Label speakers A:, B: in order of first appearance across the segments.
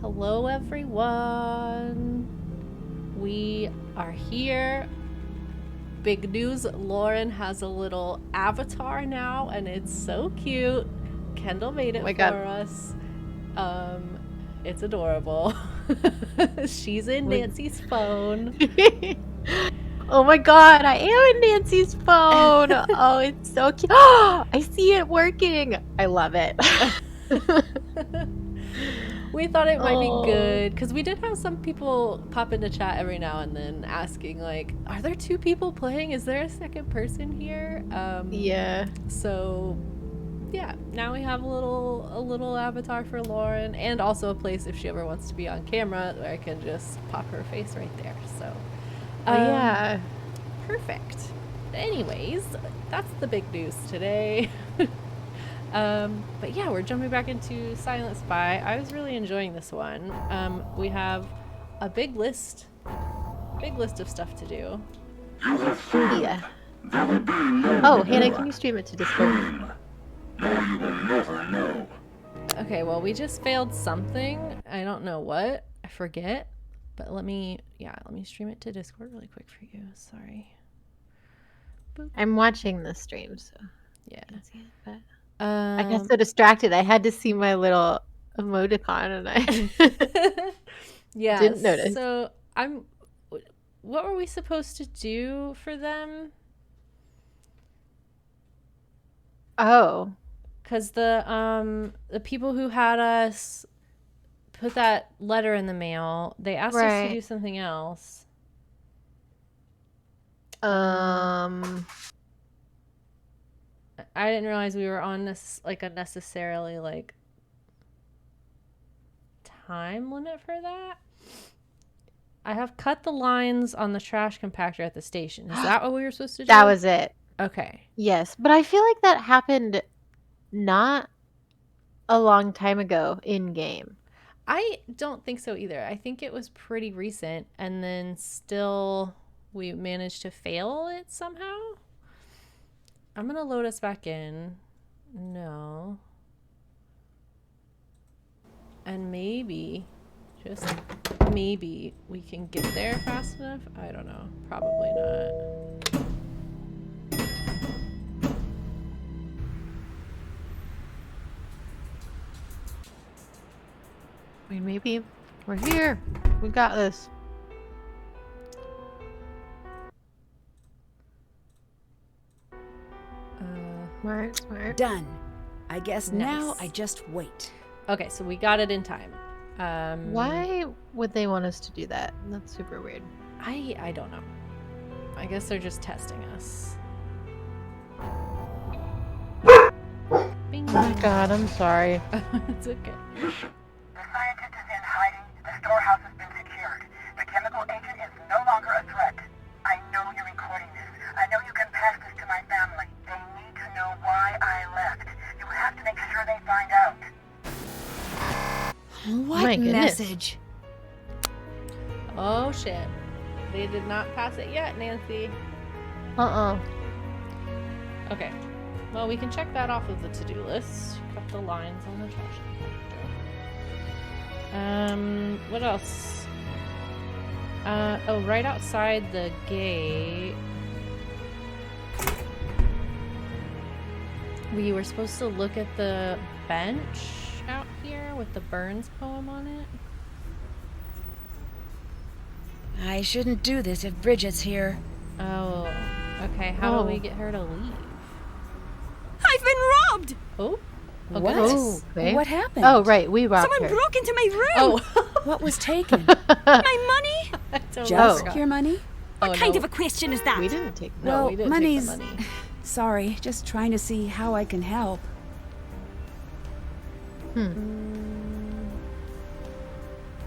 A: Hello, everyone. We are here. Big news, Lauren has a little avatar now, and it's so cute. Kendall made it for us. It's adorable. She's in Nancy's phone.
B: Oh my god, I am in Nancy's phone. Oh, it's so cute. I see it working. I love it.
A: We thought it might be good because we did have some people pop into chat every now and then asking, like, are there two people playing? Is there a second person here?
B: Yeah.
A: So yeah, now we have a little avatar for Lauren, and also a place if she ever wants to be on camera where I can just pop her face right there. So
B: yeah,
A: perfect. Anyways, that's the big news today. But yeah, we're jumping back into Silent Spy. I was really enjoying this one. We have a big list of stuff to do.
B: Yeah. Oh, Hannah, can you stream it to Discord?
C: Now you will never know.
A: Okay, well, we just failed something. I don't know what. I forget. But let me stream it to Discord really quick for you. Sorry.
B: Boop. I'm watching the stream, so
A: yeah.
B: I can't see it, but I got so distracted. I had to see my little emoticon, and I
A: yeah,
B: didn't notice.
A: So what were we supposed to do for them?
B: Oh.
A: Because the people who had us put that letter in the mail, they asked us to do something else. I didn't realize we were on this like a necessarily like time limit for that. I have cut the lines on the trash compactor at the station. Is that what we were supposed to do?
B: That was it.
A: Okay.
B: Yes, but I feel like that happened not a long time ago in game.
A: I don't think so either. I think it was pretty recent, and then still we managed to fail it somehow. I'm going to load us back in. No. And maybe, just maybe, we can get there fast enough. I don't know. Probably not.
B: I mean, maybe we're here. We got this. Smart.
D: Done. I guess now I just wait.
A: Okay, so we got it in time.
B: Why would they want us to do that? That's super weird.
A: I don't know. I guess they're just testing us. Bing.
B: Oh my god, I'm sorry.
A: It's okay.
E: Listen. The scientist is in hiding. The storehouse has been secured. The chemical agent is no longer a threat. I know you're recording this. I know you can pass this to my family. They need to know why I left. You have to make sure they find out.
D: What message?
A: Oh shit. They did not pass it yet, Nancy. Okay. Well, we can check that off of the to-do list. Cut the lines on the trash compactor. What else? Oh, right outside the gate. We were supposed to look at the bench out here with the Burns poem on it.
D: I shouldn't do this if Bridget's here.
A: Oh, okay. How do we get her to leave?
F: I've been robbed!
A: Oh?
D: What?
B: Oh, okay.
D: What happened?
B: Oh, right. We robbed
F: Someone
B: her.
F: broke into my room!
A: Oh.
D: What was taken?
F: My money?
D: Just your money?
F: What kind of a question is that?
B: We didn't take that.
A: No, we didn't
D: money's...
A: take the money.
D: Sorry, just trying to see how I can help.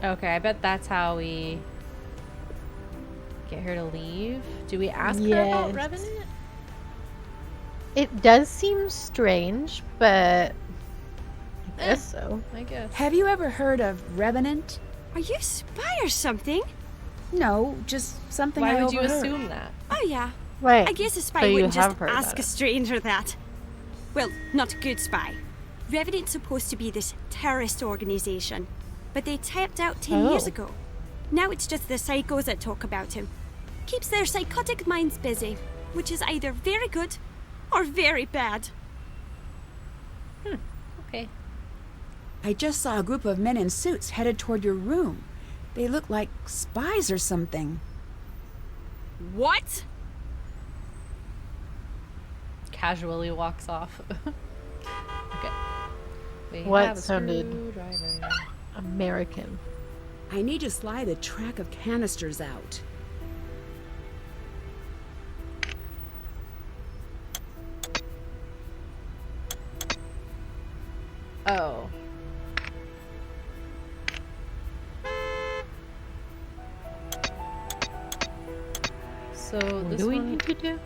A: Okay, I bet that's how we get her to leave. Do we ask her about Revenant?
B: It does seem strange, but I guess so.
A: I guess.
D: Have you ever heard of Revenant?
F: Are you a spy or something?
D: No, just something I
A: Why would you
D: overheard.
A: assume that?
F: Oh yeah.
B: Right.
F: I guess a spy
B: So you
F: wouldn't just
B: have heard
F: ask
B: about
F: a
B: it.
F: stranger that. Well, not a good spy. Revenant's supposed to be this terrorist organization. but they tapped out 10 years
B: Oh.
F: ago. Now it's just the psychos that talk about him. Keeps their psychotic minds busy, which is either very good or very bad.
A: Okay.
G: I just saw a group of men in suits headed toward your room. They look like spies or something.
F: What?
A: Casually walks off. Okay. We
B: What
A: have a
B: sounded-
A: screwdriver.
B: American.
G: I need to slide a track of canisters out.
A: Oh. So
B: What
A: this
B: do we
A: one,
B: need to do?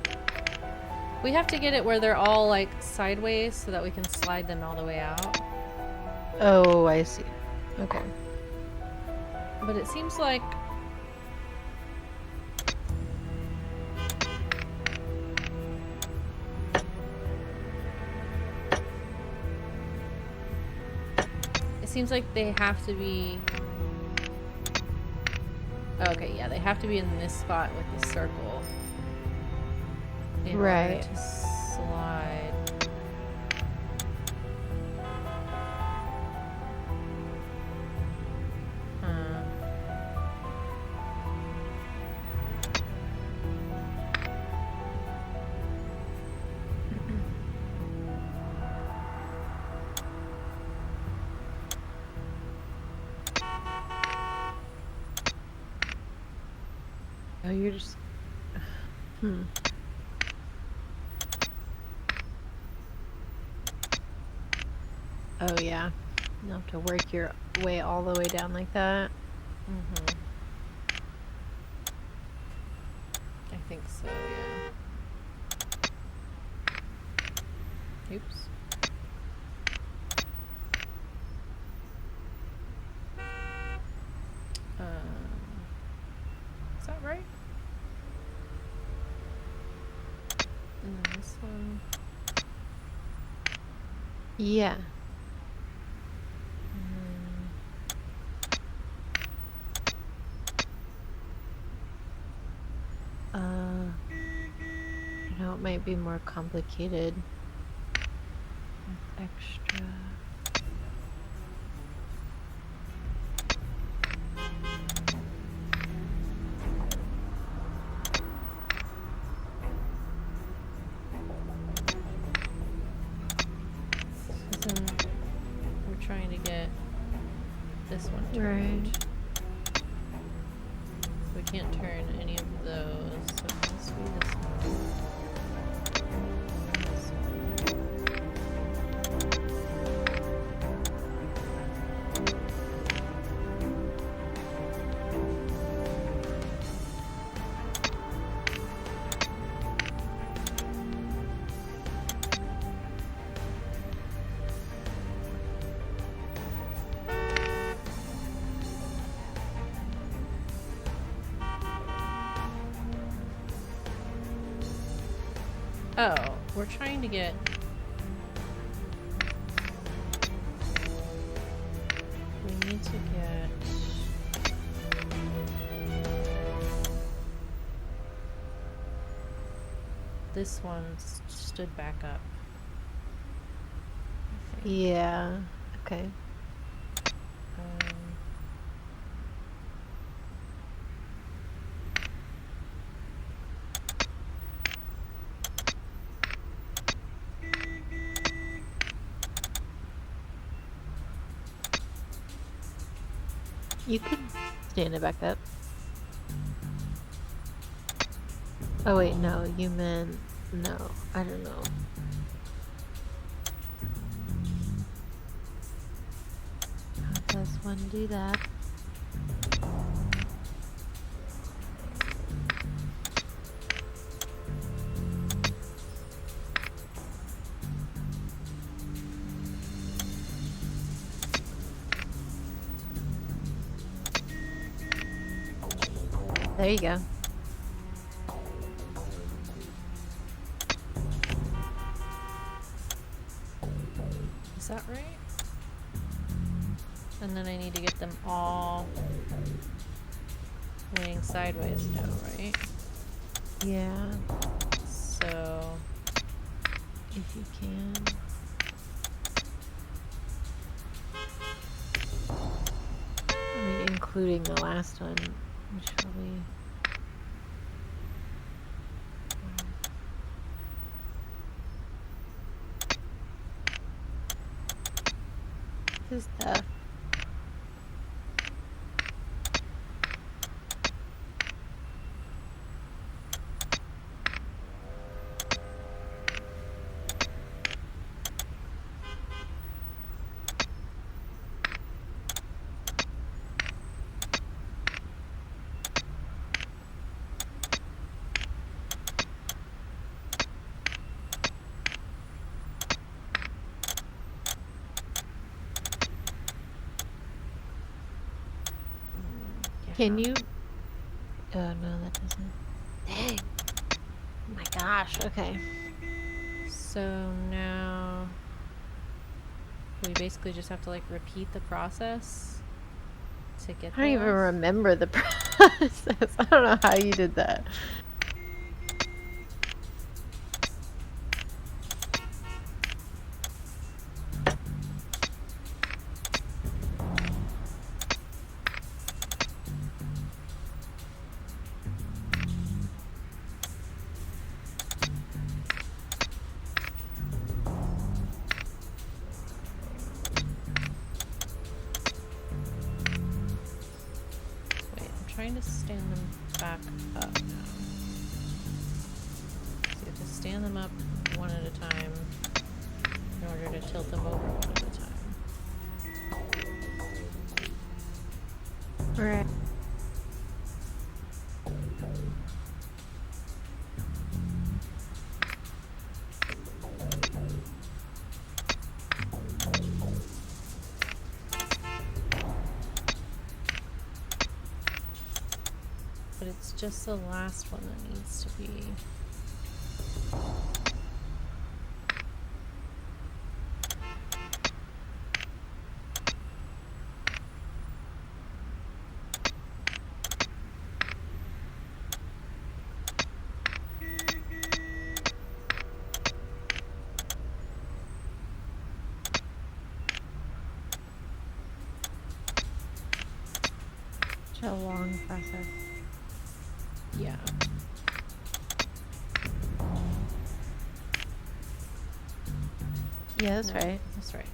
A: we have to get it where they're all like sideways so that we can slide them all the way out.
B: Oh, I see. Okay.
A: But it seems like they have to be. Okay, yeah, they have to be in this spot with the circle. In order
B: Right.
A: to slide. Huh.
B: Oh, you're just. Hmm. Oh, yeah. You have to work your way all the way down like that.
A: Mm-hmm. I think so, yeah. Oops. Is that right? And then this one.
B: Yeah. I know it might be more complicated. With extra.
A: So then we're trying to get this one turned.
B: Right.
A: We can't turn any of those, so it must be this one. This one. Oh, we're trying to get. We need to get. This one stood back up. I think.
B: Yeah. Okay.
A: Um,
B: You could stand it back up. Oh wait, no, you meant no. I don't know. How does one do that? There you go.
A: is that right? And And then I need to get them all laying sideways now, right?
B: Yeah,
A: So,
B: if you can. I mean, including the last one, which probably. This stuff. Can you? Oh no, that doesn't. Dang. Oh my gosh. Okay.
A: so now we basically just have to like repeat the process to get
B: I don't even
A: those.
B: remember the process. I don't know how you did that.
A: Wait, I'm trying to stand them back up now. So you have to stand them up one at a time in order to tilt them over one at a time.
B: Right.
A: But it's just the last one that needs to be.
B: Such a long process.
A: Yeah.
B: Yeah, that's
A: No,
B: right.
A: That's right.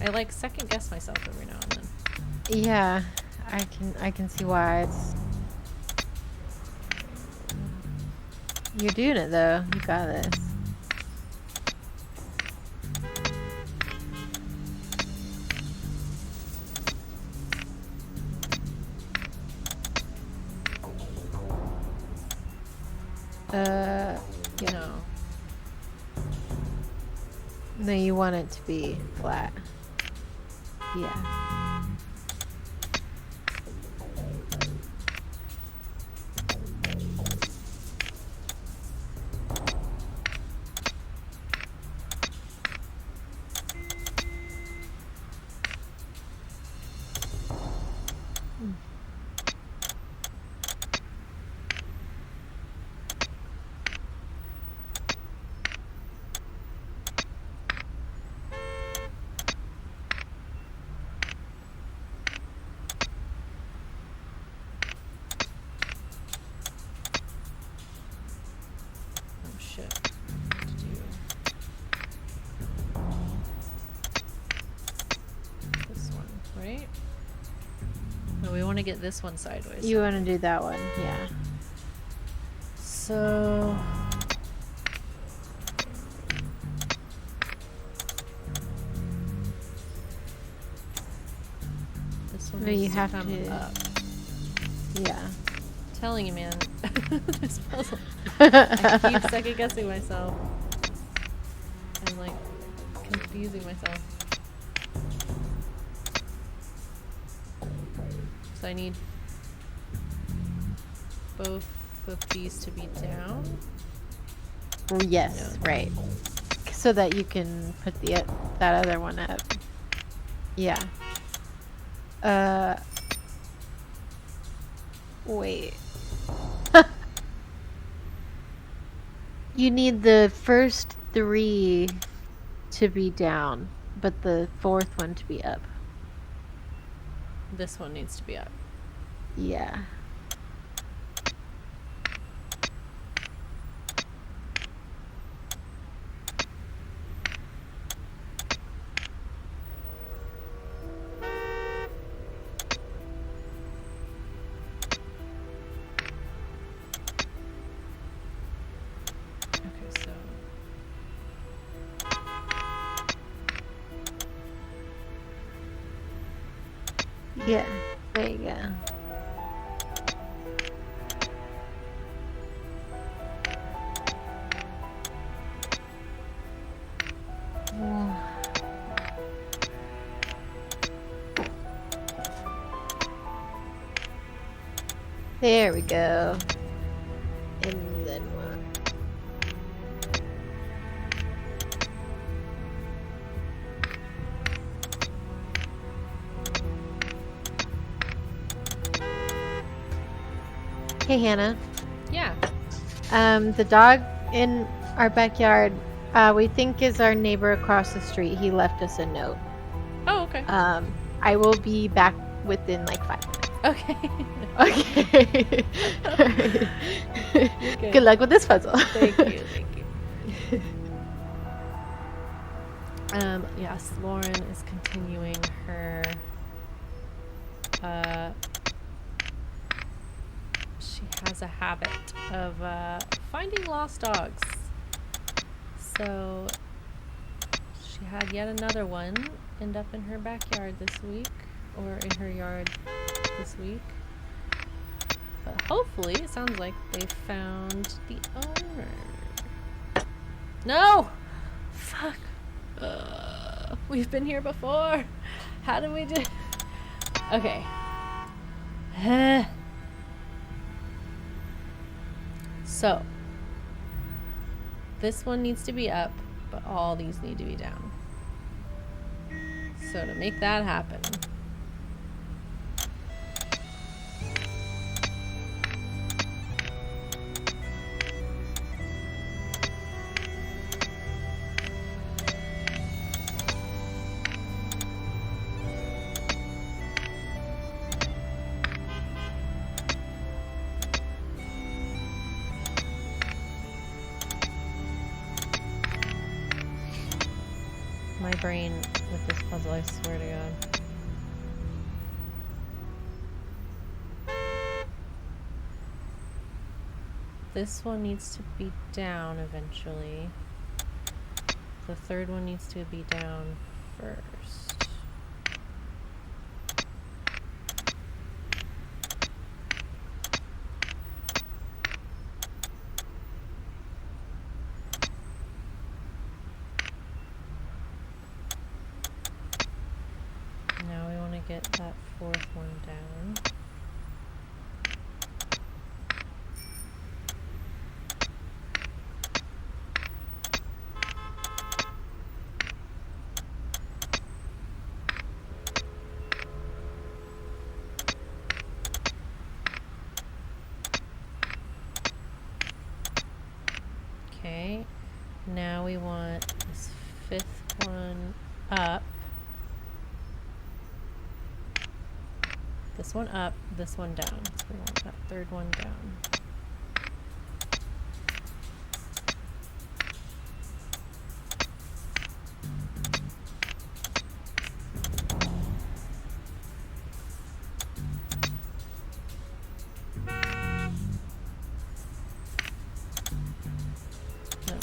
A: I like second guess myself every now and then.
B: Yeah, I can see why it's. You're doing it though. You got this.
A: You know.
B: No, you want it to be flat. Yeah.
A: Oh shit. What to do? This one, right? No, we want to get this one sideways.
B: You want to do that one, yeah.
A: So. This one
B: No, you
A: needs
B: have
A: to come
B: to-
A: up.
B: Yeah.
A: I'm telling you, man. This puzzle. I keep second guessing myself. I'm like confusing myself. So I need both of these to be down.
B: Well, yes,
A: Yeah.
B: right. So that you can put the that other one up. Yeah. Wait. You need the first 3 to be down, but the 4th one to be up.
A: This one needs to be up.
B: Yeah.
A: Okay, so
B: Yeah. There you go. There we go. And then what? Hey Hannah.
A: yeah.
B: The dog in our backyard, we think is our neighbor across the street. He left us a note.
A: Oh, okay.
B: I will be back within like 5 minutes.
A: Okay.
B: Okay. Alright.
A: good.
B: Good luck with this puzzle.
A: Thank you. Yes, Lauren is continuing her. She has a habit of finding lost dogs. So she had yet another one end up in her backyard this week, or in her yard this week. But hopefully, it sounds like they found the owner. No! Fuck. We've been here before. How did we do? Okay. So, this one needs to be up, but all these need to be down. So to make that happen, my brain with this puzzle, I swear to God. This one needs to be down eventually. The third one needs to be down first. Now we want to get that fourth one down. Okay, now we want this fifth one up. This one up, this one down. So we want that third one down. No.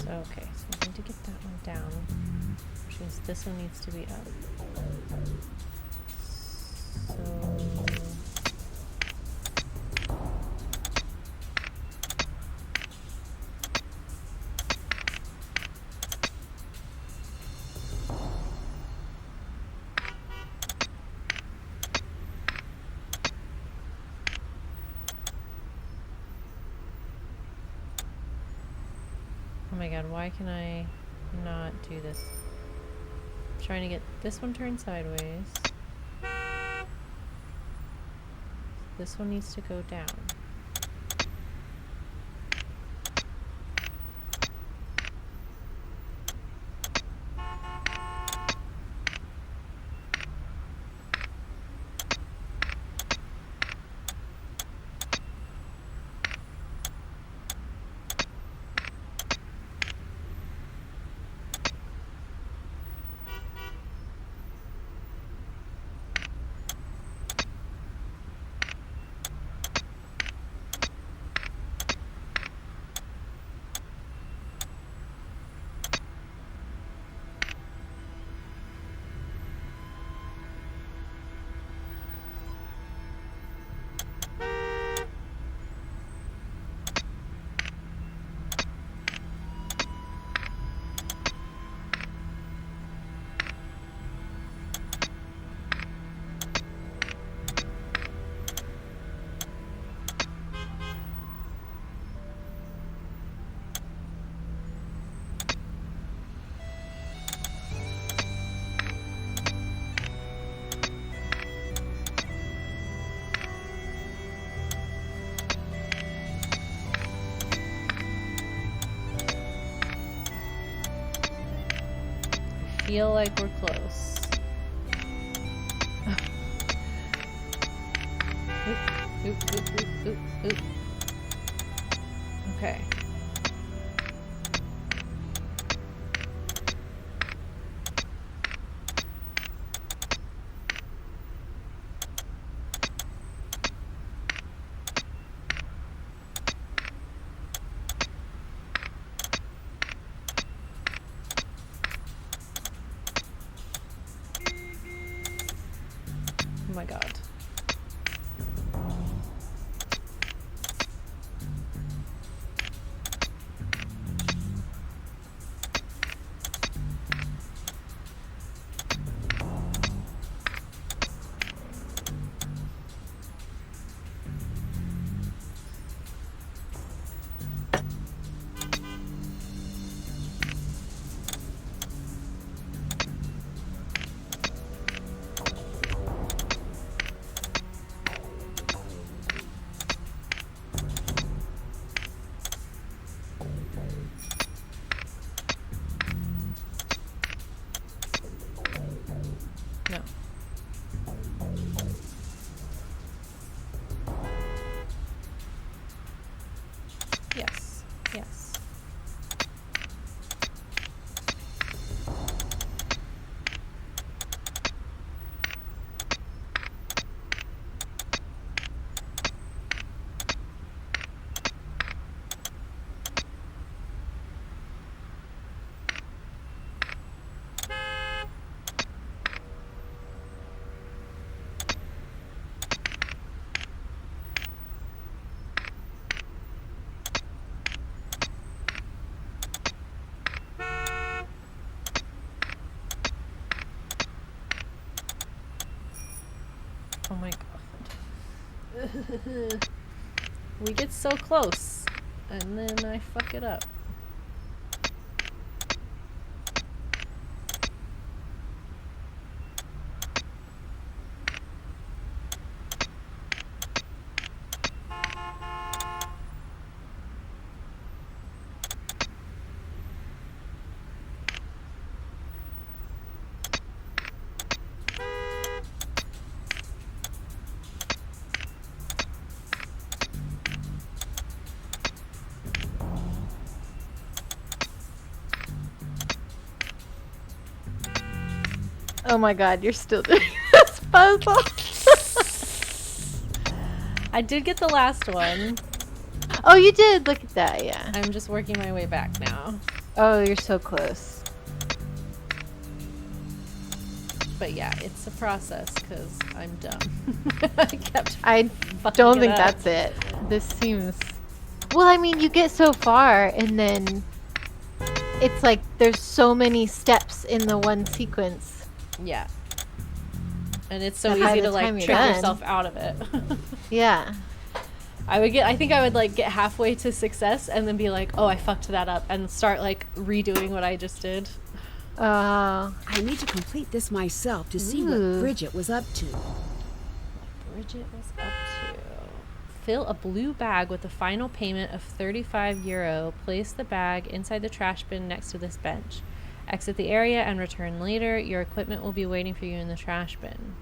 A: Okay, so we need to get that one down, which means this one needs to be up. So my god, why can I not do this? I'm trying to get this one turned sideways. This one needs to go down. Feel like we're close. Oop. Okay. Oh my god. No. Yes. Yes. Oh my god. We get so close, and then I fuck it up.
B: Oh my god, you're still doing this puzzle.
A: I did get the last one.
B: Oh, you did. Look at that. Yeah.
A: I'm just working my way back now.
B: Oh, you're so close.
A: But yeah, it's a process because I'm dumb. I kept
B: I
A: fucking
B: don't
A: it
B: think
A: up.
B: that's it. This seems. Well, I mean, you get so far, and then it's like there's so many steps in the one sequence.
A: Yeah. And it's so
B: But by
A: easy
B: the
A: to like
B: time you're
A: trick
B: done-
A: yourself out of it.
B: Yeah.
A: I think I would like get halfway to success and then be like, oh, I fucked that up, and start like redoing what I just did.
G: I need to complete this myself to see what
B: Ooh.
G: Bridget was up to.
A: Bridget was up to. Fill a blue bag with the final payment of €35. Place the bag inside the trash bin next to this bench. Exit the area and return later. Your equipment will be waiting for you in the trash bin.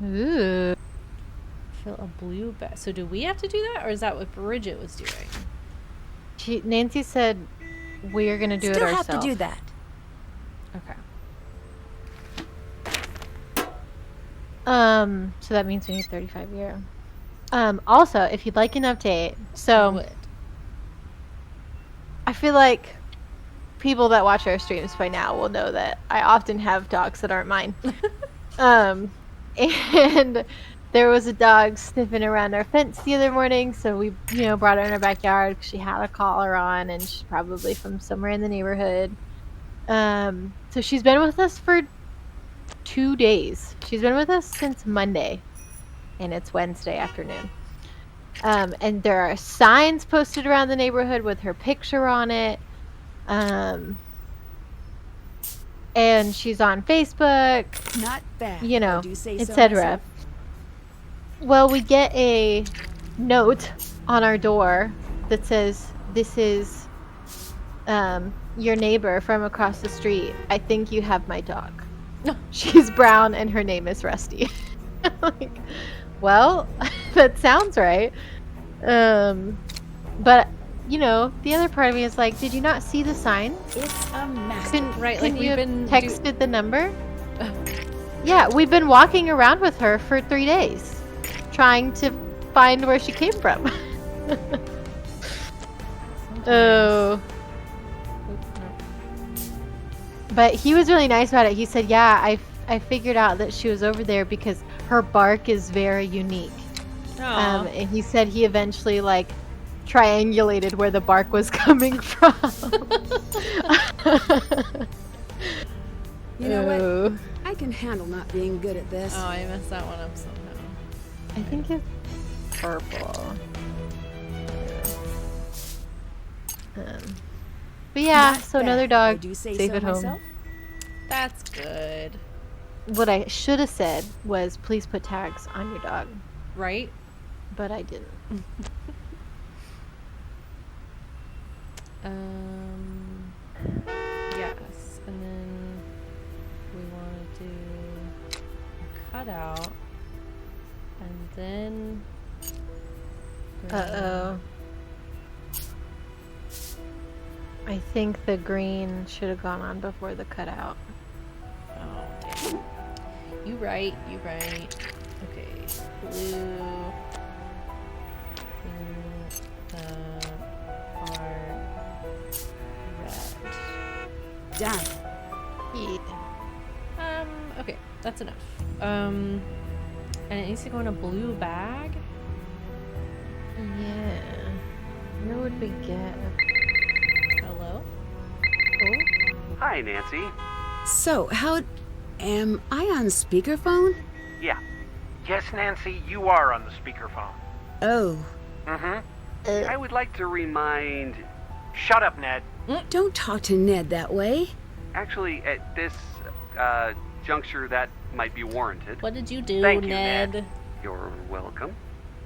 B: Ooh.
A: Fill a blue bag. So do we have to do that, or is that what Bridget was doing?
B: Nancy said we're gonna do
D: Still
B: it
D: have
B: ourselves.
D: to do that.
A: Okay.
B: So that means we need €35. Also, if you'd like an update, so
A: Would.
B: I feel like people that watch our streams by now will know that I often have dogs that aren't mine. And there was a dog sniffing around our fence the other morning, so we, brought her in our backyard 'cause she had a collar on, and she's probably from somewhere in the neighborhood. So she's been with us for 2 days. She's been with us since Monday, and it's Wednesday afternoon. And there are signs posted around the neighborhood with her picture on it. And she's on Facebook,
G: Not bad.
B: you know,
G: I do say so
B: etc.
G: myself.
B: Well, we get a note on our door that says, "This is your neighbor from across the street. I think you have my dog. She's brown and her name is Rusty." Like, well, that sounds right. But the other part of me is like, did you not see the sign?
G: It's a mess.
A: Right,
B: Couldn't
A: like
B: you
A: we've
B: have
A: been
B: texted the number? Yeah, we've been walking around with her for 3 days, trying to find where she came from. Oh. But he was really nice about it. He said, yeah, I figured out that she was over there because her bark is very unique.
A: Aw.
B: And he said he eventually triangulated where the bark was coming from.
G: You know what?
B: Oh.
G: I can handle not being good at this.
A: Oh, I messed that one up somehow.
B: I think it's purple. But yeah,
G: Not
B: so
G: bad.
B: another
G: I
B: dog
G: do say
B: safe
G: so
B: at home.
G: myself.
A: That's good.
B: What I should have said was, please put tags on your dog,
A: Right?
B: but I didn't.
A: Yes, and then we want to do a cutout, and then.
B: Uh-oh. I think the green should have gone on before the cutout.
A: Oh, damn. You right. Okay, blue. Red.
G: Done.
A: Okay, that's enough. And it needs to go in a blue bag.
B: Yeah. Where would we get?
A: Hello?
H: Hi, Nancy.
G: So, am I on speakerphone?
H: Yeah. Yes, Nancy, you are on the speakerphone.
G: Oh.
H: Mm-hmm. I would like to remind... Shut up, Ned.
G: Don't talk to Ned that way.
H: Actually, at this juncture, that might be warranted.
A: What did you do,
H: Thank you,
A: Ned?
H: Ned. You're welcome.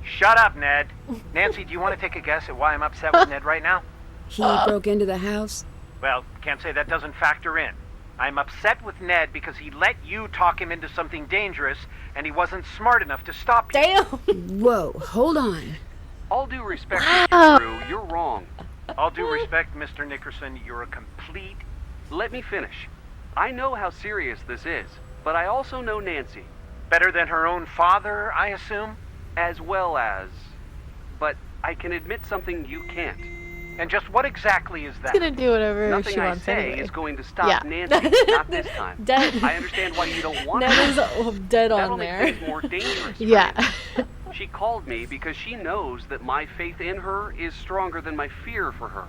H: Shut up, Ned. Nancy, do you want to take a guess at why I'm upset with Ned right now?
G: He broke into the house.
H: Well, can't say that doesn't factor in. I'm upset with Ned because he let you talk him into something dangerous, and he wasn't smart enough to stop you.
A: Damn!
G: Whoa, hold on.
H: All due respect, Mr. Drew, you're wrong. All due respect, Mr. Nickerson, you're a complete... Let me finish. I know how serious this is, but I also know Nancy. Better than her own father, I assume? As well as... But I can admit something you can't. And just what exactly is that?
B: She's gonna do whatever
H: Nothing
B: she
H: I
B: wants
H: say
B: anyway.
H: is going to stop
B: Yeah.
H: Nancy, not this time.
A: Dead.
H: I understand why you don't want
A: Ned
H: to.
A: is dead
H: That
A: on
H: only
A: there.
H: makes it more dangerous. for
B: Yeah.
H: you. She called me because she knows that my faith in her is stronger than my fear for her.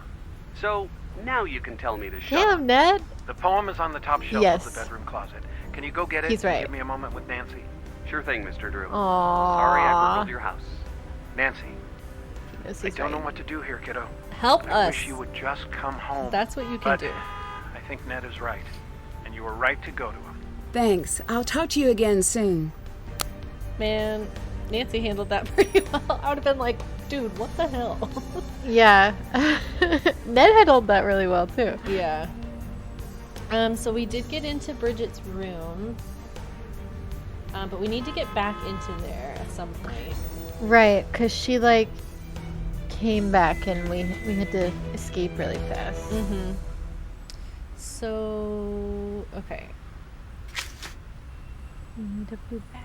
H: So now you can tell me to shut up.
B: Damn, Ned.
H: The poem is on the top shelf
B: Yes.
H: of the bedroom closet. Can you go get it
B: He's
H: and
B: right.
H: give me a moment with Nancy? Sure thing, Mr. Drew.
B: Aww.
H: Sorry I burgled your house. Nancy,
B: Yes,
H: I
B: he's
H: don't know
B: right.
H: what to do here, kiddo.
A: Help
H: I
A: us.
H: wish you would just come home.
A: That's what you can
H: but
A: do.
H: I think Ned is right, and you were right to go to him.
G: Thanks. I'll talk to you again soon.
A: Man, Nancy handled that pretty well. I would have been like, dude, what the hell?
B: Yeah. Ned handled that really well too.
A: Yeah. So we did get into Bridget's room. But we need to get back into there at some point.
B: Right, because she like came back and we had to escape really fast.
A: Mm-hmm. So, okay.
B: We need a blue bag.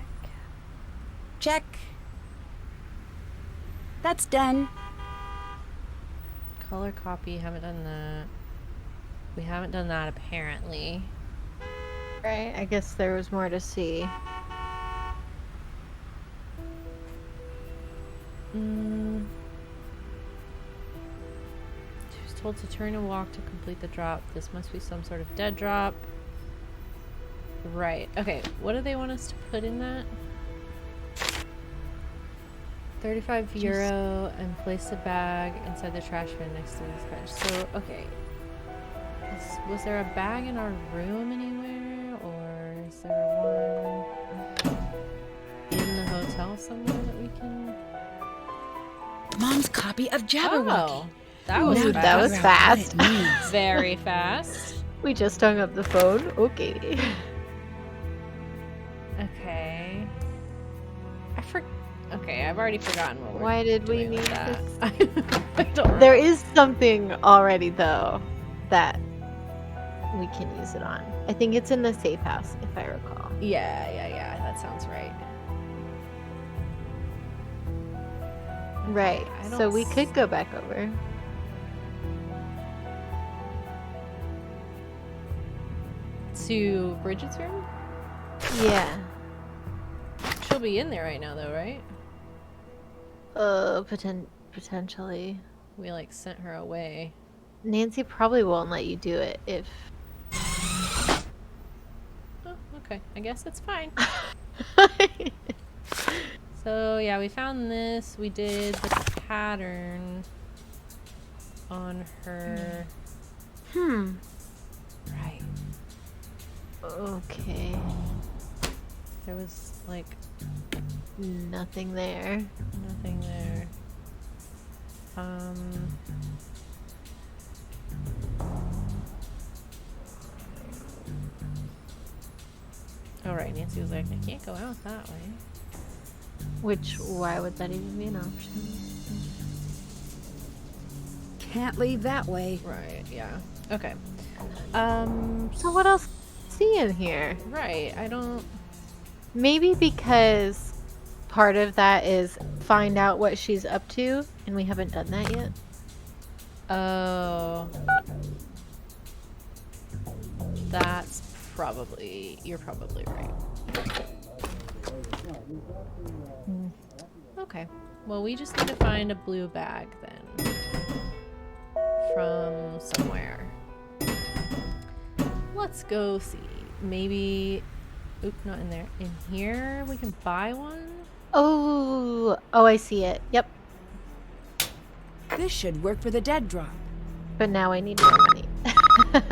D: Check. That's done.
A: Color copy, haven't done that. We haven't done that apparently.
B: Right, I guess there was more to see.
A: She was told to turn and walk to complete the drop. This must be some sort of dead drop. Right. Okay, what do they want us to put in that? 35 euro and place the bag inside the trash bin next to this bench. So, okay. Was there a bag in our room anywhere? Or is there one in the hotel somewhere that we can...
G: Mom's copy of Jabberwocky.
A: Oh, that was
B: Ooh,
A: fast.
B: that was fast.
G: What it means.
A: Very fast.
B: We just hung up the phone. Okay.
A: Okay. Okay, I've already forgotten what we're
B: Why did we
A: doing with
B: need
A: that.
B: this?
A: I don't
B: There is something already though that we can use it on. I think it's in the safe house, if I recall.
A: Yeah, that sounds right.
B: Right.
A: I
B: So
A: don't
B: we could go back over.
A: To Bridget's room?
B: Yeah.
A: She'll be in there right now though, right?
B: Potentially.
A: We like sent her away.
B: Nancy probably won't let you do it if.
A: Oh, okay. I guess it's fine. So yeah, we found this. We did the pattern on her. Right.
B: Okay.
A: There was like
B: Nothing there.
A: nothing there. Alright, Nancy was like, I can't go out that way.
B: Why would that even be an option?
G: Can't leave that way.
A: Right, yeah. Okay.
B: So what else see in here?
A: Right, I don't...
B: Maybe because part of that is find out what she's up to, and we haven't done that yet.
A: Oh. That's probably... You're probably right. Okay. Well, we just need to find a blue bag then. From somewhere. Let's go see. Maybe... Oop, not in there. In here? We can buy one?
B: Oh, I see it. Yep.
G: This should work for the dead drop.
B: But now I need more money.
A: I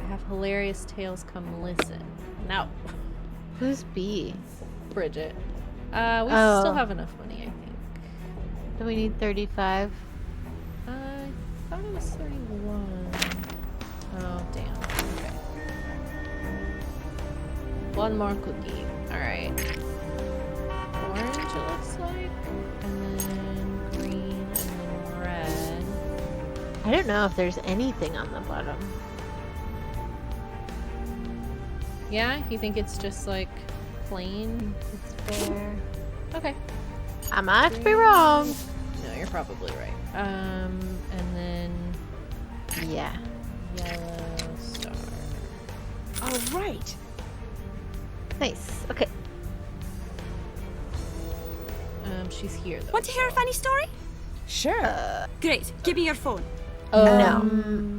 A: have hilarious tales come listen. No.
B: Who's B?
A: Bridget. We
B: Oh.
A: still have enough money, I think.
B: Do we need 35?
A: I thought it was 31. Oh, damn. Okay. One more cookie. Alright. Orange, it looks like. And then green, and then red.
B: I don't know if there's anything on the bottom.
A: Yeah? You think it's just like plain?
B: It's fair.
A: Okay.
B: I might be wrong.
A: No, you're probably right. And then
B: Yeah.
A: yellow star.
G: All right.
B: Nice. Okay.
A: She's here though.
F: Want to hear a funny story?
G: Sure.
F: Great. Give me your phone.
B: No.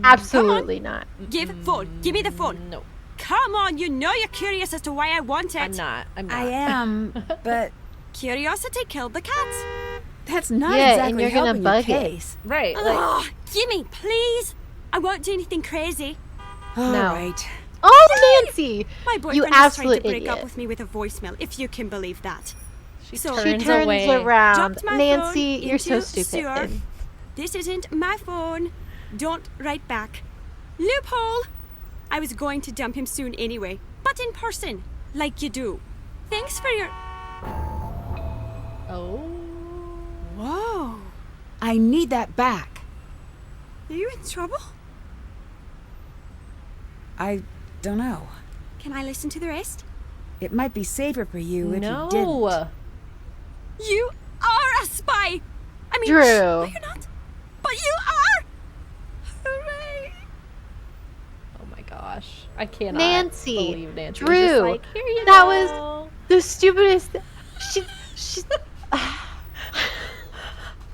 B: Absolutely not.
F: Give phone. Give me the phone.
A: No,
F: Come on, you know you're curious as to why I want it.
A: I'm not.
G: I am, but
F: Curiosity killed the cat.
G: That's not
B: Yeah, and
G: exactly
B: you're gonna
G: helping your
B: bug it.
G: case.
A: Right. Like,
F: Oh, Gimme, please. I won't do anything crazy.
G: All
B: No.
G: right.
B: Oh, Nancy!
F: My boyfriend
B: You
F: is trying to
B: absolute
F: break
B: idiot.
F: up with me with a voicemail, if you can believe that.
A: she
F: So-
B: She
A: turns
B: turns
A: away.
B: around.
F: Dropped my
B: Nancy,
F: phone
B: you're so
F: into
B: stupid.
F: sewer. This isn't my phone. Don't write back. Loophole! I was going to dump him soon anyway, but in person, like you do. Thanks for your...
A: Oh.
F: Whoa.
G: I need that back.
F: Are you in trouble?
G: I don't know.
F: Can I listen to the rest?
G: It might be safer for you if you didn't.
A: No.
F: You are a spy! I mean,
B: Drew.
F: no, you're not. But you are! Hooray!
A: Oh my gosh. I cannot
B: Nancy,
A: believe Nancy was just
B: Drew,
A: like, here you
B: that
A: go.
B: was the stupidest. She.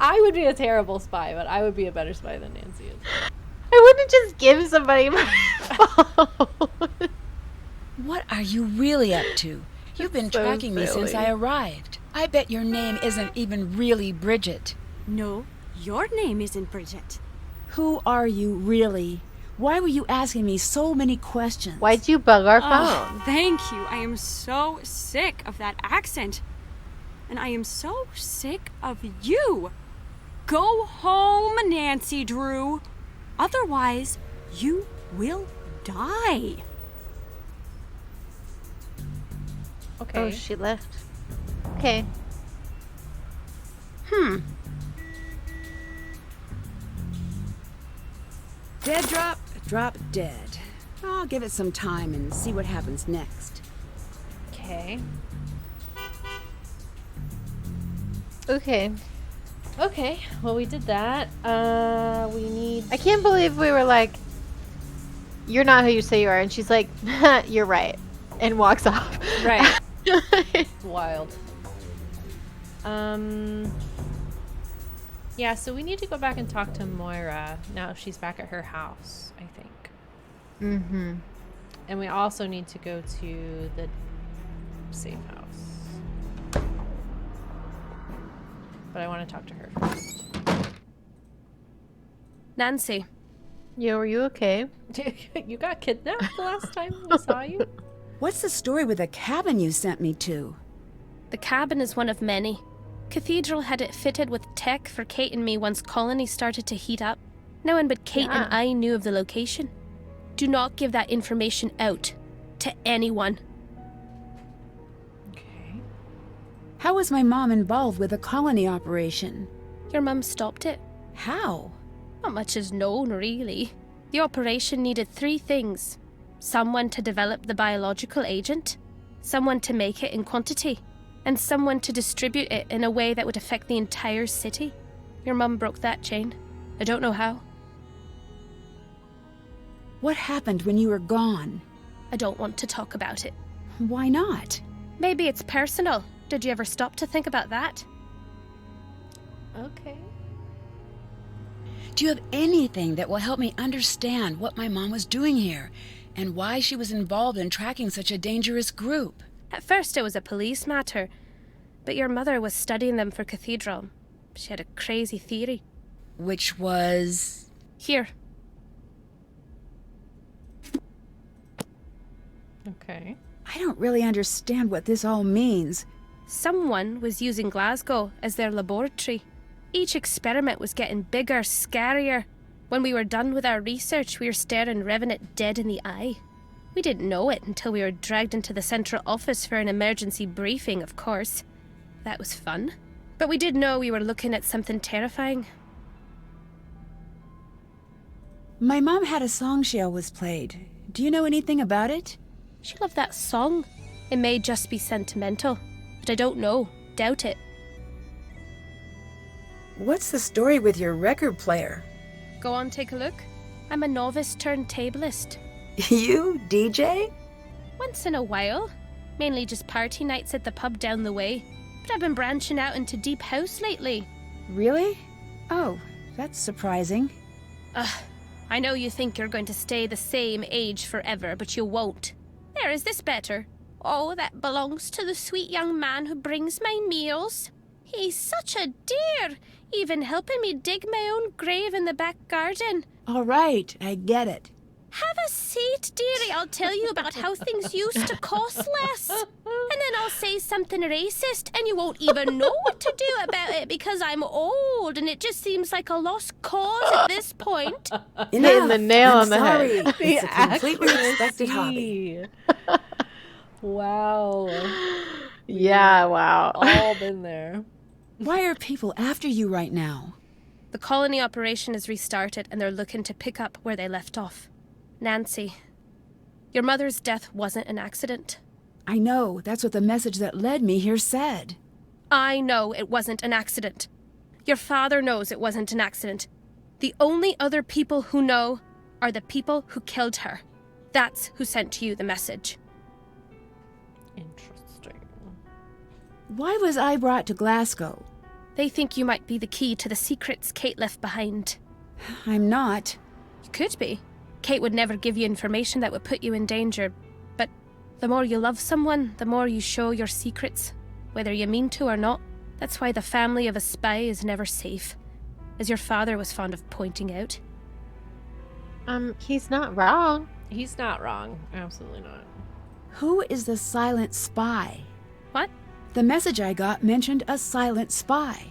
A: I would be a terrible spy, but I would be a better spy than Nancy is.
B: I wouldn't just give somebody my phone.
D: What are you really up to? You've been
B: So
D: tracking me since
B: silly.
D: I arrived. I bet your name isn't even really Bridget.
F: No, your name isn't Bridget.
G: Who are you really? Why were you asking me so many questions?
B: Why'd you bug our
F: Oh,
B: phone?
F: thank you. I am so sick of that accent. And I am so sick of you. Go home, Nancy Drew. Otherwise, you will die.
A: Okay.
B: Oh, she left. Okay.
G: Dead drop, drop dead. I'll give it some time and see what happens next.
A: Okay.
B: Okay.
A: Okay. Well, we did that. We need.
B: I can't believe we were like, "You're not who you say you are," and she's like, "You're right," and walks off.
A: Right. It's wild. Yeah, so we need to go back and talk to Moira now she's back at her house, I think.
B: Mm-hmm.
A: And we also need to go to the safe house. But I want to talk to her first.
F: Nancy.
B: Yo, are you okay?
A: You got kidnapped the last time we saw you?
G: What's the story with the cabin you sent me to?
I: The cabin is one of many. Cathedral had it fitted with tech for Kate and me once Colony started to heat up. No one but Kate
B: Yeah.
I: and I knew of the location. Do not give that information out to anyone.
A: Okay.
G: How was my mom involved with the colony operation?
I: Your mum stopped it.
G: How?
I: Not much is known, really. The operation needed 3 things. Someone to develop the biological agent, someone to make it in quantity, and someone to distribute it in a way that would affect the entire city. Your mum broke that chain. I don't know how.
G: What happened when you were gone?
I: I don't want to talk about it.
G: Why not?
I: Maybe it's personal. Did you ever stop to think about that?
A: Okay.
D: Do you have anything that will help me understand what my mom was doing here and why she was involved in tracking such a dangerous group?
I: At first it was a police matter, but your mother was studying them for Cathedral. She had a crazy theory.
D: Which was...
I: Here,
A: Okay.
G: I don't really understand what this all means.
I: someone was using Glasgow as their laboratory. Each experiment was getting bigger, scarier. When we were done with our research, we were staring Revenant dead in the eye. We didn't know it until we were dragged into the central office for an emergency briefing, of course. That was fun. But we did know we were looking at something terrifying.
G: My mom had a song she always played. Do you know anything about it?
I: She loved that song. It may just be sentimental, but I don't know. Doubt it.
G: What's the story with your record player?
I: Go on, take a look. I'm a novice turntablist.
G: You, DJ?
I: Once in a while. Mainly just party nights at the pub down the way. But I've been branching out into deep house lately.
G: Really? Oh, that's surprising.
I: I know you think you're going to stay the same age forever, but you won't. There, is this better? Oh, that belongs to the sweet young man who brings my meals. He's such a dear, even helping me dig my own grave in the back garden.
G: All right, I get it.
I: Have a seat, dearie. I'll tell you about how things used to cost less. And then I'll say something racist, and you won't even know what to do about it because I'm old, and it just seems like a lost cause at this point.
B: Hitting the nail on the
G: Sorry.
B: head.
G: It's a completely expected hobby.
A: Wow.
B: Yeah, wow.
A: All been there.
G: Why are people after you right now?
I: The colony operation is restarted, and they're looking to pick up where they left off. Nancy, your mother's death wasn't an accident.
G: I know, that's what the message that led me here said.
I: I know it wasn't an accident. Your father knows it wasn't an accident. The only other people who know are the people who killed her. That's who sent you the message.
A: Interesting.
G: Why was I brought to Glasgow?
I: They think you might be the key to the secrets Kate left behind.
G: I'm not.
I: You could be. Kate would never give you information that would put you in danger, but the more you love someone, the more you show your secrets, whether you mean to or not. That's why the family of a spy is never safe, as your father was fond of pointing out.
B: He's not wrong.
A: He's not wrong. Absolutely not.
G: Who is the silent spy?
I: What?
G: The message I got mentioned a silent spy.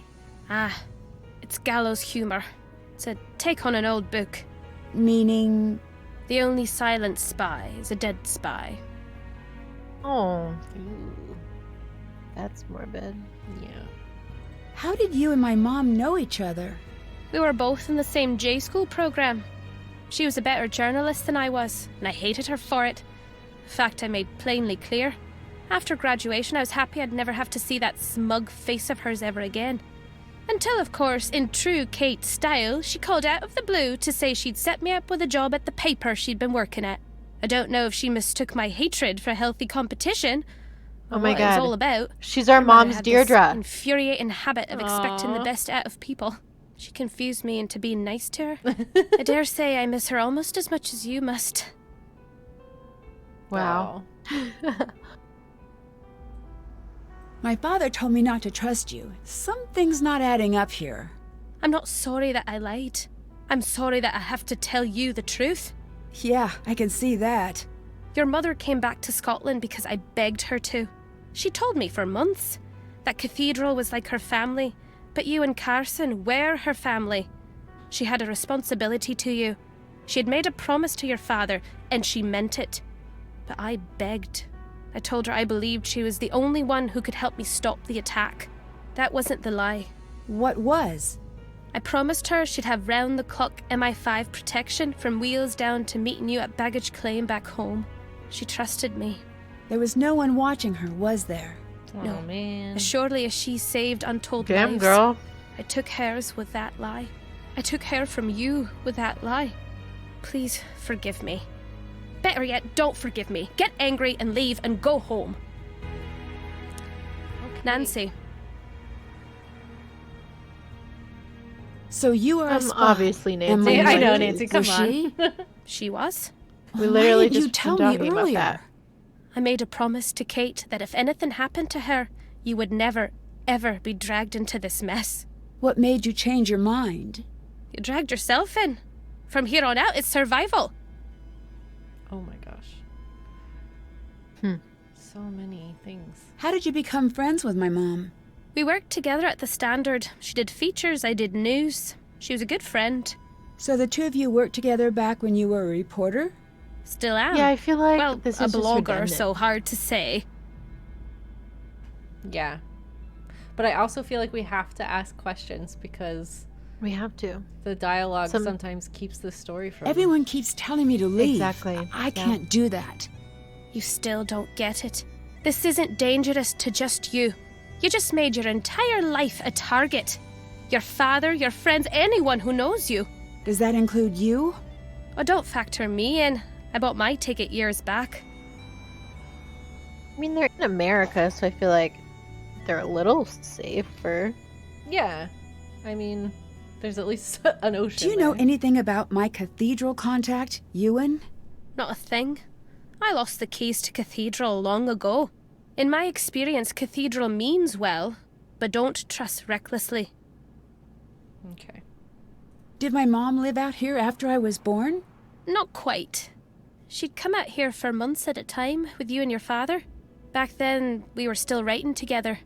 I: Ah, it's gallows humor. It's a take on an old book.
G: Meaning?
I: The only silent spy is a dead spy.
B: Oh,
A: Ooh.
B: that's morbid.
A: Yeah.
G: How did you and my mom know each other?
I: We were both in the same J School program. She was a better journalist than I was, and I hated her for it. A fact I made plainly clear. After graduation, I was happy I'd never have to see that smug face of hers ever again. Until, of course, in true Kate style, she called out of the blue to say she'd set me up with a job at the paper she'd been working at. I don't know if she mistook my hatred for healthy competition, or
B: Oh my
I: what it was
B: God.
I: all about.
B: She's our
I: My mother
B: mom's
I: had this
B: Deirdre.
I: infuriating habit of expecting the
A: Aw.
I: best out of people. She confused me into being nice to her. I dare say I miss her almost as much as you must.
B: Wow.
G: My father told me not to trust you. Something's not adding up here.
I: I'm not sorry that I lied. I'm sorry that I have to tell you the truth.
G: Yeah, I can see that.
I: Your mother came back to Scotland because I begged her to. She told me for months that Cathedral was like her family, but you and Carson were her family. She had a responsibility to you. She had made a promise to your father, and she meant it. But I begged. I told her I believed she was the only one who could help me stop the attack. That wasn't the lie.
G: What was?
I: I promised her she'd have round-the-clock MI5 protection from wheels down to meeting you at baggage claim back home. She trusted me.
G: There was no one watching her, was there?
I: No.
A: Oh, man.
I: As surely as she saved untold
B: Damn,
I: lives,
B: girl.
I: I took hers with that lie. I took her from you with that lie. Please forgive me. Better yet, don't forgive me. Get angry and leave and go home. Nancy,
G: So you are a spy.
B: Obviously,
G: Am
B: Nancy.
A: I know,
G: right?
A: Nancy, come
G: Was
A: on.
G: she?
I: she was.
B: We literally
G: Why didn't you
B: just
G: tell
B: been
G: me
B: talking about
G: earlier?
B: that.
I: I made a promise to Kate that if anything happened to her, you would never, ever be dragged into this mess.
G: What made you change your mind?
I: You dragged yourself in. From here on out, it's survival.
A: Oh my gosh. So many things.
G: How did you become friends with my mom?
I: We worked together at the Standard. She did features, I did news. She was a good friend.
G: So the two of you worked together back when you were a reporter?
I: Still am.
B: Yeah, I feel like
I: well,
B: this
I: a
B: is just
I: blogger,
B: redundant.
I: so hard to say.
A: Yeah. But I also feel like we have to ask questions because
B: We have to.
A: the dialogue
B: Some-
A: sometimes keeps the story from...
G: Everyone keeps telling me to leave.
B: Exactly.
G: I
B: Yeah.
G: can't do that.
I: You still don't get it. This isn't dangerous to just you. You just made your entire life a target. Your father, your friends, anyone who knows you.
G: Does that include you?
I: Oh, don't factor me in. I bought my ticket years back.
B: I mean, they're in America, so I feel like they're a little safer.
A: Yeah. I mean, there's at least an ocean
G: Do you know
A: there.
G: anything about my cathedral contact, Ewan?
I: Not a thing. I lost the keys to Cathedral long ago. In my experience, Cathedral means well, but don't trust recklessly.
A: Okay.
G: Did my mom live out here after I was born?
I: Not quite. She'd come out here for months at a time with you and your father. Back then, we were still writing together.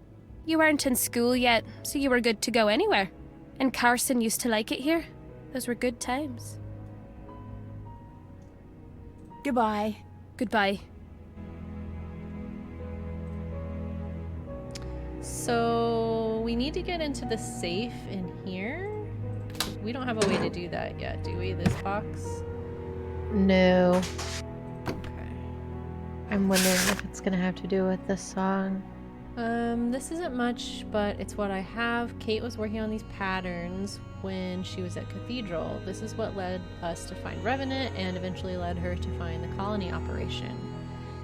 I: You weren't in school yet, so you were good to go anywhere. And Carson used to like it here. Those were good times.
G: Goodbye.
I: Goodbye.
A: So we need to get into the safe in here. We don't have a way to do that yet, do we? This box?
B: No.
A: Okay.
B: I'm wondering if it's gonna have to do with this song.
A: This isn't much, but it's what I have. Kate was working on these patterns when she was at Cathedral. This is what led us to find Revenant and eventually led her to find the colony operation.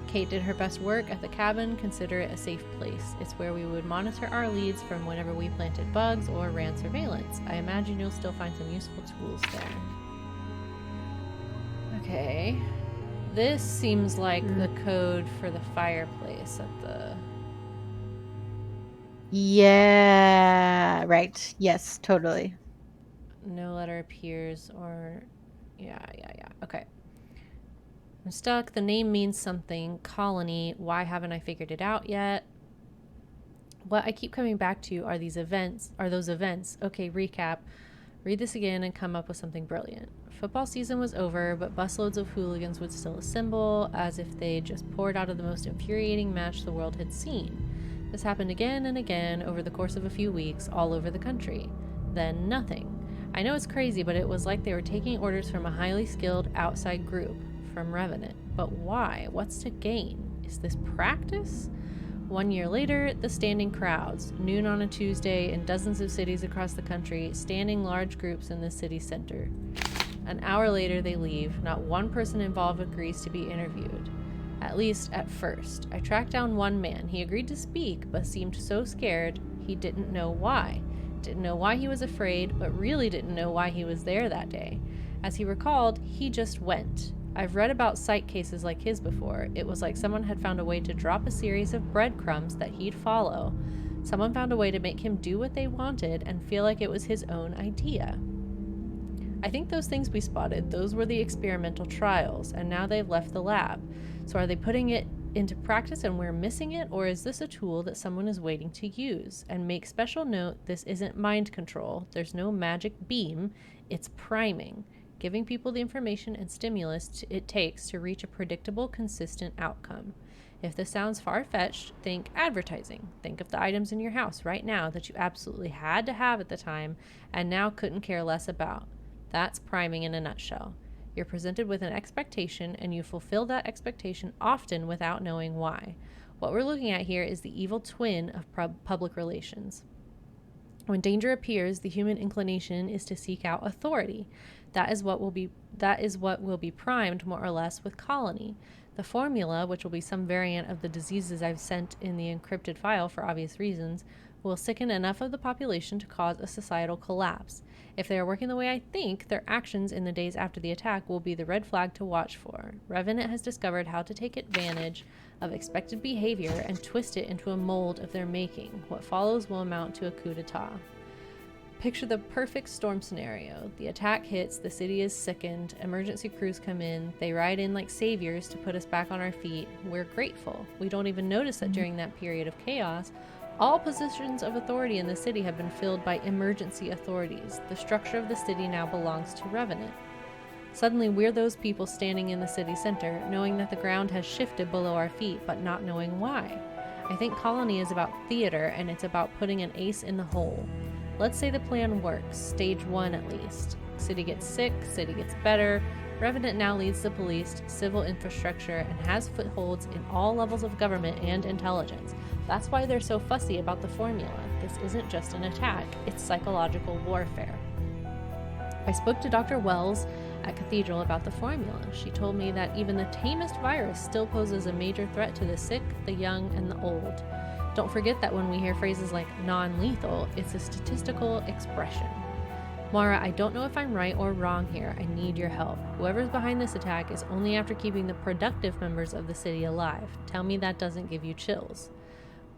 A: Kate did her best work at the cabin, consider it a safe place. It's where we would monitor our leads from whenever we planted bugs or ran surveillance. I imagine you'll still find some useful tools there. Okay. This seems like the code for the fireplace at the...
B: Yeah, right. Yes, totally.
A: No letter appears or... Yeah. Okay. I'm stuck. The name means something. Colony. Why haven't I figured it out yet? What I keep coming back to are these events. Are those events? Okay, recap. Read this again and come up with something brilliant. Football season was over, but busloads of hooligans would still assemble, as if they just poured out of the most infuriating match the world had seen. This happened again and again over the course of a few weeks all over the country. Then nothing. I know it's crazy, but it was like they were taking orders from a highly skilled outside group, from Revenant. But why? What's to gain? Is this practice? 1 year later, the standing crowds. Noon on a Tuesday in dozens of cities across the country, standing large groups in the city center. An hour later, they leave. Not one person involved agrees to be interviewed. At least at first. I tracked down one man. He agreed to speak, but seemed so scared he didn't know why. Didn't know why he was afraid, but really didn't know why he was there that day. As he recalled, he just went. I've read about psych cases like his before. It was like someone had found a way to drop a series of breadcrumbs that he'd follow. Someone found a way to make him do what they wanted and feel like it was his own idea. I think those things we spotted, those were the experimental trials, and now they've left the lab. So are they putting it into practice and we're missing it, or is this a tool that someone is waiting to use? And make special note, this isn't mind control. There's no magic beam. It's priming, giving people the information and stimulus it takes to reach a predictable, consistent outcome. If this sounds far-fetched, think advertising. Think of the items in your house right now that you absolutely had to have at the time and now couldn't care less about. That's priming in a nutshell. You're presented with an expectation, and you fulfill that expectation often without knowing why. What we're looking at here is the evil twin of public relations. When danger appears, the human inclination is to seek out authority. That is what will be primed more or less with Colony. The formula, which will be some variant of the diseases I've sent in the encrypted file for obvious reasons, will sicken enough of the population to cause a societal collapse. If they are working the way I think, their actions in the days after the attack will be the red flag to watch for. Revenant has discovered how to take advantage of expected behavior and twist it into a mold of their making. What follows will amount to a coup d'etat. Picture the perfect storm scenario. The attack hits, the city is sickened, emergency crews come in, they ride in like saviors to put us back on our feet. We're grateful. We don't even notice that during that period of chaos, all positions of authority in the city have been filled by emergency authorities. The structure of the city now belongs to Revenant. Suddenly, we're those people standing in the city center, knowing that the ground has shifted below our feet, but not knowing why. I think Colony is about theater, and it's about putting an ace in the hole. Let's say the plan works, stage 1 at least. City gets sick, city gets better. Revenant now leads the police, civil infrastructure, and has footholds in all levels of government and intelligence. That's why they're so fussy about the formula. This isn't just an attack, it's psychological warfare. I spoke to Dr. Wells at Cathedral about the formula. She told me that even the tamest virus still poses a major threat to the sick, the young, and the old. Don't forget that when we hear phrases like non-lethal, it's a statistical expression. Mara, I don't know if I'm right or wrong here. I need your help. Whoever's behind this attack is only after keeping the productive members of the city alive. Tell me that doesn't give you chills.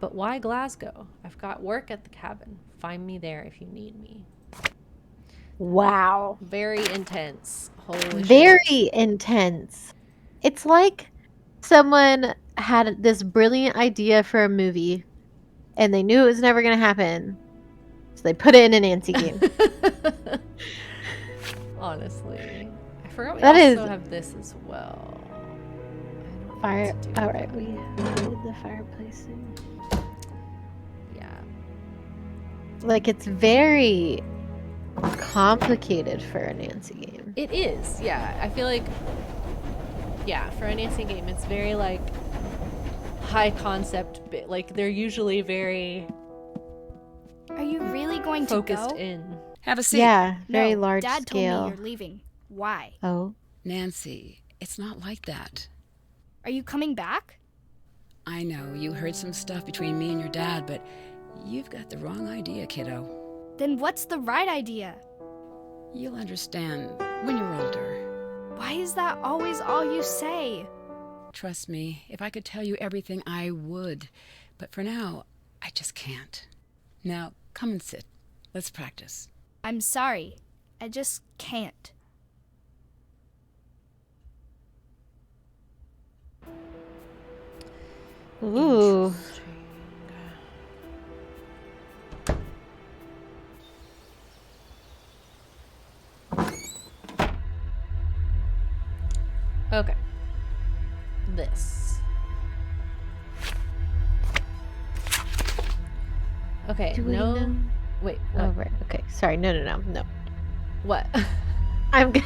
A: But why Glasgow? I've got work at the cabin. Find me there if you need me.
B: Wow.
A: Very intense. Holy
B: Very
A: shit.
B: intense. It's like someone had this brilliant idea for a movie and they knew it was never going to happen. So they put it in a Nancy game.
A: Honestly. I forgot we
B: That
A: also
B: is-
A: have this as well.
B: Fire.
A: What to do
B: All
A: with
B: right,
A: that.
B: we did the fireplace thing.
A: Yeah.
B: Like, it's very complicated for a Nancy game.
A: It is, yeah. I feel like, yeah, for a Nancy game, it's very, like, high concept. Like, they're usually very
J: Are you really going
A: focused
J: to go?
A: in.
D: Have a seat.
B: Yeah, very
J: No,
B: large
J: Dad
B: scale.
J: told me you're leaving. Why?
B: Oh.
D: Nancy, it's not like that.
J: Are you coming back?
D: I know you heard some stuff between me and your dad, but you've got the wrong idea, kiddo.
J: Then what's the right idea?
D: You'll understand when you're older.
J: Why is that always all you say?
D: Trust me, if I could tell you everything, I would. But for now, I just can't. Now, come and sit. Let's practice.
J: I'm sorry. I just can't.
B: Ooh.
A: Okay. This. Okay,
B: Do we
A: no.
B: know?
A: Wait,
B: Oh,
A: what?
B: right. Okay. Sorry. No.
A: What?
B: I'm good.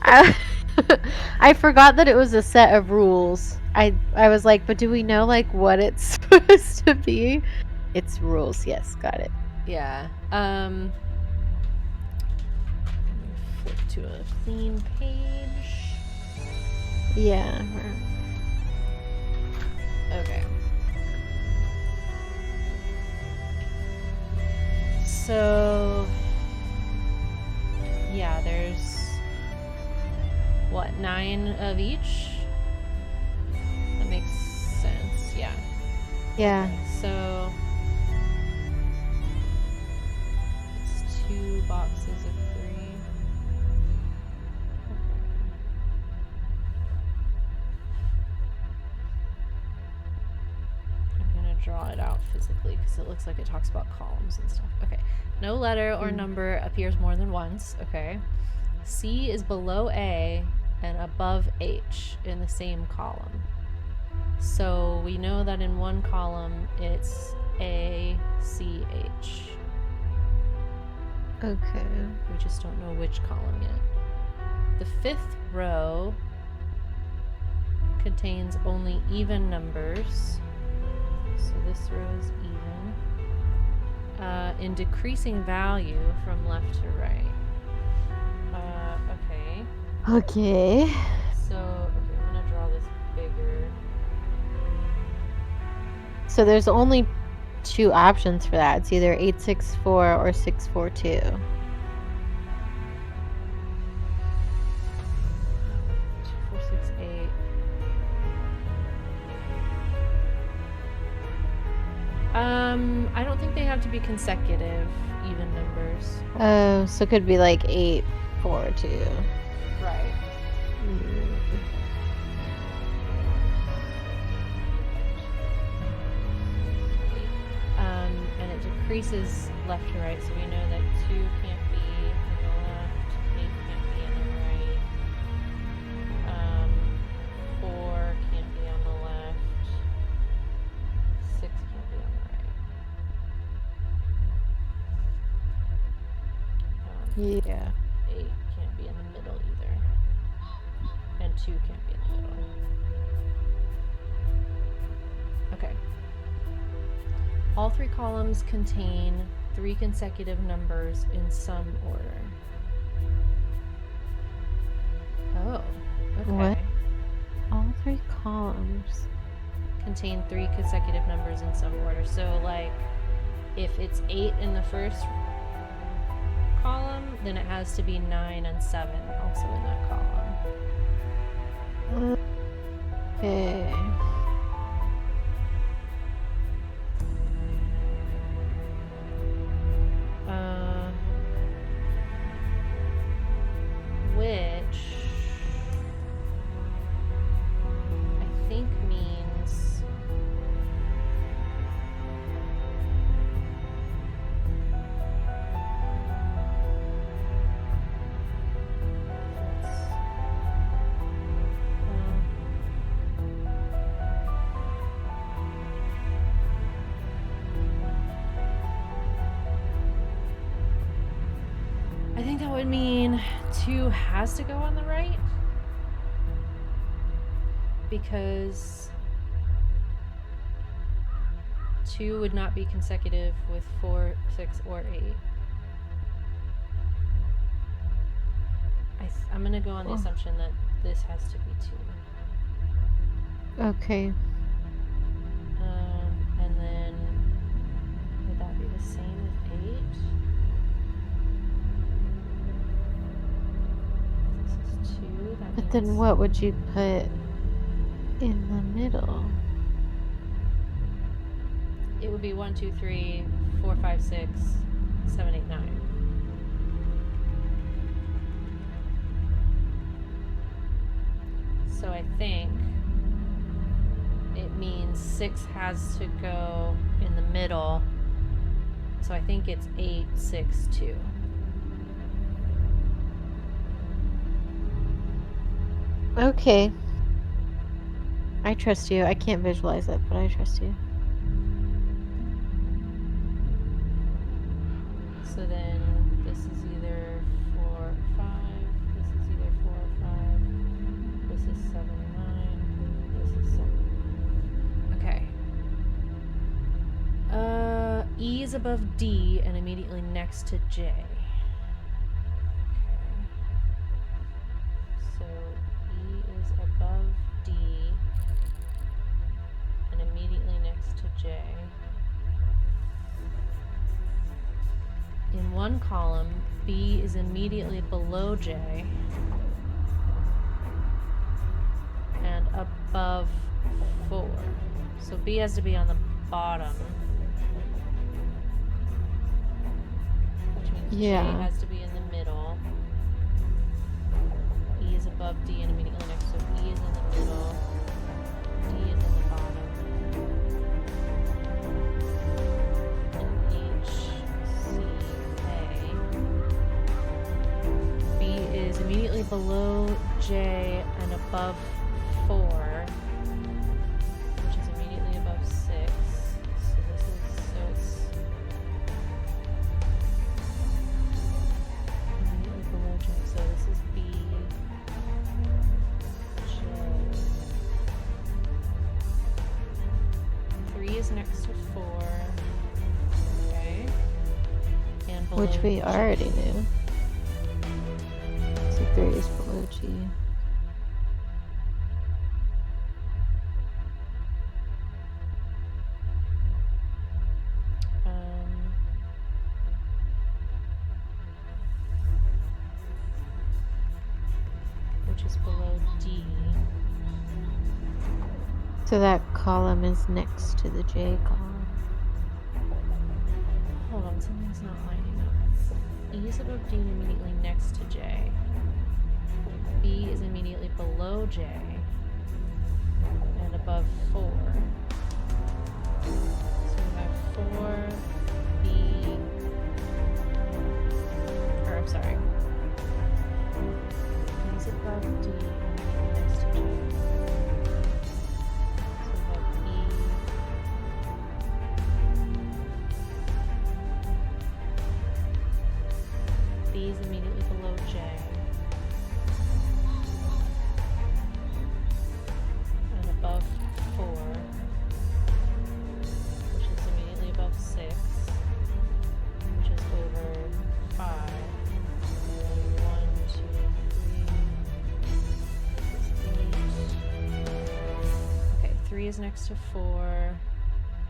B: I forgot that it was a set of rules. I was like, but do we know like what it's supposed to be? It's rules. Yes, got it.
A: Yeah. Let me flip to a clean page.
B: Yeah.
A: Okay. So, yeah, there's what, 9 of each? That makes sense. Yeah.
B: Yeah.
A: So it's 2 boxes of 3. I'm gonna draw it out physically because it looks like it talks about columns and stuff. Okay. No letter or number appears more than once. Okay. C is below A and above H in the same column. So we know that in one column it's A, C, H.
B: Okay.
A: We just don't know which column yet. The 5th row contains only even numbers. So this row is even. In decreasing value from left to right. Okay.
B: Okay.
A: So, okay, I'm gonna draw this bigger.
B: So there's only 2 options for that. It's either 864 or 642.
A: 2, 4, 6, 8. I don't think they have to be consecutive, even numbers.
B: Oh, so it could be like 842.
A: Right. And it decreases left to right, so we know that 2 can't be in the left, 8 can't be in the right, 4 can't be on the left, 6 can't be on the right.
B: Yeah.
A: 8 can't be in the middle either. And 2 can't be in the middle. Okay. All 3 columns contain 3 consecutive numbers in some order. Oh, okay.
B: What? All 3 columns.
A: Contain 3 consecutive numbers in some order. So, like, if it's 8 in the first column, then it has to be 9 and 7 also in that column.
B: Okay.
A: Which I think means I think that would mean 2 has to go on the right, because 2 would not be consecutive with 4, 6, or 8. I'm gonna go on the assumption that this has to be 2.
B: Okay.
A: And then would that be the same with 8? This is 2. That
B: But then
A: means-
B: what would you put in the middle?
A: It would be 1, 2, 3, 4, 5, 6, 7, 8, 9. So I think it means 6 has to go in the middle. So I think it's 8, 6, 2.
B: Okay. I trust you. I can't visualize it, but I trust you.
A: So then this is either 4 or 5. This is either 4 or 5. This is 7 or 9. This is 7. Okay. E is above D and immediately next to J. Okay. So E is above D and immediately next to J. In one column, B is immediately below J and above 4. So B has to be on the bottom, which means
B: Yeah.
A: J has to be in the middle. E is above D and immediately next, so E is in the middle. D is in the bottom. Is immediately below J and above 4, which is immediately above 6. So this is, so it's immediately below J. So this is B, J. 3 is next to 4. Okay. And below
B: Which we
A: J.
B: already knew. So 3 is below G.
A: Which is below D.
B: So that column is next to the J column.
A: Hold on, something's not lining up. E is above D and immediately next to J. B is immediately below J and above 4. So we have 4, B, or I'm sorry. E is above D and immediately next to J. So we have E. B is immediately below J. And above 4. Which is immediately above 6. Which is over 5. And 1, 2, 3. 8. Okay, 3 is next to 4.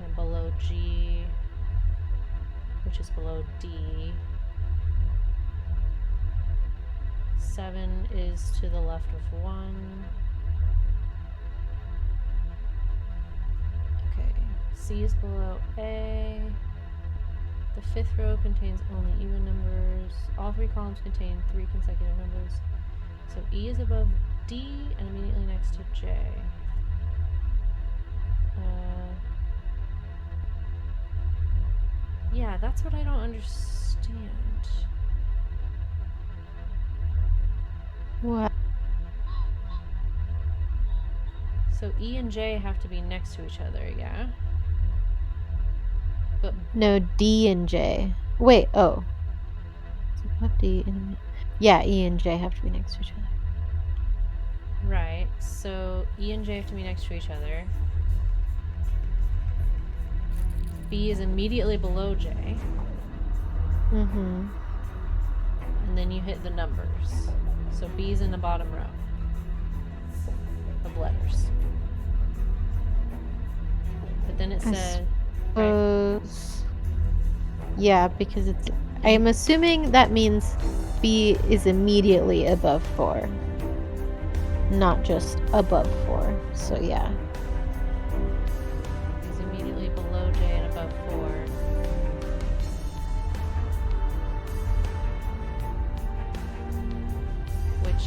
A: And below G. Which is below D. 7 is to the left of 1. Okay, C is below A. The 5th row contains only even numbers. All 3 columns contain 3 consecutive numbers. So E is above D and immediately next to J. Yeah, that's what I don't understand.
B: What?
A: So E and J have to be next to each other, yeah? But
B: No, D and J. Wait, oh. So above D and yeah, E and J have to be next to each other.
A: right, so E and J have to be next to each other. B is immediately below J.
B: Mm-hmm.
A: And then you hit the numbers. So B is in the bottom row of letters. But then it said...
B: Yeah, because it's... I'm assuming that means B is immediately above 4. Not just above 4. So yeah.
A: Is immediately below J and above 4. Which,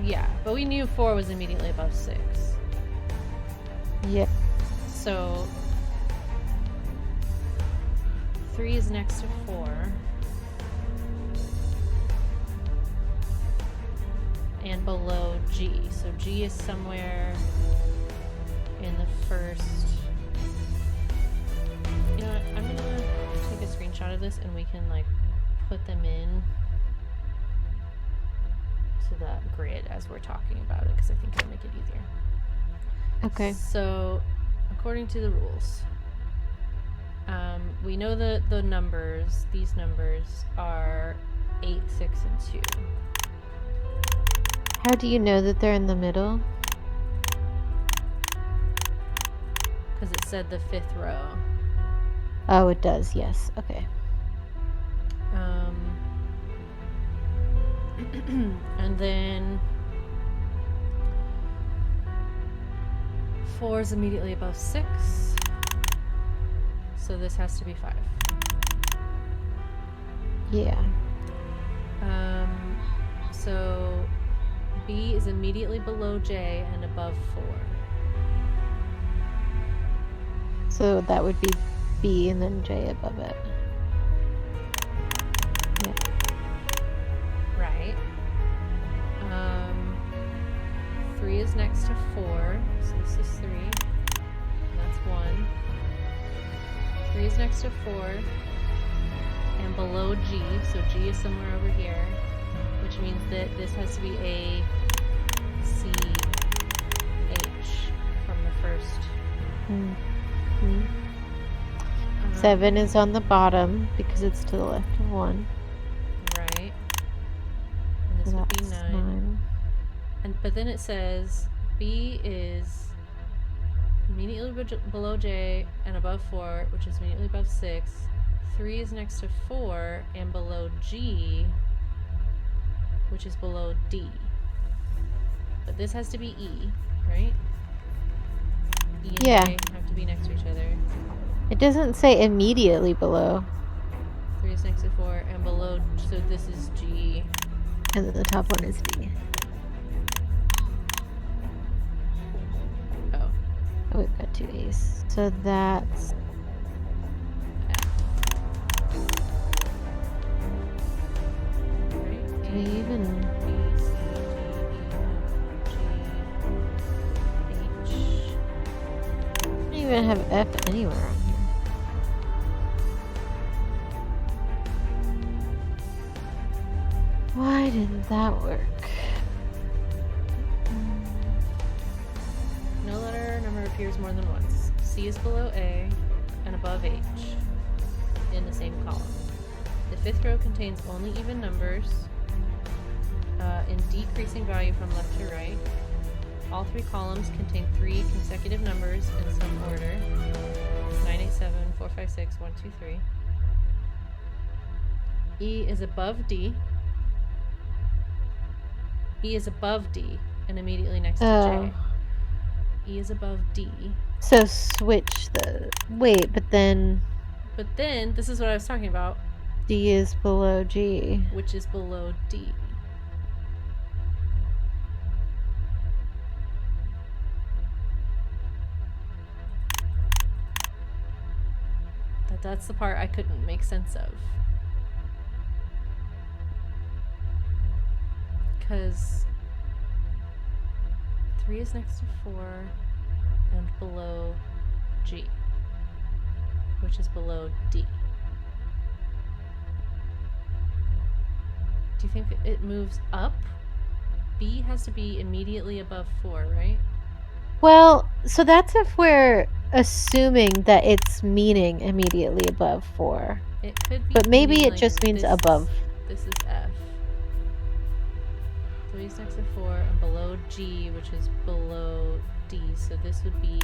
A: yeah, but we knew 4 was immediately above 6.
B: Yeah.
A: So 3 is next to 4. And below G. So G is somewhere in the first... You know what? I'm gonna take a screenshot of this and we can like put them in to that grid as we're talking about it because I think it'll make it easier.
B: Okay.
A: So, according to the rules, we know that the numbers, these numbers, are 8, 6, and 2.
B: How do you know that they're in the middle?
A: Because it said the 5th row.
B: Oh, it does, yes. Okay.
A: And then 4 is immediately above 6. So this has to be 5.
B: Yeah.
A: So B is immediately below J and above 4.
B: So that would be B and then J above it. Yeah.
A: Right. 3 is next to 4, so this is 3. And that's 1. 3 is next to 4. And below G, so G is somewhere over here, which means that this has to be A, C, H from the first.
B: Mm-hmm. 7 is on the bottom because it's to the left of 1.
A: Right. And this
B: So
A: would be
B: that's
A: 9. But then it says B is immediately below J and above 4, which is immediately above 6. 3 is next to 4 and below G, which is below D. But this has to be E, right? E and
B: Yeah.
A: J have to be next to each other.
B: It doesn't say immediately below.
A: 3 is next to 4 and below, so this is G.
B: And then the top one is D.
A: Oh.
B: Oh, we've got 2 A's. So that's...
A: Right?
B: Do we even...
A: B, C, D, E, F, G, H.
B: I don't even have F anywhere on here. Why didn't that work?
A: No letter number appears more than once. C is below A and above H in the same column. The 5th row contains only even numbers in decreasing value from left to right. All 3 columns contain 3 consecutive numbers in some order. 987, 456, 123. E is above D. E is above D and immediately next to
B: Oh.
A: J. E is above D.
B: So switch the... Wait, but then
A: But then, this is what I was talking about,
B: D is below G.
A: which is below D. That's the part I couldn't make sense of. Because 3 is next to 4 and below G, which is below D. Do you think it moves up? B has to be immediately above 4, right?
B: Well, so that's if we're assuming that it's meaning immediately above 4.
A: It could be.
B: But maybe
A: meaning,
B: it
A: like,
B: just means
A: this-
B: above.
A: This is F. 3 is next to 4 and below G, which is below D. So this would be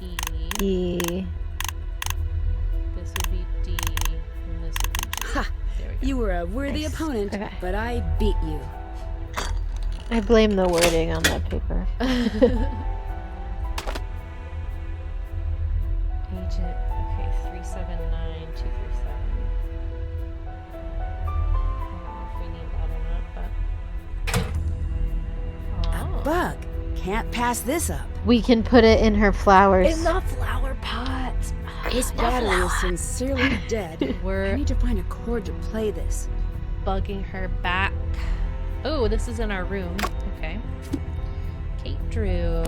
A: E.
B: E.
A: This would be D, and this would be G.
G: Ha!
A: There we go.
G: You were a worthy
B: Nice.
G: opponent,
B: Okay.
G: but I beat you.
B: I blame the wording on that paper.
A: Agent. Okay, 379237. I don't know if we need that or not, but.
G: A bug. Can't pass this up.
B: We can put it in her flowers.
A: flower pot.
G: This battery is sincerely dead. I
A: We're
G: need to find a chord to play this.
A: bugging her back. Oh, this is in our room. Okay. Kate Drew.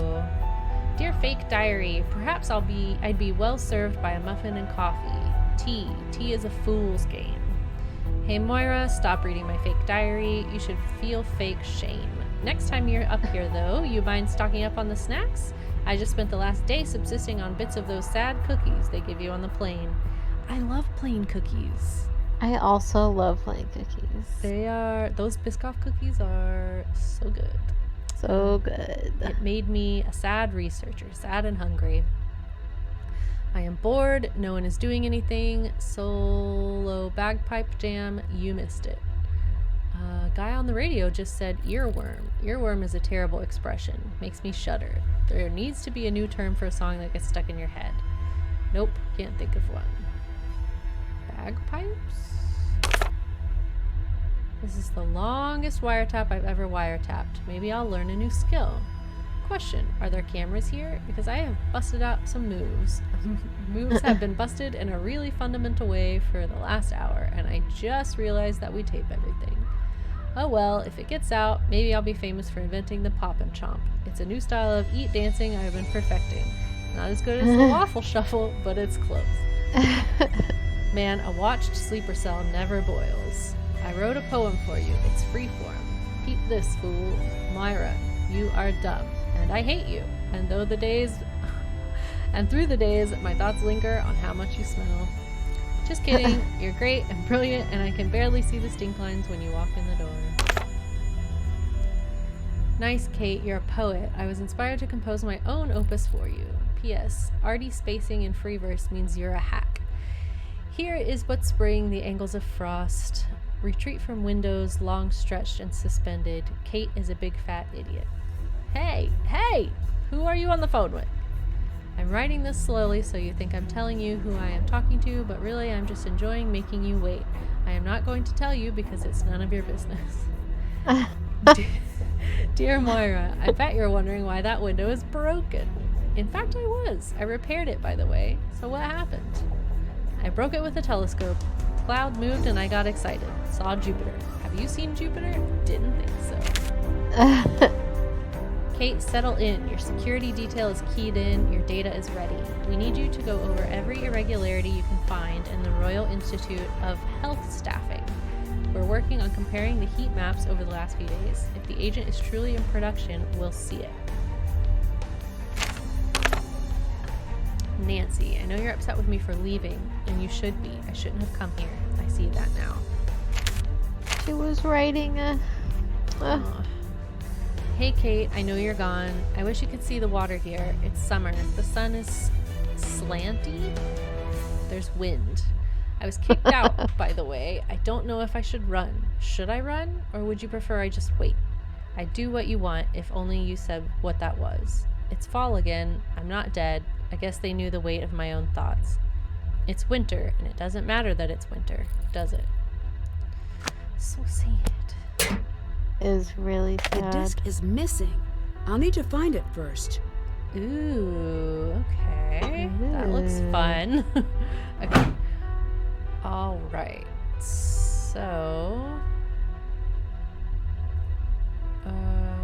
A: Dear fake diary, perhaps I'd be well served by a muffin and coffee. Tea is a fool's game. Hey Moira, stop reading my fake diary. You should feel fake shame. Next time you're up here though, you mind stocking up on the snacks? I just spent the last day subsisting on bits of those sad cookies they give you on the plane. I love plain cookies.
B: I also love plain cookies.
A: Those Biscoff cookies are so good.
B: So good.
A: It made me a sad researcher, sad and hungry. I am bored, no one is doing anything. Solo bagpipe jam, you missed it. Guy on the radio just said earworm. Earworm is a terrible expression. Makes me shudder. There needs to be a new term for a song that gets stuck in your head. Nope, can't think of one. Bagpipes? This is the longest wiretap I've ever wiretapped. Maybe I'll learn a new skill. Question, are there cameras here? Because I have busted out some moves. Moves have been busted in a really fundamental way for the last hour, and I just realized that we tape everything. Oh well, if it gets out, maybe I'll be famous for inventing the pop and chomp. It's a new style of eat dancing I've been perfecting. Not as good as the waffle shuffle, but it's close. Man, a watched sleeper cell never boils. I wrote a poem for you. It's freeform. Peep this, fool. Moira, you are dumb, and I hate you. And through the days, my thoughts linger on how much you smell. Just kidding. You're great and brilliant, and I can barely see the stink lines when you walk in the door. Nice, Kate. You're a poet. I was inspired to compose my own opus for you. P.S. Arty spacing in free verse means you're a hack. Here is but spring, the angles of frost. Retreat from windows, long stretched and suspended. Kate is a big fat idiot. Hey! Who are you on the phone with? I'm writing this slowly so you think I'm telling you who I am talking to, but really I'm just enjoying making you wait. I am not going to tell you because it's none of your business. Dear Moira, I bet you're wondering why that window is broken. In fact, I was. I repaired it, by the way. So what happened? I broke it with a telescope. Cloud moved and I got excited. Saw Jupiter. Have you seen Jupiter? Didn't think so. Kate, settle in. Your security detail is keyed in. Your data is ready. We need you to go over every irregularity you can find in the Royal Institute of Health staffing. We're working on comparing the heat maps over the last few days. If the agent is truly in production, we'll see it. Nancy, I know you're upset with me for leaving, and you should be. I shouldn't have come here. I see that now.
B: She was writing a...
A: Aw. Hey Kate, I know you're gone. I wish you could see the water here. It's summer. The sun is slanty. There's wind. I was kicked out, by the way. I don't know if I should run. Should I run, or would you prefer I just wait? I'd do what you want if only you said what that was. It's fall again. I'm not dead. I guess they knew the weight of my own thoughts. It's winter, and it doesn't matter that it's winter, does it? So sad.
B: Is really
G: The
B: sad.
G: disc is missing. I'll need to find it first.
A: Ooh, okay. That looks fun. Okay. All right. So... Alright.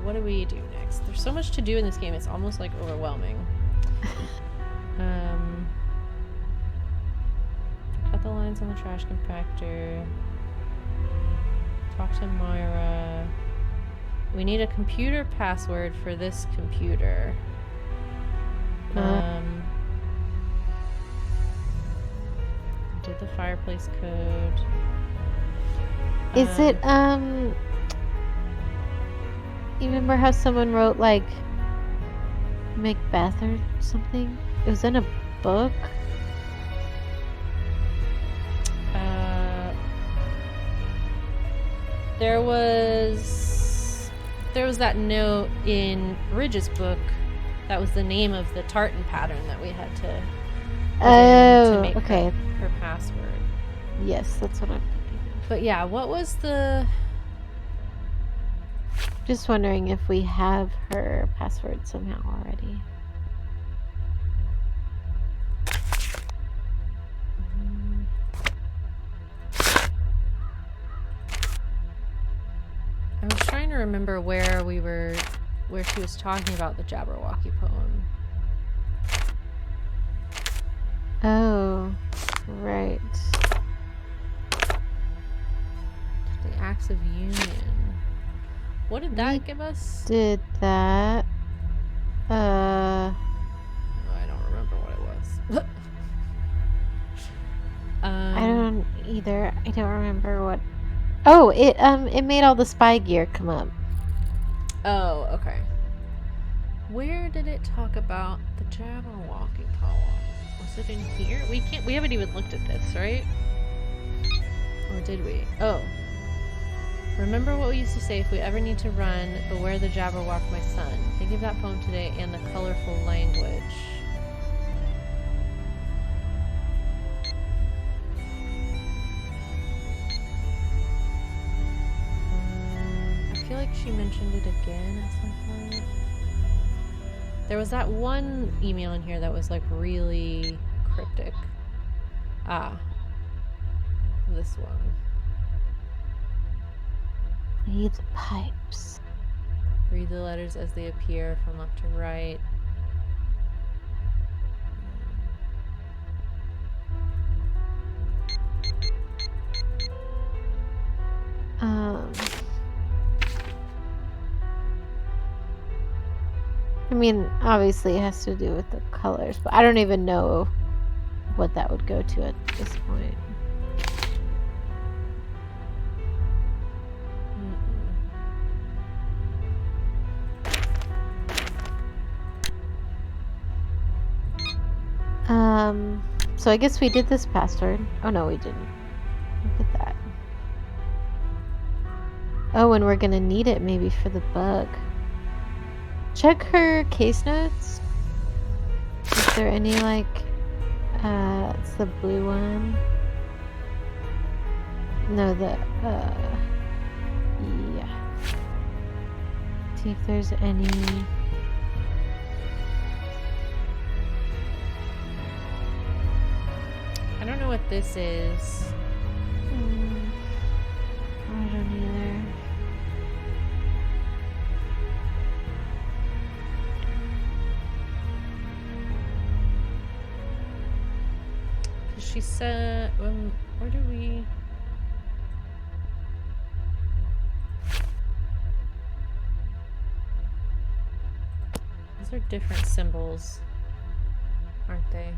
A: What do we do next? There's so much to do in this game, it's almost like overwhelming. Cut the lines on the trash compactor. Talk to Moira. We need a computer password for this computer. Did the fireplace code.
B: Is it, you remember how someone wrote, like, Macbeth or something? It was in a book?
A: There was that note in Ridge's book. That was the name of the tartan pattern that we had to put in to make
B: okay.
A: her password.
B: Yes, that's what I'm thinking.
A: But yeah, what was the...
B: Just wondering if we have her password somehow already.
A: I was trying to remember where she was talking about the Jabberwocky poem.
B: Oh, right.
A: The Acts of Union. What did that give us?
B: Did that.
A: I don't remember what it was.
B: I don't either. I don't remember what. Oh, it made all the spy gear come up.
A: Oh, okay. Where did it talk about the Jabberwocky poem? Was it in here? We haven't even looked at this, right? Or did we? Oh. Remember what we used to say, if we ever need to run, beware the Jabberwock, my son. Think of that poem today and the colorful language. I feel like she mentioned it again at some point. There was that one email in here that was like really cryptic. Ah. This one.
B: Read the pipes.
A: Read the letters as they appear from left to right.
B: I mean, obviously it has to do with the colors, but I don't even know what that would go to at this point. So I guess we did this password. Oh no, we didn't. Look at that. Oh, and we're gonna need it maybe for the bug. Check her case notes. Is there any like, it's the blue one. No, the, yeah. See if there's any.
A: I don't know what this is.
B: I don't either.
A: She said, where do we... These are different symbols, aren't they?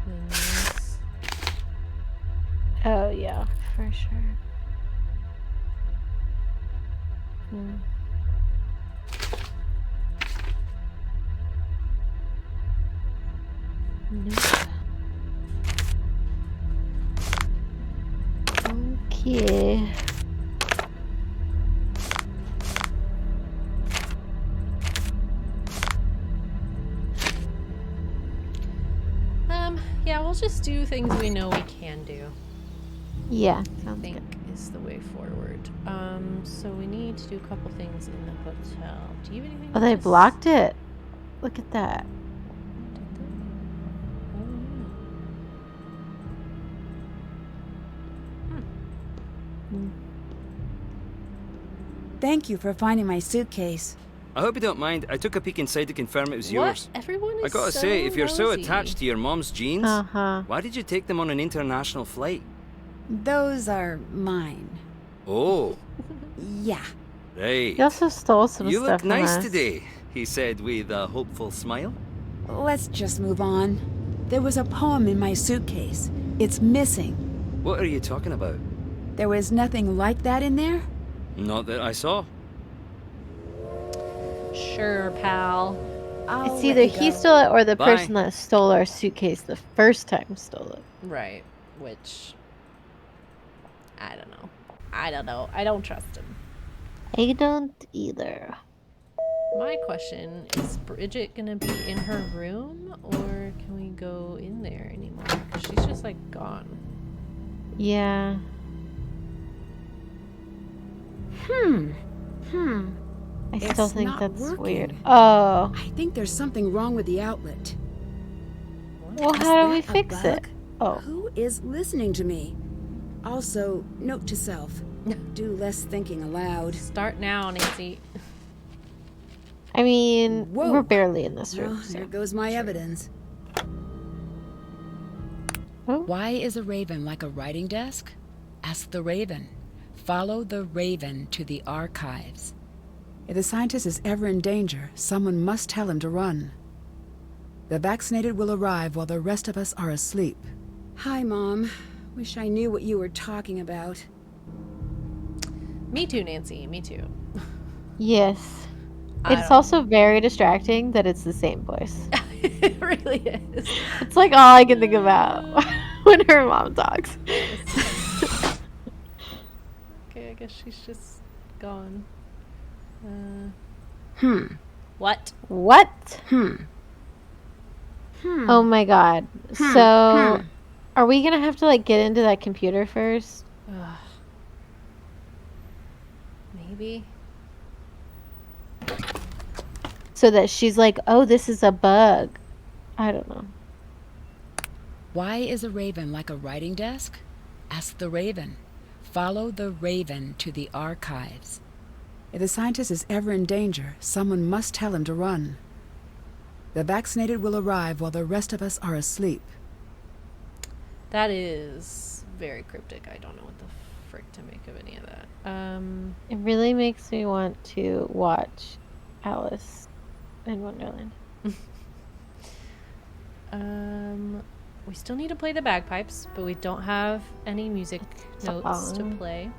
A: Than this.
B: Oh yeah, for sure. Nope. Okay.
A: Yeah, we'll just do things we know we can do.
B: Yeah,
A: I
B: sounds
A: think
B: good.
A: is the way forward. So we need to do a couple things in the hotel. Do you have anything?
B: Oh, they blocked it. Look at that.
G: Thank you for finding my suitcase.
K: I hope you don't mind. I took a peek inside to confirm it was
A: What?
K: yours.
A: Everyone is
K: I gotta
A: so
K: say, if you're so
A: nosy.
K: attached to your mom's jeans, why did you take them on an international flight?
G: Those are mine.
K: Oh,
G: Yeah.
K: right.
B: He also stole some
K: You
B: stuff
K: look
B: from
K: nice
B: us.
K: today, he said with a hopeful smile.
G: Let's just move on. There was a poem in my suitcase. It's missing.
K: What are you talking about?
G: There was nothing like that in there?
K: Not that I saw.
A: Sure, pal.
G: I'll
B: It's
G: let
B: either
G: you
B: he
G: go.
B: stole it or the
K: Bye.
B: person that stole our suitcase the first time stole it.
A: Right. Which I don't know. I don't know. I don't trust him.
B: I don't either.
A: My question is Bridget gonna be in her room or can we go in there anymore? 'Cause she's just like gone.
B: Yeah. I still
G: It's
B: think
G: not
B: that's
G: working.
B: weird. Oh.
G: I think there's something wrong with the outlet.
B: Well,
G: Is
B: how do we
G: that a
B: fix it?
G: bug?
B: Oh.
G: Who is listening to me? Also, note to self, do less thinking aloud.
A: Start now, Nancy.
B: I mean,
G: Whoa.
B: we're barely in this
G: Well,
B: room. So.
G: there goes my evidence.
D: Why is a raven like a writing desk? Ask the raven. Follow the raven to the archives.
G: If the scientist is ever in danger, someone must tell him to run. The vaccinated will arrive while the rest of us are asleep. Hi, Mom. Wish I knew what you were talking about.
A: Me too, Nancy. Me too.
B: Yes.
A: I
B: It's
A: don't-
B: also very distracting that it's the same voice.
A: It really is.
B: It's like all I can think about when her mom talks.
A: Okay, I guess she's just gone. What?
B: What? Oh my god. So, are we gonna have to like get into that computer first?
A: Ugh. Maybe.
B: So that she's like, oh, this is a bug. I don't know.
D: Why is a raven like a writing desk? Ask the raven. Follow the raven to the archives.
G: If the scientist is ever in danger, someone must tell him to run. The vaccinated will arrive while the rest of us are asleep.
A: That is very cryptic. I don't know what the frick to make of any of that.
B: It really makes me want to watch Alice in Wonderland.
A: We still need to play the bagpipes, but we don't have any music notes to
B: song.
A: play.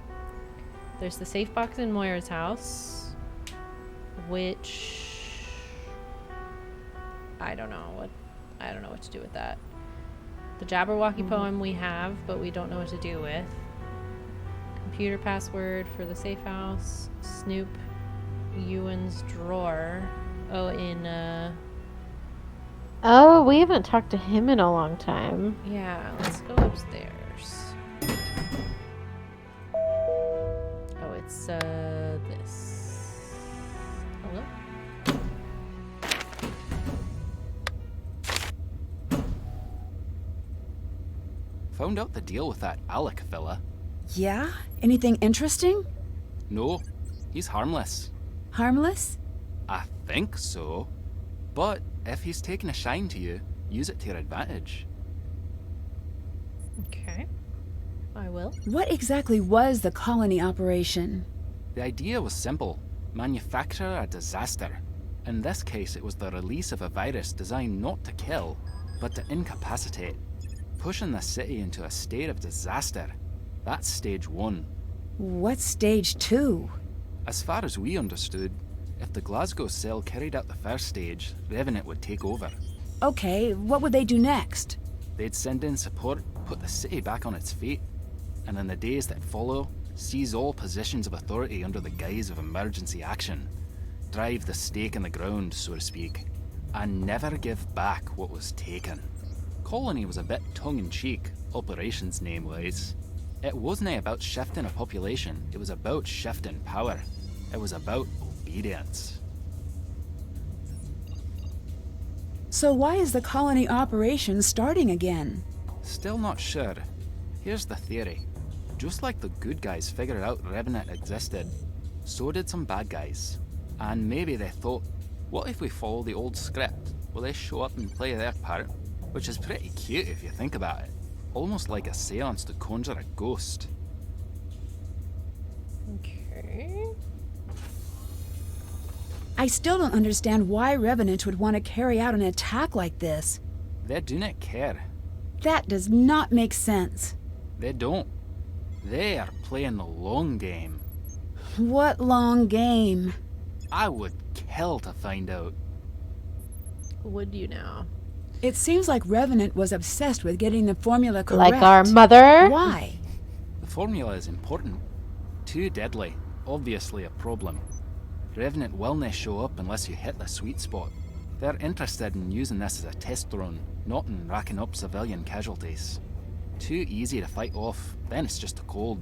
A: There's the safe box in Moira's house, which I don't know what to do with that. The Jabberwocky poem we have, but we don't know what to do with. Computer password for the safe house. Snoop Ewan's drawer. Oh,
B: Oh, we haven't talked to him in a long time.
A: yeah, let's go upstairs. Oh, it's this. Hello?
L: Found out the deal with that Alec fella.
G: Yeah? Anything interesting?
L: No, he's harmless.
G: Harmless?
L: I think so. But if he's taken a shine to you, use it to your advantage.
A: Okay. I will.
G: What exactly was the colony operation?
L: The idea was simple. Manufacture a disaster. In this case, it was the release of a virus designed not to kill, but to incapacitate. Pushing the city into a state of disaster. That's stage 1.
G: What's stage 2?
L: As far as we understood, if the Glasgow cell carried out the first stage, Revenant would take over.
G: Okay, what would they do next?
L: They'd send in support, put the city back on its feet, and in the days that follow, seize all positions of authority under the guise of emergency action. Drive the stake in the ground, so to speak, and never give back what was taken. Colony was a bit tongue-in-cheek, operations name-wise. It wasn't about shifting a population, it was about shifting power. It was about obedience.
G: So why is the colony operation starting again?
L: Still not sure. Here's the theory. Just like the good guys figured out Revenant existed, so did some bad guys. And maybe they thought, what if we follow the old script? Will they show up and play their part? Which is pretty cute if you think about it. Almost like a seance to conjure a ghost.
A: Okay.
G: I still don't understand why Revenant would want to carry out an attack like this.
L: They do not care.
G: That does not make sense.
L: They don't. They are playing the long game.
G: What long game?
L: I would kill to find out.
A: Would you now?
G: It seems like Revenant was obsessed with getting the formula correct.
B: Like our mother?
G: Why?
L: The formula is important. Too deadly. Obviously a problem. Revenant will not show up unless you hit the sweet spot. They're interested in using this as a test drone, not in racking up civilian casualties. Too easy to fight off, then it's just a cold.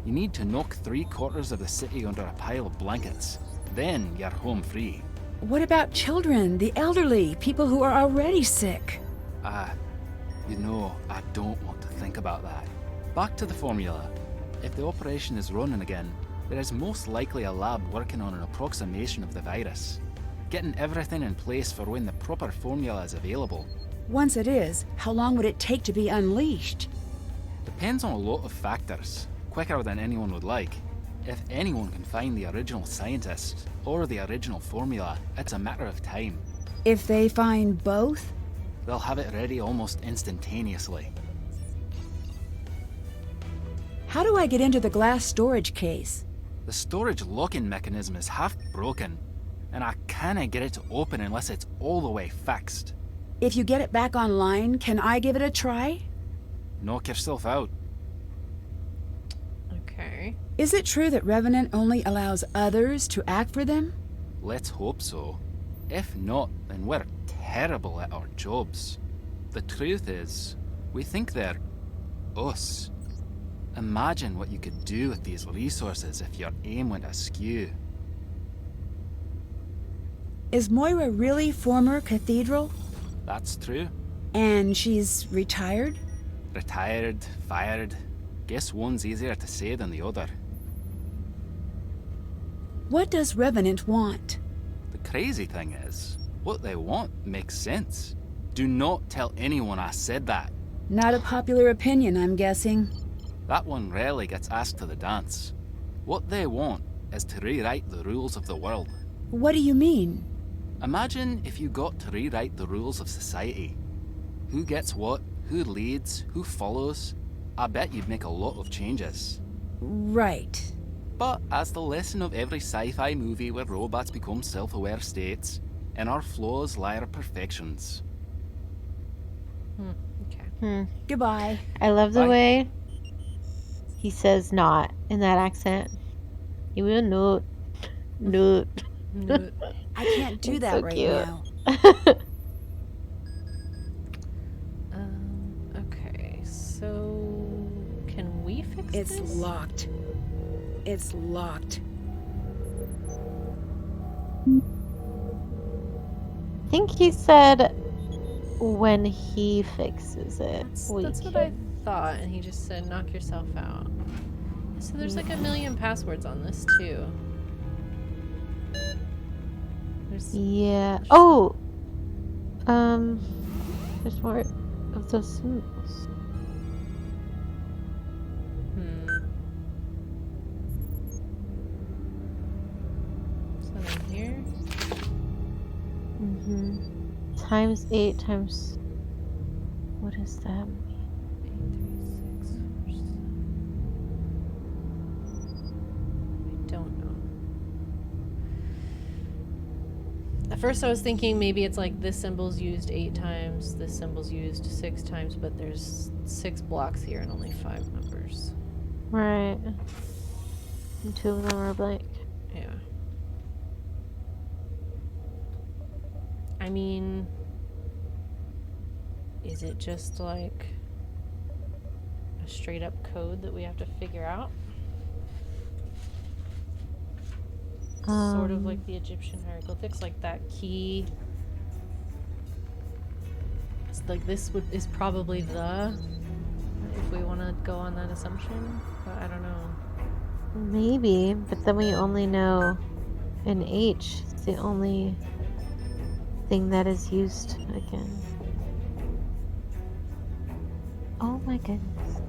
L: You need to knock 3/4 of the city under a pile of blankets. Then you're home free.
G: What about children, the elderly, people who are already sick?
L: I don't want to think about that. Back to the formula. If the operation is running again, there is most likely a lab working on an approximation of the virus. Getting everything in place for when the proper formula is available.
G: Once it is, how long would it take to be unleashed?
L: Depends on a lot of factors. Quicker than anyone would like. If anyone can find the original scientist, or the original formula, it's a matter of time.
G: If they find both?
L: They'll have it ready almost instantaneously.
G: How do I get into the glass storage case?
L: The storage locking mechanism is half broken, and I can't get it to open unless it's all the way fixed.
G: If you get it back online, can I give it a try?
L: Knock yourself out.
A: Okay.
G: Is it true that Revenant only allows others to act for them?
L: Let's hope so. If not, then we're terrible at our jobs. The truth is, we think they're us. Imagine what you could do with these resources if your aim went askew.
G: Is Moira really former Cathedral?
L: That's true.
G: And she's retired?
L: Retired, fired. Guess one's easier to say than the other.
G: What does Revenant want?
L: The crazy thing is, what they want makes sense. Do not tell anyone I said that.
G: Not a popular opinion, I'm guessing.
L: That one rarely gets asked to the dance. What they want is to rewrite the rules of the world.
G: What do you mean?
L: Imagine if you got to rewrite the rules of society. Who gets what, who leads, who follows. I bet you'd make a lot of changes.
G: Right.
L: But as the lesson of every sci-fi movie where robots become self-aware states, in our flaws lie our perfections.
A: Okay.
G: Goodbye.
B: I love the
L: Bye.
B: way he says not in that accent. He will not. Not.
G: I can't do that
B: so
G: right
B: cute.
G: now.
A: Okay, so can we fix
G: It's
A: this?
G: locked. It's locked.
B: I think he said when he fixes it.
A: That's what I thought, and he just said knock yourself out. So there's like a million passwords on this too.
B: Yeah. Oh. There's more of those symbols.
A: Something here.
B: Times 8 times. What is that?
A: 8, 3, 6, 4, 7. I don't know. first I was thinking maybe it's like this symbol's used 8 times, this symbol's used 6 times, but there's 6 blocks here and only 5 numbers.
B: Right. And 2 of them are blank.
A: Yeah. I mean, is it just like a straight up code that we have to figure out? Sort of like the Egyptian hieroglyphics, like that key. It's like this is probably the, if we want to go on that assumption, but I don't know.
B: Maybe, but then we only know an H. It's the only thing that is used again. Oh my goodness.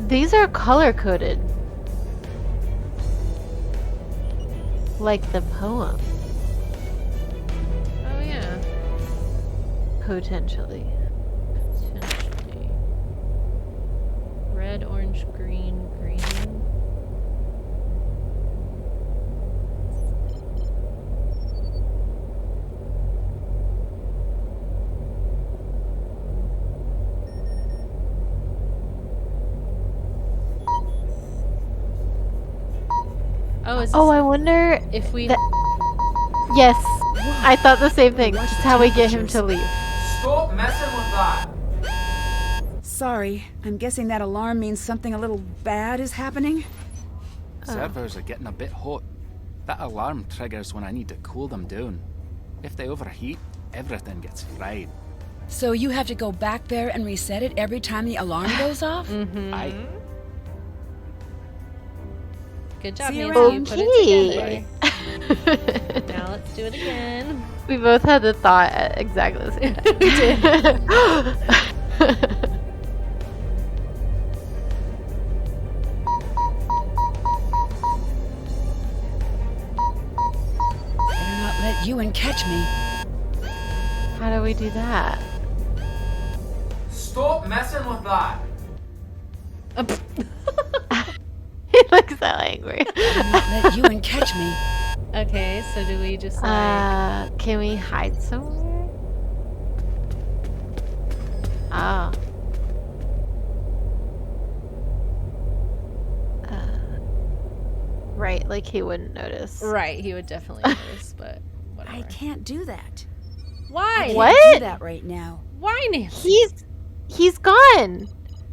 B: These are color-coded. Like the poem.
A: Oh yeah.
B: Potentially.
A: Potentially. Red, orange, green, green.
B: Oh, I wonder
A: if we...
B: Yes, I thought the same thing. Just how we get him to leave.
M: Stop messing with that!
G: Sorry, I'm guessing that alarm means something a little bad is happening?
L: Servers are getting a bit hot. That alarm triggers when I need to cool them down. If they overheat, everything gets fried.
D: So you have to go back there and reset it every time the alarm goes off?
L: Aye.
A: Good job,
B: See you
A: Nancy.
B: around.
A: You put it together. Now let's do it again.
B: We both had the thought at exactly the same time.
A: We did.
D: Better not let you and catch me.
B: How do we do that?
M: Stop messing with that!
B: He looks so angry.
D: Better not let you and catch me.
A: Okay, so do we just like...
B: Can we hide somewhere? Ah. Right, like he wouldn't notice.
A: Right, he would definitely notice, but whatever.
D: I can't do that.
A: Why?
B: What?
D: I can't do that right now.
A: Why, Nancy?
B: He's gone.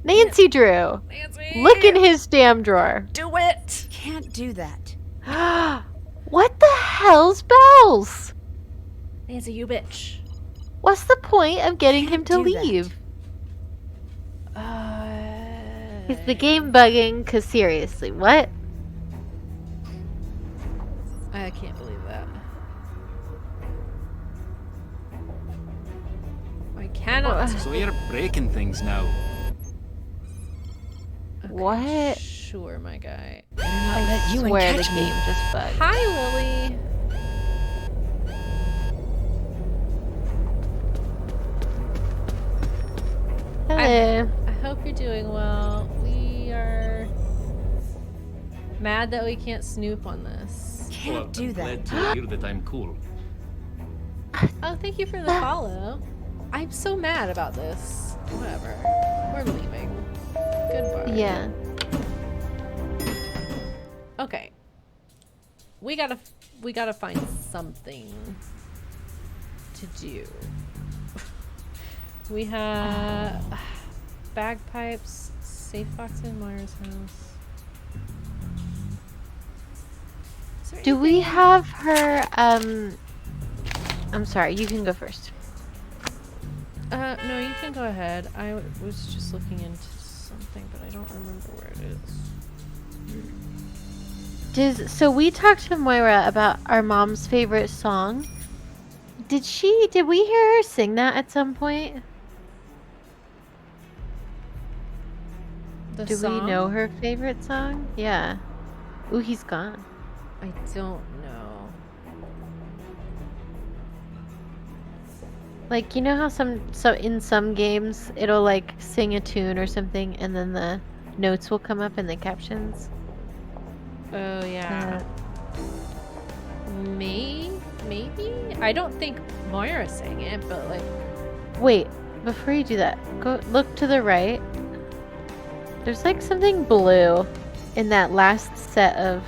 B: Nancy Drew.
A: Nancy!
B: Look in his damn drawer.
A: Do it!
D: Can't do that.
B: What the hell's bells?
A: Nancy, you bitch.
B: What's the point of getting him to
D: do that.
B: leave? Is the game bugging? Cause seriously, what?
A: I can't believe that. I cannot.
L: So you're breaking things now.
A: Okay,
B: What?
A: Sure, my guy.
D: Better not let you and
B: Swear the
D: catch me.
B: game just bugged.
A: Hi, Lily.
B: Hello.
A: I hope you're doing well. We are mad that we can't snoop on this.
D: Can't do that.
N: Glad to hear that I'm cool.
A: Oh, thank you for the follow. I'm so mad about this. Whatever. We're leaving. Goodbye.
B: Yeah.
A: Okay. We gotta find something to do. We have bagpipes, safe box in Myers' house.
B: Do we have her, I'm sorry, you can go first.
A: No, you can go ahead. I was just looking into something, but I don't remember where it is.
B: So we talked to Moira about our mom's favorite song. Did we hear her sing that at some point? Do we know her favorite song? Yeah. Ooh, he's gone.
A: I don't know.
B: Like, you know how in some games it'll like sing a tune or something and then the notes will come up in the captions?
A: Oh yeah. Maybe? I don't think Moira sang it, but like...
B: Wait, before you do that, go look to the right. There's like something blue in that last set of...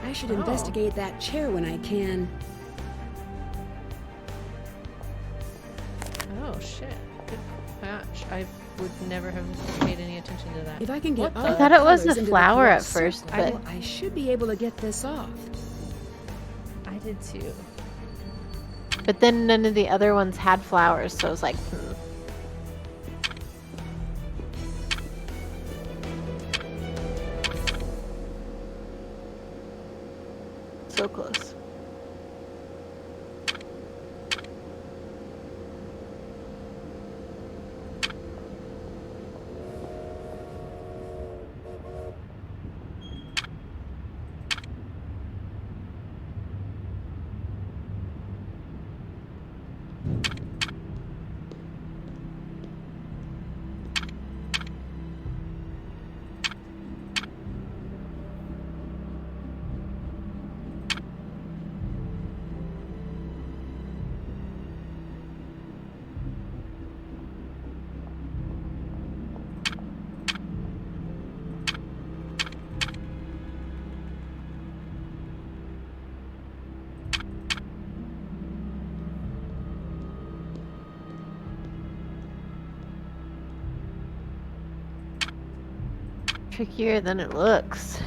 D: I should investigate that chair when I can.
A: Oh shit. Good catch. I would never have paid any attention to that.
D: If I can get
B: I thought it was a flower at first, but...
D: I should be able to get this off.
A: I did too.
B: But then none of the other ones had flowers, so I was like, So close. Trickier than it looks.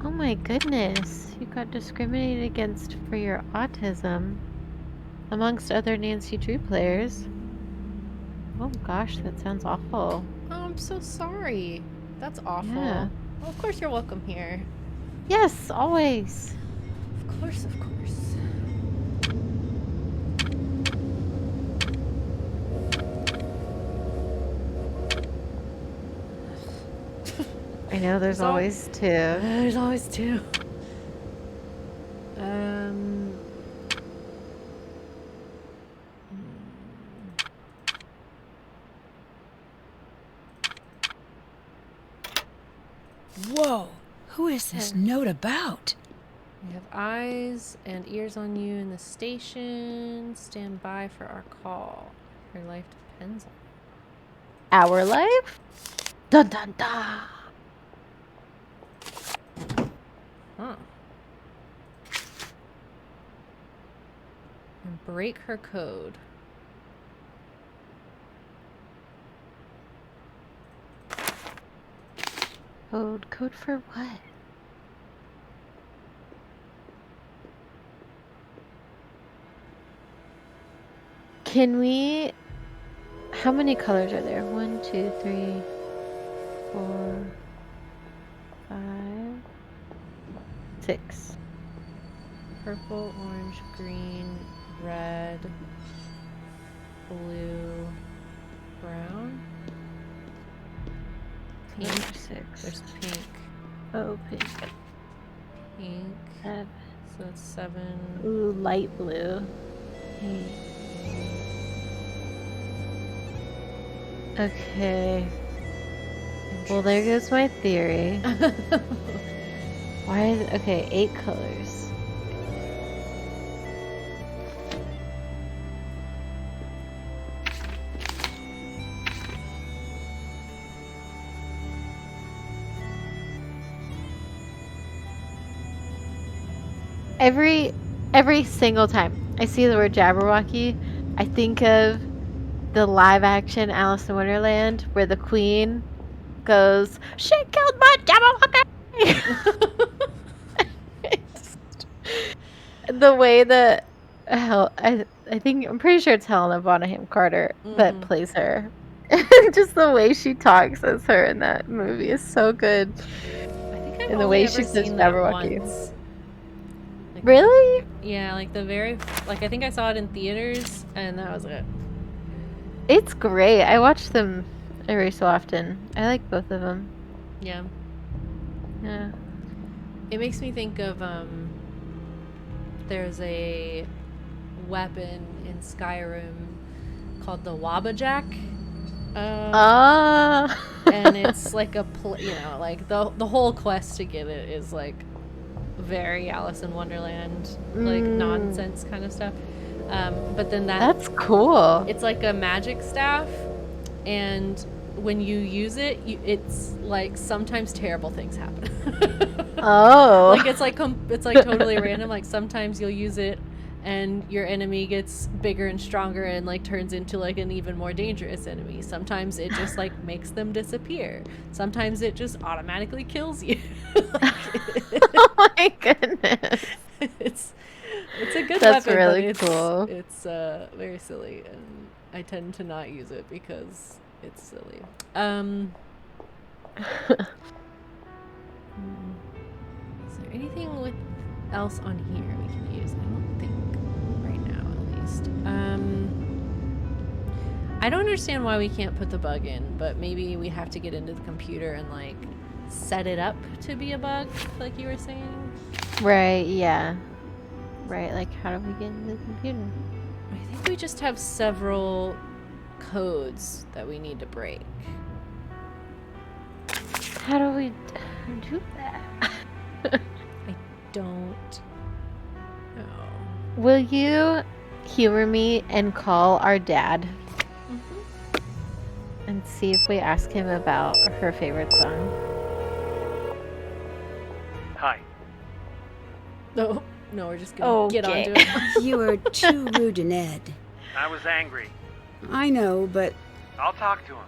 B: Oh my goodness, you got discriminated against for your autism amongst other Nancy Drew players. Oh gosh, that sounds awful.
A: Oh, I'm so sorry. That's awful.
B: Yeah.
A: Well, of course you're welcome here.
B: Yes, always.
A: Of course, of course.
B: I know there's always two.
A: There's always two.
D: Whoa! Who is this note about?
A: We have eyes and ears on you in the station. Stand by for our call. Your life depends on it.
B: Our life? Dun dun dun!
A: Huh. And break her code.
B: Code for what? Can we... How many colors are there? 1, 2, 3, 4, 5, 6.
A: Purple, orange, green, red, blue, brown. Pink.
B: 6.
A: There's pink.
B: Oh, pink.
A: Pink.
B: 7.
A: So it's 7.
B: Ooh, light blue. 8. Okay. Well, there goes my theory. Why is it? Okay, 8 colors. Every single time I see the word Jabberwocky, I think of the live action Alice in Wonderland where the queen goes, "She killed my Jabberwocky!" The way that I think I'm pretty sure it's Helena Bonham Carter that plays her. Just the way she talks as her in that movie is so good. And the way she says Jabberwocky.
A: Like,
B: Really?
A: Yeah, like I think I saw it in theaters, and that was it.
B: It's great. I watch them every so often. I like both of them.
A: Yeah.
B: Yeah.
A: It makes me think of there's a weapon in Skyrim called the Wabbajack. And it's like like the whole quest to get it is like very Alice in Wonderland, like nonsense kind of stuff. But then
B: that's cool.
A: It's like a magic staff, and when you use it, it's like sometimes terrible things happen. Like it's like totally random. Like sometimes you'll use it and your enemy gets bigger and stronger and like turns into like an even more dangerous enemy. Sometimes it just like makes them disappear. Sometimes it just automatically kills you.
B: Oh my goodness.
A: It's a good
B: That's
A: weapon,
B: really
A: but
B: cool.
A: It's very silly, and I tend to not use it because it's silly. Is there anything else on here we can use? I don't think right now, at least. I don't understand why we can't put the bug in, but maybe we have to get into the computer and like set it up to be a bug, like you were saying.
B: Right, yeah. Right, like how do we get into the computer?
A: I think we just have several codes that we need to break.
B: How do we do that?
A: I don't know.
B: Will you humor me and call our dad? And see if we ask him about her favorite song.
H: Hi.
A: No, we're just gonna get onto it.
D: You were too rude to Ned.
H: I was angry.
G: I know, but
H: I'll talk to him.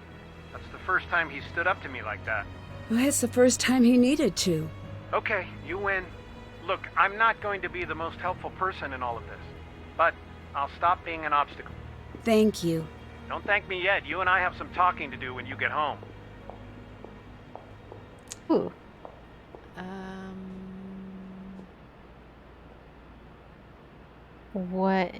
H: That's the first time he stood up to me like that.
G: well, it's the first time he needed to.
H: Okay, you win. Look, I'm not going to be the most helpful person in all of this, but I'll stop being an obstacle.
G: Thank you.
H: Don't thank me yet. You and I have some talking to do when you get home.
B: Ooh. What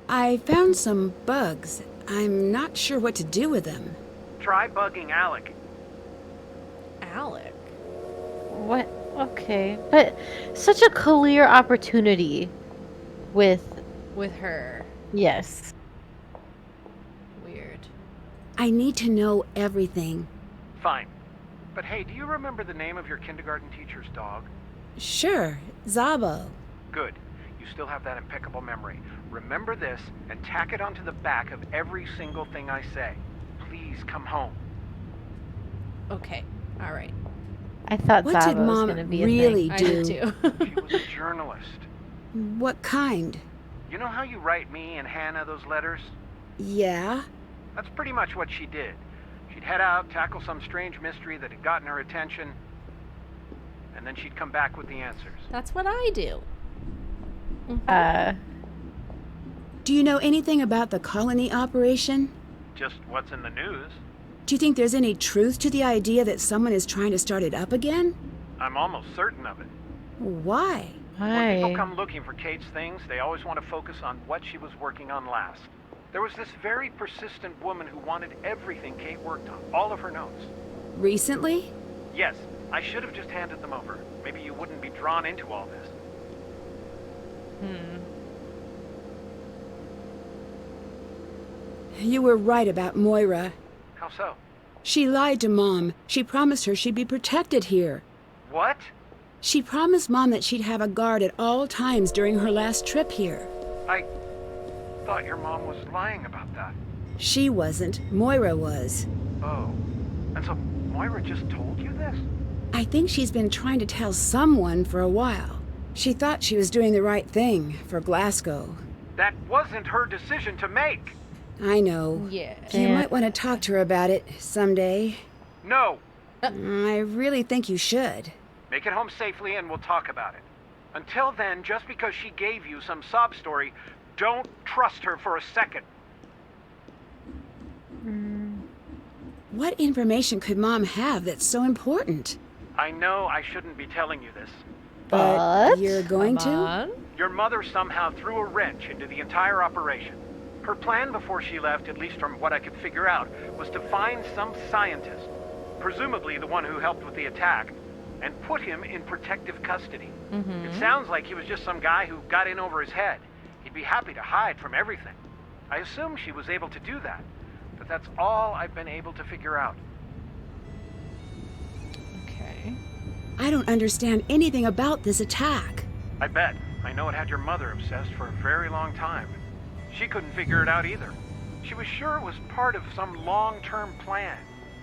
G: I found some bugs. I'm not sure what to do with them.
H: Try bugging Alec.
A: Alec?
B: What? Okay. But such a clear opportunity with
A: her.
B: Yes.
A: Weird.
G: I need to know everything.
H: Fine. But hey, do you remember the name of your kindergarten teacher's dog?
G: Sure, Zabo.
H: Good. You still have that impeccable memory. Remember this and tack it onto the back of every single thing I say. Please come home.
A: Okay. All right.
B: I thought
G: What
B: Zabo
G: did
B: was
G: Mom
B: going to be a
G: really
B: thing.
G: do?
A: I did too.
H: She was a journalist.
G: What kind?
H: You know how you write me and Hannah those letters?
G: Yeah?
H: That's pretty much what she did. She'd head out, tackle some strange mystery that had gotten her attention, and then she'd come back with the answers.
A: That's what I do.
G: Do you know anything about the colony operation?
H: Just what's in the news.
G: Do you think there's any truth to the idea that someone is trying to start it up again?
H: I'm almost certain of it.
G: Why?
H: When people come looking for Kate's things, they always want to focus on what she was working on last. There was this very persistent woman who wanted everything Kate worked on, all of her notes.
G: Recently?
H: Yes, I should have just handed them over. Maybe you wouldn't be drawn into all this.
G: You were right about Moira.
H: How so?
G: She lied to Mom. She promised her she'd be protected here.
H: What?
G: She promised Mom that she'd have a guard at all times during her last trip here.
H: I thought your mom was lying about that.
G: She wasn't. Moira was.
H: Oh. And so Moira just told you this?
G: I think she's been trying to tell someone for a while. She thought she was doing the right thing for Glasgow.
H: That wasn't her decision to make.
G: I know.
A: Yeah.
G: You might want to talk to her about it someday.
H: No.
G: I really think you should.
H: Make it home safely and we'll talk about it. Until then, just because she gave you some sob story, don't trust her for a second.
G: What information could Mom have that's so important?
H: I know I shouldn't be telling you this.
G: But you're going to?
H: Your mother somehow threw a wrench into the entire operation. Her plan before she left, at least from what I could figure out, was to find some scientist, presumably the one who helped with the attack, and put him in protective custody. It sounds like he was just some guy who got in over his head. He'd be happy to hide from everything. I assume she was able to do that, but that's all I've been able to figure out.
A: Okay.
G: I don't understand anything about this attack.
H: I bet. I know it had your mother obsessed for a very long time. She couldn't figure it out either. She was sure it was part of some long-term plan.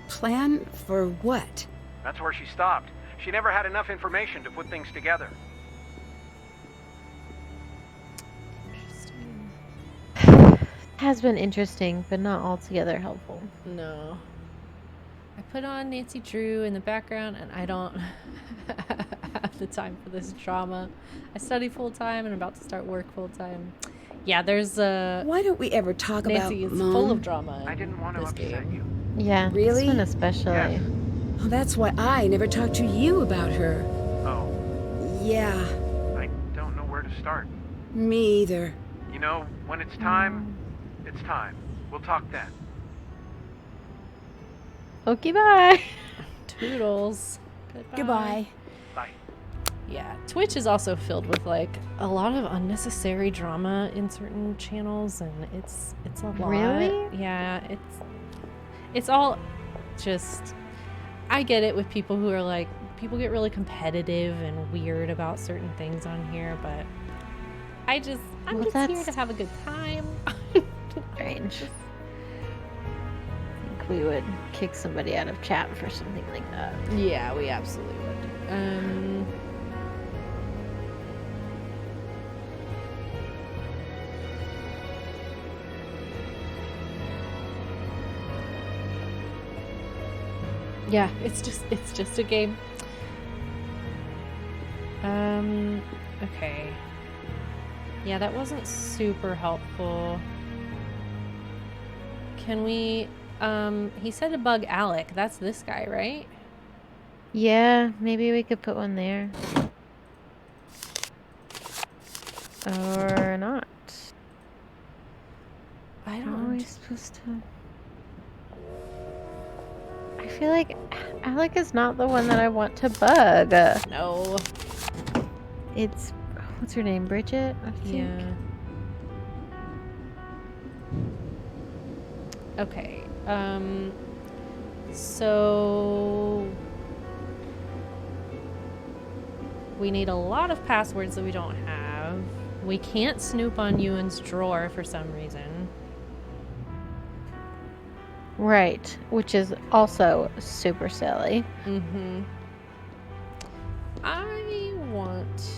G: Plan for what?
H: That's where she stopped. She never had enough information to put things together.
B: Has been interesting, but not altogether helpful.
A: No. I put on Nancy Drew in the background, and I don't have the time for this drama. I study full-time and I'm about to start work full-time. Yeah, there's
G: Why don't we ever talk
A: Nancy
G: about
A: is
G: Mom?
A: full of drama.
H: I didn't want to upset you.
B: Yeah,
G: Really?
B: this one especially.
H: Yes.
G: Oh, that's why I never talked to you about her.
H: Oh,
G: Yeah,
H: I don't know where to start.
G: me either.
H: You know, when it's time, it's time. We'll talk then.
B: Okay, bye.
A: Toodles.
G: Goodbye.
H: Bye.
A: Yeah, Twitch is also filled with like a lot of unnecessary drama in certain channels, and it's a lot.
B: Really?
A: Yeah, it's all just. I get it with people who are like, people get really competitive and weird about certain things on here, but I'm just here to have a good time.
B: Strange. I think we would kick somebody out of chat for something like that.
A: Yeah, we absolutely would. Yeah, it's just a game. Okay. Yeah, that wasn't super helpful. Can we, he said to bug Alec. That's this guy, right?
B: Yeah, maybe we could put one there. Or not.
A: I
B: How
A: don't.
B: are we supposed to... I feel like Alec is not the one that I want to bug.
A: No.
B: It's... What's her name? Bridget? I think.
A: Yeah. Okay. So we need a lot of passwords that we don't have. We can't snoop on Ewan's drawer for some reason.
B: Right, which is also super silly.
A: Mm-hmm. I want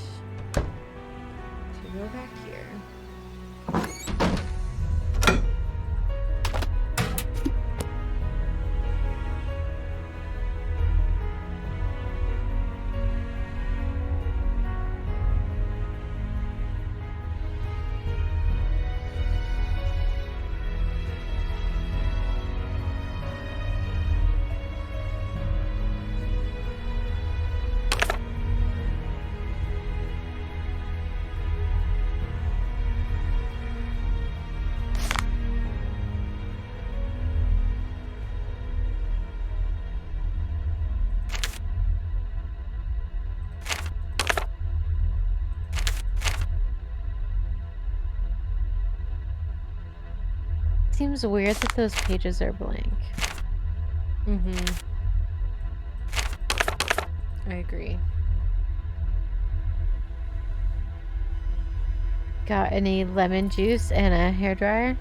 A: to go back here.
B: Seems weird that those pages are blank.
A: Mm-hmm. I agree.
B: Got any lemon juice and a hairdryer?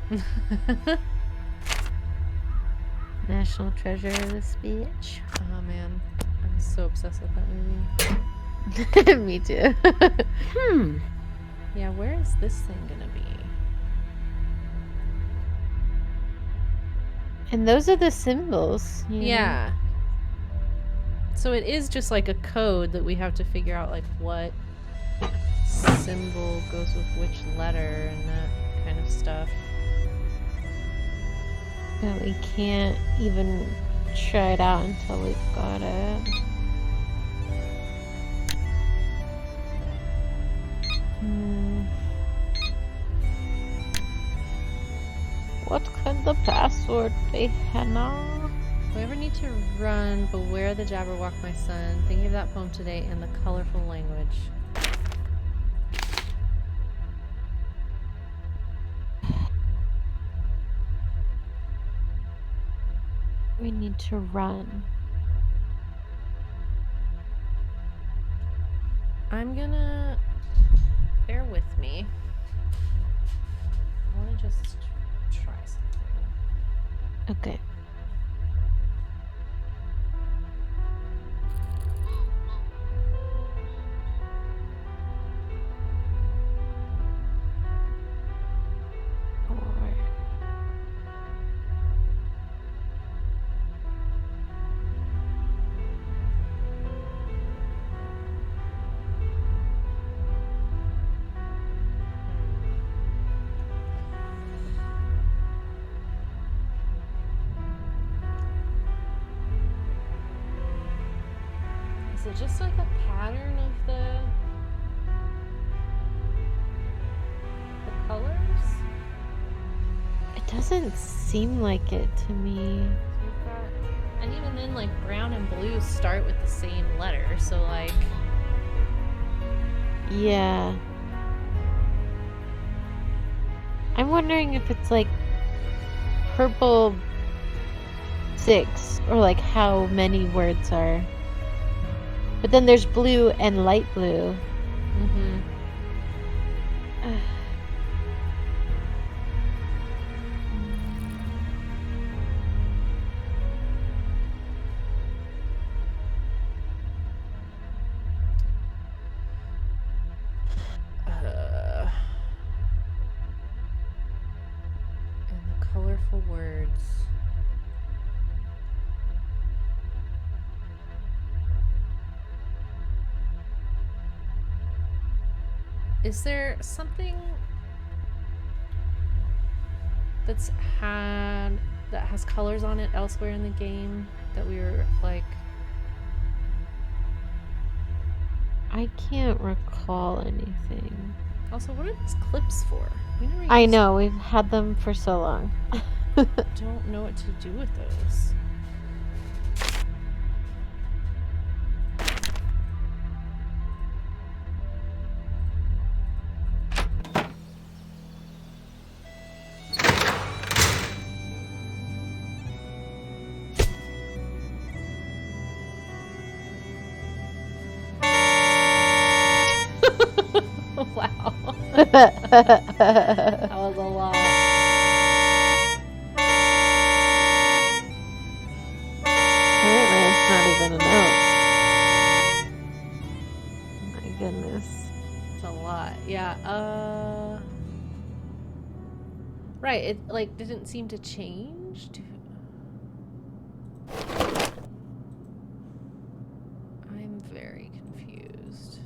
B: National treasure of this beach.
A: Oh man, I'm so obsessed with that movie.
B: Me too.
A: Yeah, where is this thing gonna be?
B: And those are the symbols. you know?
A: Yeah. So it is just like a code that we have to figure out like what symbol goes with which letter and that kind of stuff.
B: And we can't even try it out until we've got it. What could the password be, Hannah?
A: If we ever need to run, beware the Jabberwock, my son. Thinking of that poem today in the colorful language.
B: We need to run.
A: I'm gonna... bear with me. I want to just try something.
B: Okay.
A: Is it just like a pattern of the colors?
B: It doesn't seem like it to me.
A: So we've got, and even then, like brown and blue start with the same letter, so like.
B: Yeah. I'm wondering if it's like purple 6 or like how many words are. But then there's blue and light blue.
A: Mm-hmm. And the colorful words. Is there something that has colors on it elsewhere in the game that we were like?
B: I can't recall anything.
A: Also, what are these clips for?
B: I know, we've had them for so long.
A: Don't know what to do with those. Wow. That was a lot.
B: Apparently it's not even a note. My goodness.
A: It's a lot. Yeah. Right, it like didn't seem to change. I'm very confused.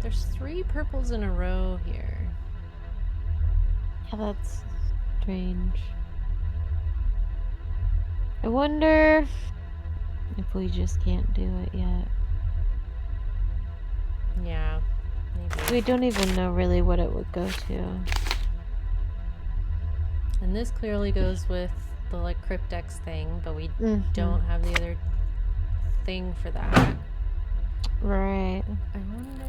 A: There's 3 purples in a row here.
B: Yeah, that's strange. I wonder if we just can't do it yet.
A: Yeah, maybe.
B: We don't even know really what it would go to.
A: And this clearly goes with the like cryptex thing, but we don't have the other thing for that.
B: Right.
A: I wonder.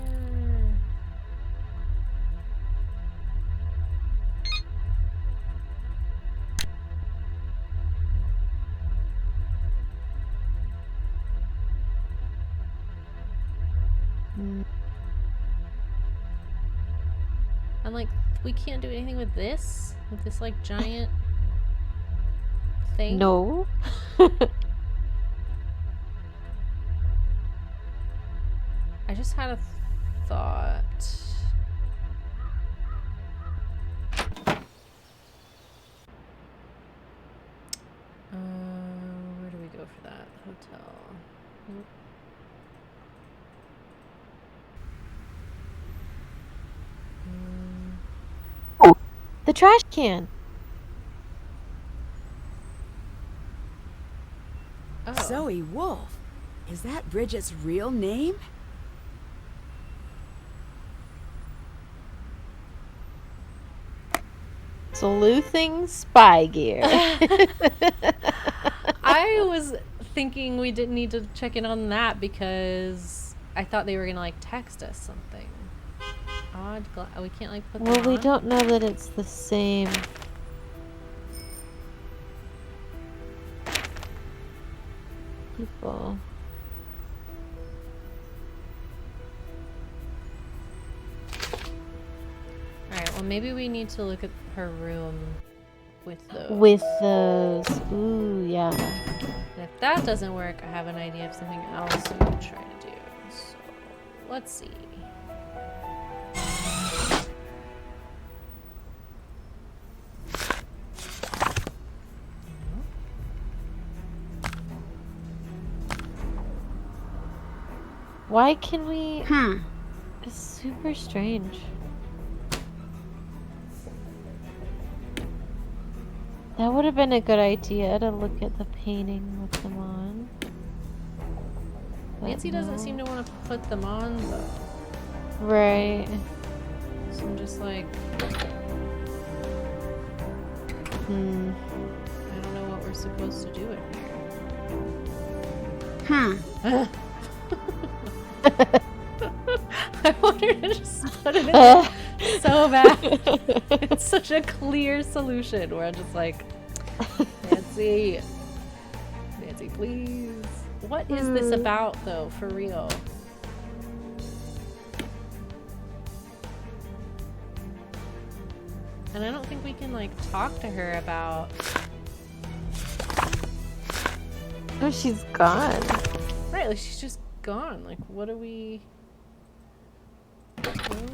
A: And like, we can't do anything with this like giant thing.
B: No.
A: I just had a thought. Where do we go for that? Hotel. Nope.
B: Oh, the trash can.
A: Oh.
G: Zoe Wolf. Is that Bridget's real name?
B: Sleuthing spy gear.
A: I was thinking we didn't need to check in on that because I thought they were gonna like text us something. Odd, we can't like put.
B: Well, we don't know that it's the same. People.
A: Alright, well maybe we need to look at her room with those.
B: With those. Ooh, yeah.
A: And if that doesn't work, I have an idea of something else we can try to do. So, let's see.
B: Why can we... It's super strange. That would have been a good idea to look at the painting with them on. But
A: Nancy doesn't seem to want to put them on though.
B: Right.
A: So I'm just like... I don't know what we're supposed to do in here. I wanted to just put it in there so bad. It's such a clear solution where I'm just like, Nancy, please. What is this about though, for real? And I don't think we can like talk to her about...
B: Oh, she's gone.
A: Right, like she's just gone. Like what do we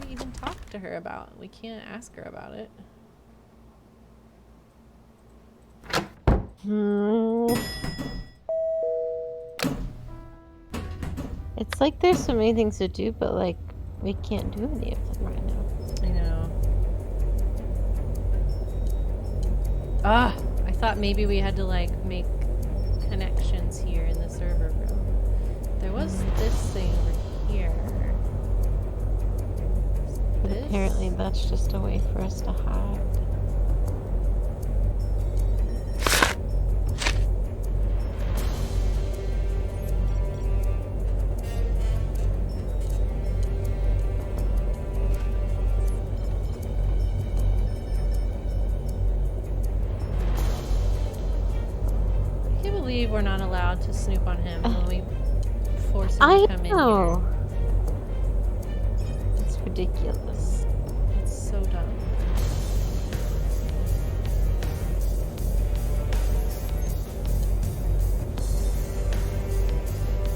A: even talk to her about? We can't ask her about it.
B: It's like there's so many things to do, but like we can't do any of them right now.
A: I know. I thought maybe we had to like make connections here in the server room. There was this thing over here.
B: But apparently that's just a way for us to hide.
A: We're not allowed to snoop on him when we force him to come in here.
B: It's ridiculous.
A: It's so dumb.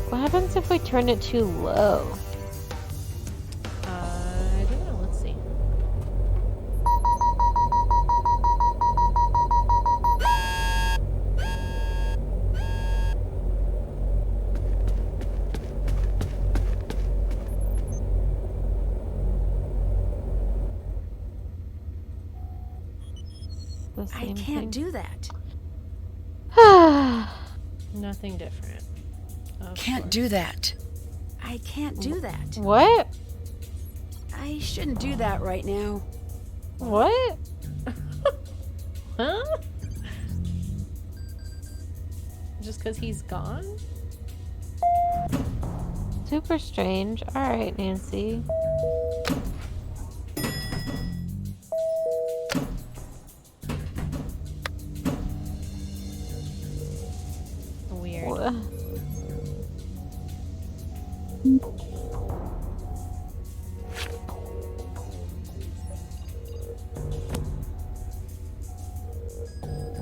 B: What happens if we turn it too low?
A: I don't know. Let's see.
B: the
D: I
B: same
D: can't do that.
A: Nothing different.
D: Can't do that. I can't do that.
B: What?
D: I shouldn't do that right now.
B: What?
A: Huh? Just because he's gone?
B: Super strange. Alright, Nancy.
A: Weird.
B: Wha-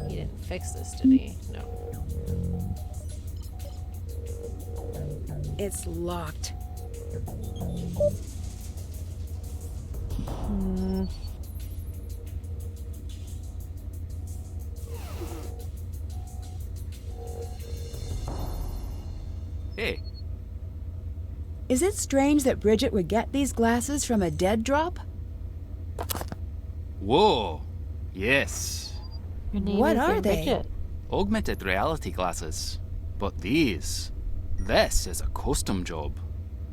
A: He didn't fix this, did he? No.
D: It's locked.
B: Hmm.
L: Hey,
G: Is it strange that Bridget would get these glasses from a dead drop?
L: whoa. Yes.
B: Her name
G: What
B: is
G: are they?
B: Bridget.
L: Augmented reality glasses. But these. This is a custom job.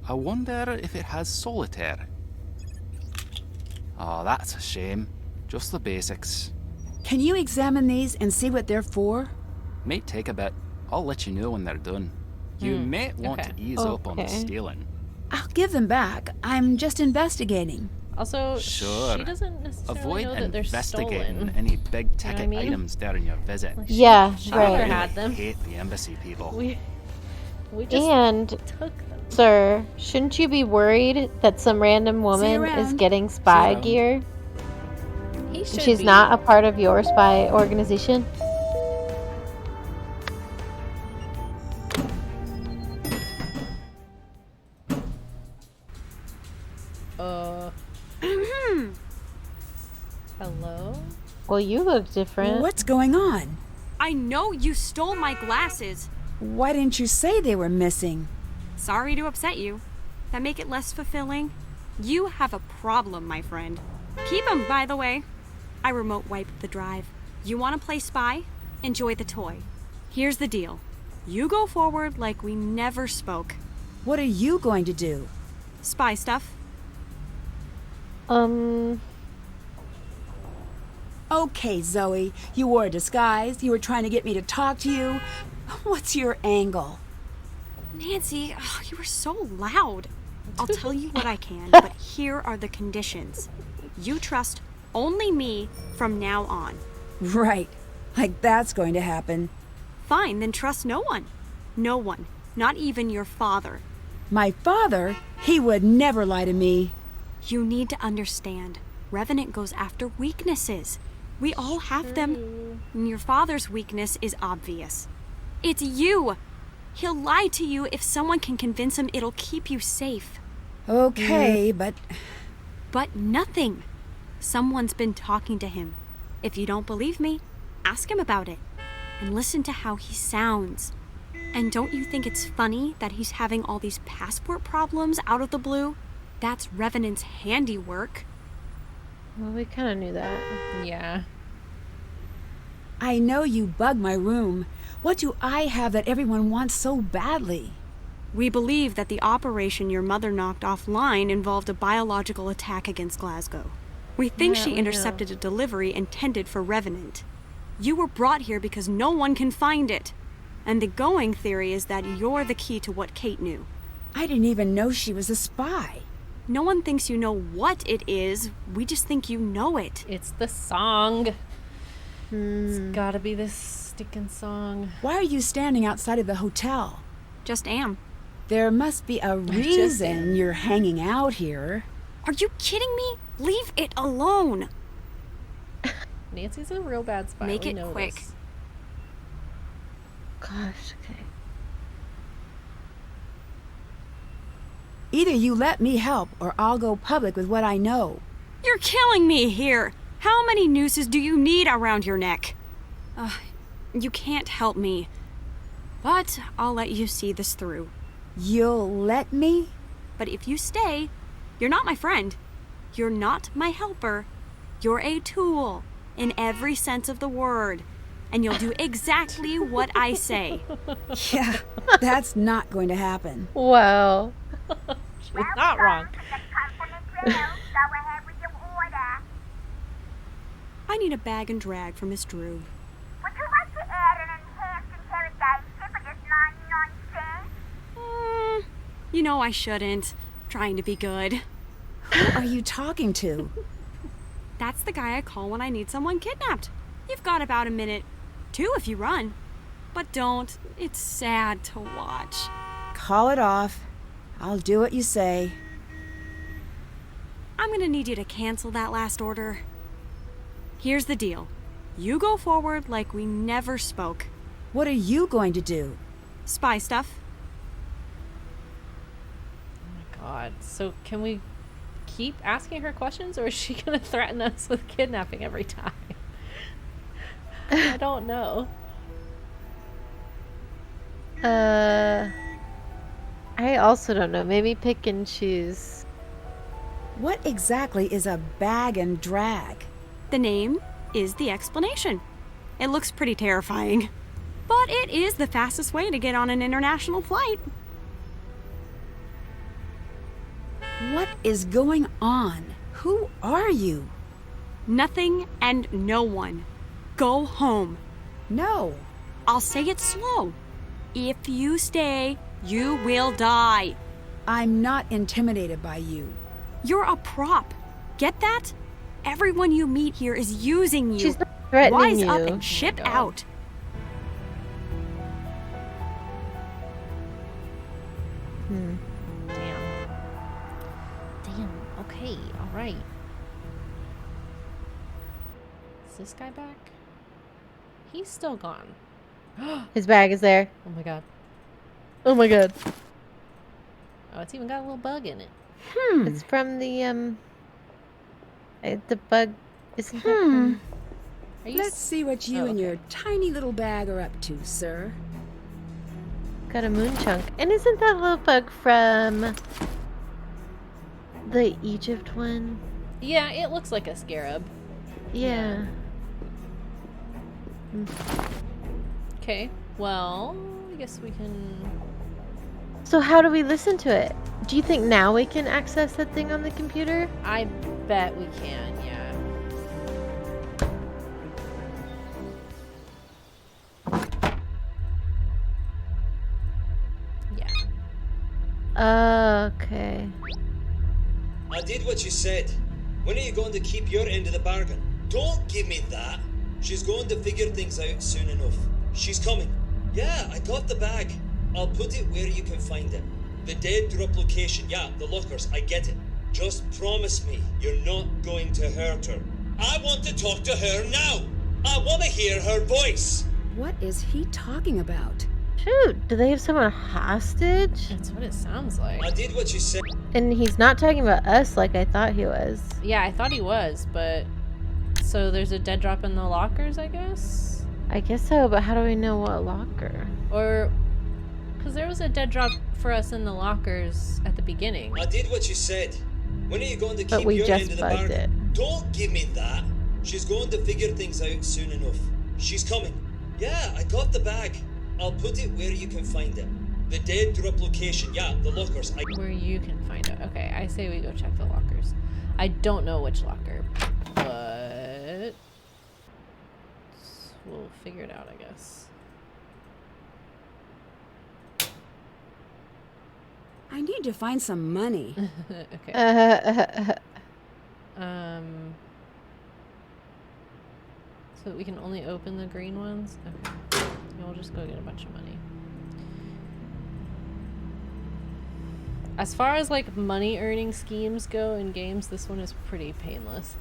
L: I wonder if it has solitaire. Oh, that's a shame. Just the basics.
G: Can you examine these and see what they're for?
L: Might take a bit. I'll let you know when they're done. You may want
A: okay.
L: to ease up on the
B: Okay.
L: stealing.
G: I'll give them back. I'm just investigating.
A: Also,
L: Sure.
A: she doesn't necessarily
L: Avoid
A: know that they're
L: investigating
A: stolen.
L: any big ticket
A: I mean?
L: items during your visit.
A: Like,
B: Yeah,
A: she
B: right.
A: never
L: I
A: had them.
L: hate the embassy people.
A: We just
B: And,
A: took them.
B: sir, shouldn't you be worried that some random woman is
G: around.
B: getting spy
L: around.
B: gear?
A: He should
B: She's
A: be.
B: not a part of your spy organization?
A: Hello?
B: Well, you look different.
G: What's going on?
F: I know you stole my glasses.
G: Why didn't you say they were missing?
F: Sorry to upset you. That make it less fulfilling? You have a problem, my friend. Keep 'em, by the way. I remote wiped the drive. You want to play spy? Enjoy the toy. Here's the deal. You go forward like we never spoke.
G: What are you going to do?
F: Spy stuff.
G: Okay, Zoe, you wore a disguise. You were trying to get me to talk to you. What's your angle?
F: Nancy, you were so loud. I'll tell you what I can, but here are the conditions. You trust only me from now on.
G: Right. Like that's going to happen.
F: Fine, then trust no one. No one. Not even your father.
G: My father? He would never lie to me.
F: You need to understand. Revenant goes after weaknesses. We all have them. And your father's weakness is obvious. It's you. He'll lie to you if someone can convince him it'll keep you safe.
G: Okay, but
F: But nothing. Someone's been talking to him. If you don't believe me, ask him about it. And listen to how he sounds. And don't you think it's funny that he's having all these passport problems out of the blue? That's Revenant's handiwork.
B: Well, we kind of knew that.
A: Yeah.
G: I know you bug my room. What do I have that everyone wants so badly?
F: We believe that the operation your mother knocked offline involved a biological attack against Glasgow. We think
B: Yeah,
F: she
B: we
F: intercepted a delivery intended for Revenant. You were brought here because no one can find it. And the going theory is that you're the key to what Kate knew.
G: I didn't even know she was a spy.
F: No one thinks you know what it is. We just think you know it.
A: It's the song. It's gotta be this sticking song.
G: Why are you standing outside of the hotel?
F: Just am.
G: There must be a reason you're hanging out here.
F: Are you kidding me? Leave it alone.
A: Nancy's a real bad spy.
F: Make
A: we
F: it
A: know
F: quick.
A: this.
B: Gosh, okay.
G: Either you let me help or I'll go public with what I know.
F: You're killing me here. How many nooses do you need around your neck? You can't help me. But I'll let you see this through.
G: You'll let me?
F: But if you stay, you're not my friend. You're not my helper. You're a tool. in every sense of the word, and you'll do exactly what I say.
G: Yeah, that's not going to happen.
B: Wow.
A: She's not wrong.
F: I need a bag and drag for Miss Drew.
E: Would you like to add an enhanced interrogation for just 99 cents?
F: You know I shouldn't. Trying to be good.
G: Who are you talking to?
F: That's the guy I call when I need someone kidnapped. You've got about a minute, 2 if you run. But don't. It's sad to watch.
G: Call it off. I'll do what you say.
F: I'm gonna need you to cancel that last order. Here's the deal. You go forward like we never spoke.
G: What are you going to do?
F: Spy stuff.
A: Oh my god. So can we keep asking her questions, or is she gonna threaten us with kidnapping every time? I don't know.
B: I also don't know. Maybe pick and choose.
G: What exactly is a bag and drag?
F: The name is the explanation. It looks pretty terrifying, but it is the fastest way to get on an international flight.
G: What is going on? Who are you?
F: Nothing and no one. Go home.
G: No.
F: I'll say it slow. If you stay, you will die.
G: I'm not intimidated by you.
F: You're a prop. Get that? Everyone you meet here is using you.
B: She's not threatening
F: Wise
B: you.
F: up and ship out.
A: Damn. Okay. All right. Is this guy back? He's still gone.
B: His bag is there.
A: Oh my god.
B: Oh my god.
A: Oh, it's even got a little bug in it.
B: It's from the bug isn't that from...
G: Let's see what you and your tiny little bag are up to, sir.
B: Got a moon chunk. And isn't that little bug from the Egypt one?
A: Yeah, it looks like a scarab.
B: Yeah.
A: Okay. Well, I guess we can...
B: So how do we listen to it? Do you think now we can access that thing on the computer?
A: I bet we can, yeah.
B: Okay.
N: I did what you said. When are you going to keep your end of the bargain? Don't give me that. She's going to figure things out soon enough. She's coming. Yeah, I got the bag. I'll put it where you can find it. The dead drop location, yeah, the lockers, I get it. Just promise me you're not going to hurt her. I want to talk to her now. I want to hear her voice.
G: What is he talking about?
B: Shoot, do they have someone hostage?
A: That's what it sounds like.
N: I did what you said.
B: And he's not talking about us like I thought he was.
A: Yeah, I thought he was, but... So there's a dead drop in the lockers, I guess?
B: I guess so, but how do we know what locker?
A: Or... Because there was a dead drop for us in the lockers at the beginning.
N: I did what you said. When are you going to
B: But
N: keep
B: we
N: your
B: just
N: end of the
B: bugged
N: bargain?
B: it.
N: Don't give me that. She's going to figure things out soon enough. She's coming. Yeah, I got the bag. I'll put it where you can find it. The dead drop location, yeah, the lockers.
A: Where you can find it. Okay, I say we go check the lockers. I don't know which locker, but... We'll figure it out, I guess.
G: I need to find some money.
A: Okay. So we can only open the green ones? Okay. Yeah, we'll just go get a bunch of money. As far as like money earning schemes go in games, this one is pretty painless.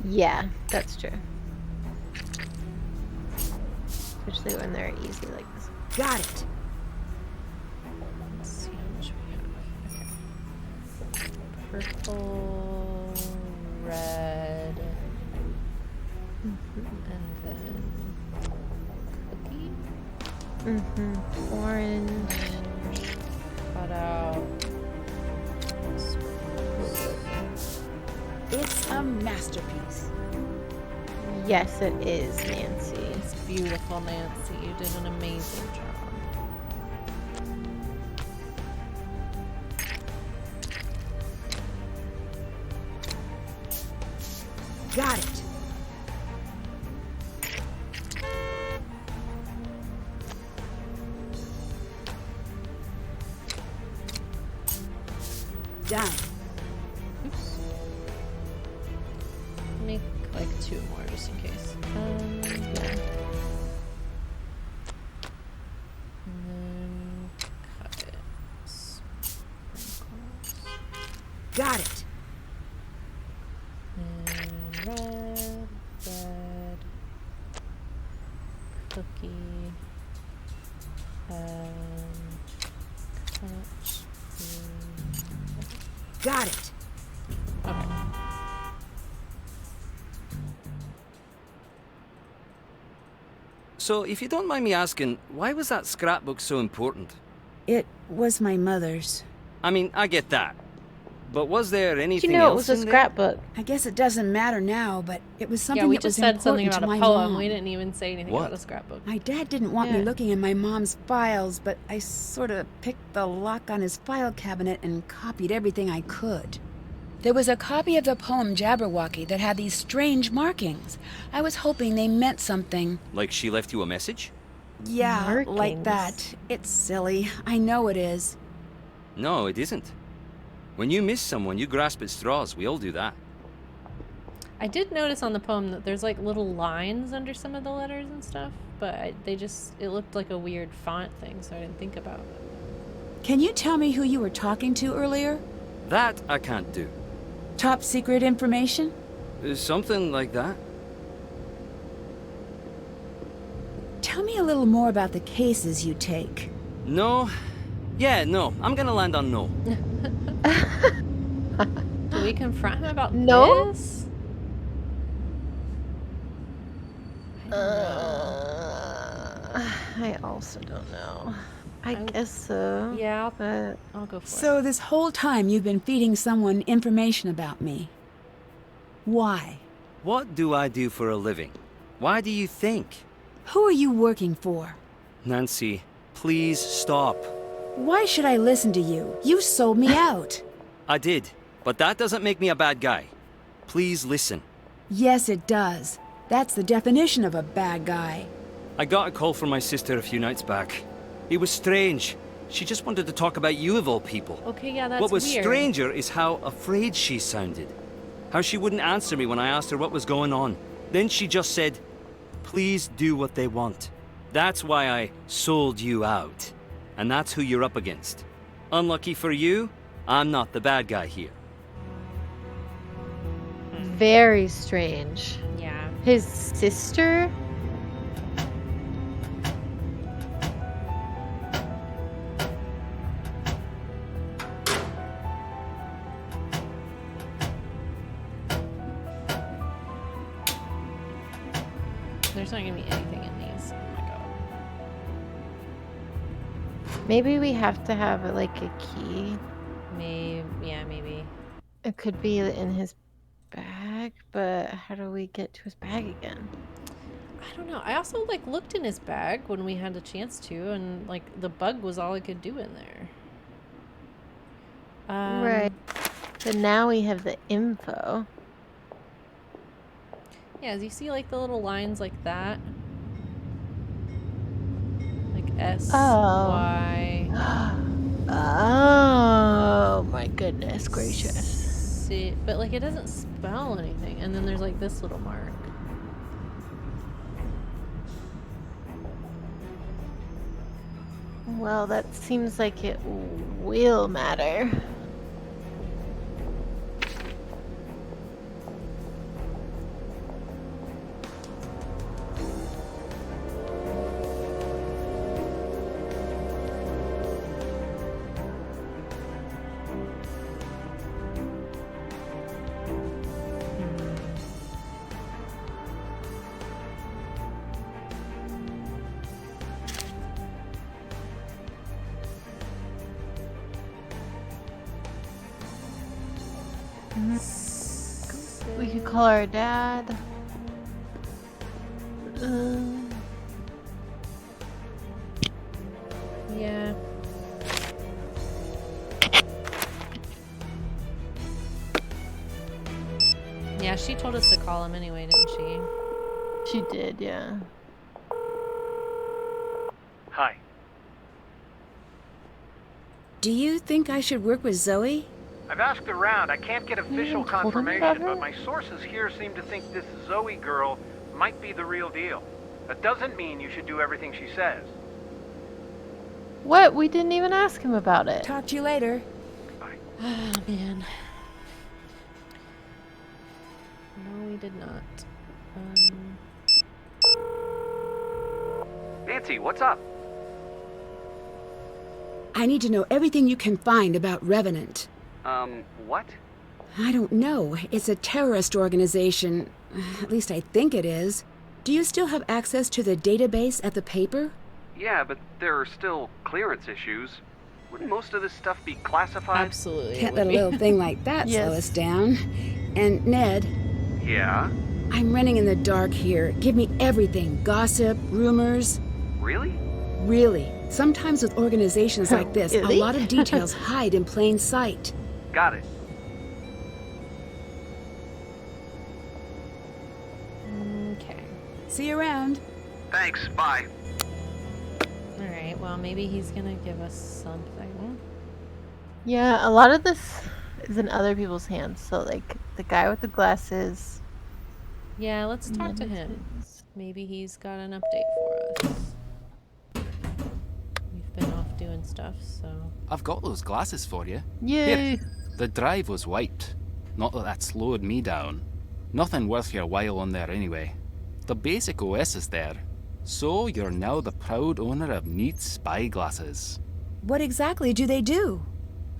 B: Yeah, that's true. Especially when they're easy like this.
G: Got it.
A: Let's see how much we have. Okay. Purple, red, and then cookie.
B: Orange.
A: Cut out.
G: It's a masterpiece.
B: Yes, it is, Nancy.
A: It's beautiful, Nancy. You did an amazing job.
G: Got it. Done.
A: Oops. Make like 2 more just in case. Yeah. And then cut it. Sprinkles.
G: Got it.
A: And red, cookie, touch.
G: Got it.
A: Okay.
K: So, if you don't mind me asking, why was that scrapbook so important?
G: It was my mother's.
K: I mean, I get that. But was there anything
B: You know, it
K: else
B: was a
K: in there?
B: scrapbook.
G: I guess it doesn't matter now, but it was something
A: Yeah, we
G: that was
A: just said something
G: important
A: about
G: to
A: a
G: my
A: poem.
G: mom.
A: We didn't even say anything
K: What?
A: about a scrapbook.
G: My dad didn't want me
B: Yeah.
G: looking in my mom's files, but I sort of picked the lock on his file cabinet and copied everything I could. There was a copy of the poem Jabberwocky that had these strange markings. I was hoping they meant something.
K: Like she left you a message?
G: Yeah, like
B: Markings?
G: that. It's silly. I know it is.
K: No, it isn't. When you miss someone, you grasp at straws. We all do that.
A: I did notice on the poem that there's like little lines under some of the letters and stuff, but it looked like a weird font thing, so I didn't think about it.
G: Can you tell me who you were talking to earlier?
K: That I can't do.
G: Top secret information?
K: Something like that.
G: Tell me a little more about the cases you take.
K: No. Yeah, no. I'm gonna land on no.
A: Do we confront him about
B: No?
A: this?
B: I also don't know. I guess so.
A: Yeah,
B: But
A: I'll go for it.
G: So this whole time you've been feeding someone information about me. Why?
K: What do I do for a living? Why do you think?
G: Who are you working for?
K: Nancy, please stop.
G: Why should I listen to you? You sold me out.
K: I did, but that doesn't make me a bad guy. Please listen.
G: Yes, it does. That's the definition of a bad guy.
K: I got a call from my sister a few nights back. It was strange. She just wanted to talk about you of all people.
A: Okay, yeah, that's
K: What was
A: weird.
K: stranger is how afraid she sounded. How she wouldn't answer me when I asked her what was going on. Then she just said, please do what they want. That's why I sold you out. And that's who you're up against. Unlucky for you, I'm not the bad guy here.
B: very strange.
A: Yeah.
B: His sister?
A: There's not gonna be anything in these. Oh my god.
B: Maybe we have to have like a key.
A: Maybe, yeah, maybe.
B: It could be in his bag, but how do we get to his bag again?
A: I don't know. I also like looked in his bag when we had a chance to, and like the bug was all I could do in there.
B: Right. But now we have the info.
A: Yeah, as you see like the little lines like that. Like S,
B: Oh.
A: Y.
B: Oh my goodness gracious.
A: See, but like it doesn't spell anything. And then there's like this little mark.
B: Well, that seems like it will matter. We could call our dad.
A: Yeah. Yeah, she told us to call him anyway, didn't she?
B: She did, yeah.
H: Hi.
G: Do you think I should work with Zoe?
H: I've asked around. I can't get official
B: told him about
H: confirmation,
B: her?
H: but my sources here seem to think this Zoe girl might be the real deal. That doesn't mean you should do everything she says.
B: What? We didn't even ask him about it.
G: Talk to you later.
A: Oh, man. No, we did not.
H: Nancy, what's up?
G: I need to know everything you can find about Revenant.
H: What?
G: I don't know. It's a terrorist organization. At least I think it is. Do you still have access to the database at the paper?
H: Yeah, but there are still clearance issues. Wouldn't most of this stuff be classified?
A: Absolutely.
G: Can't let a little thing like that slow us down. And Ned,
H: Yeah?
G: I'm running in the dark here. Give me everything. Gossip, rumors.
H: Really?
G: Really. Sometimes with organizations like this,
B: Really?
G: a lot of details hide in plain sight.
H: Got it.
A: Okay.
G: See you around.
H: Thanks, bye.
A: Alright, well, maybe he's gonna give us something.
B: Yeah, a lot of this is in other people's hands. So, like, the guy with the glasses.
A: Yeah, let's talk to him. Maybe he's got an update for us. We've been off doing stuff, so...
L: I've got those glasses for you.
B: Yay!
L: Here. The drive was wiped. Not that that slowed me down. Nothing worth your while on there anyway. The basic OS is there. So you're now the proud owner of neat spy glasses.
G: What exactly do they do?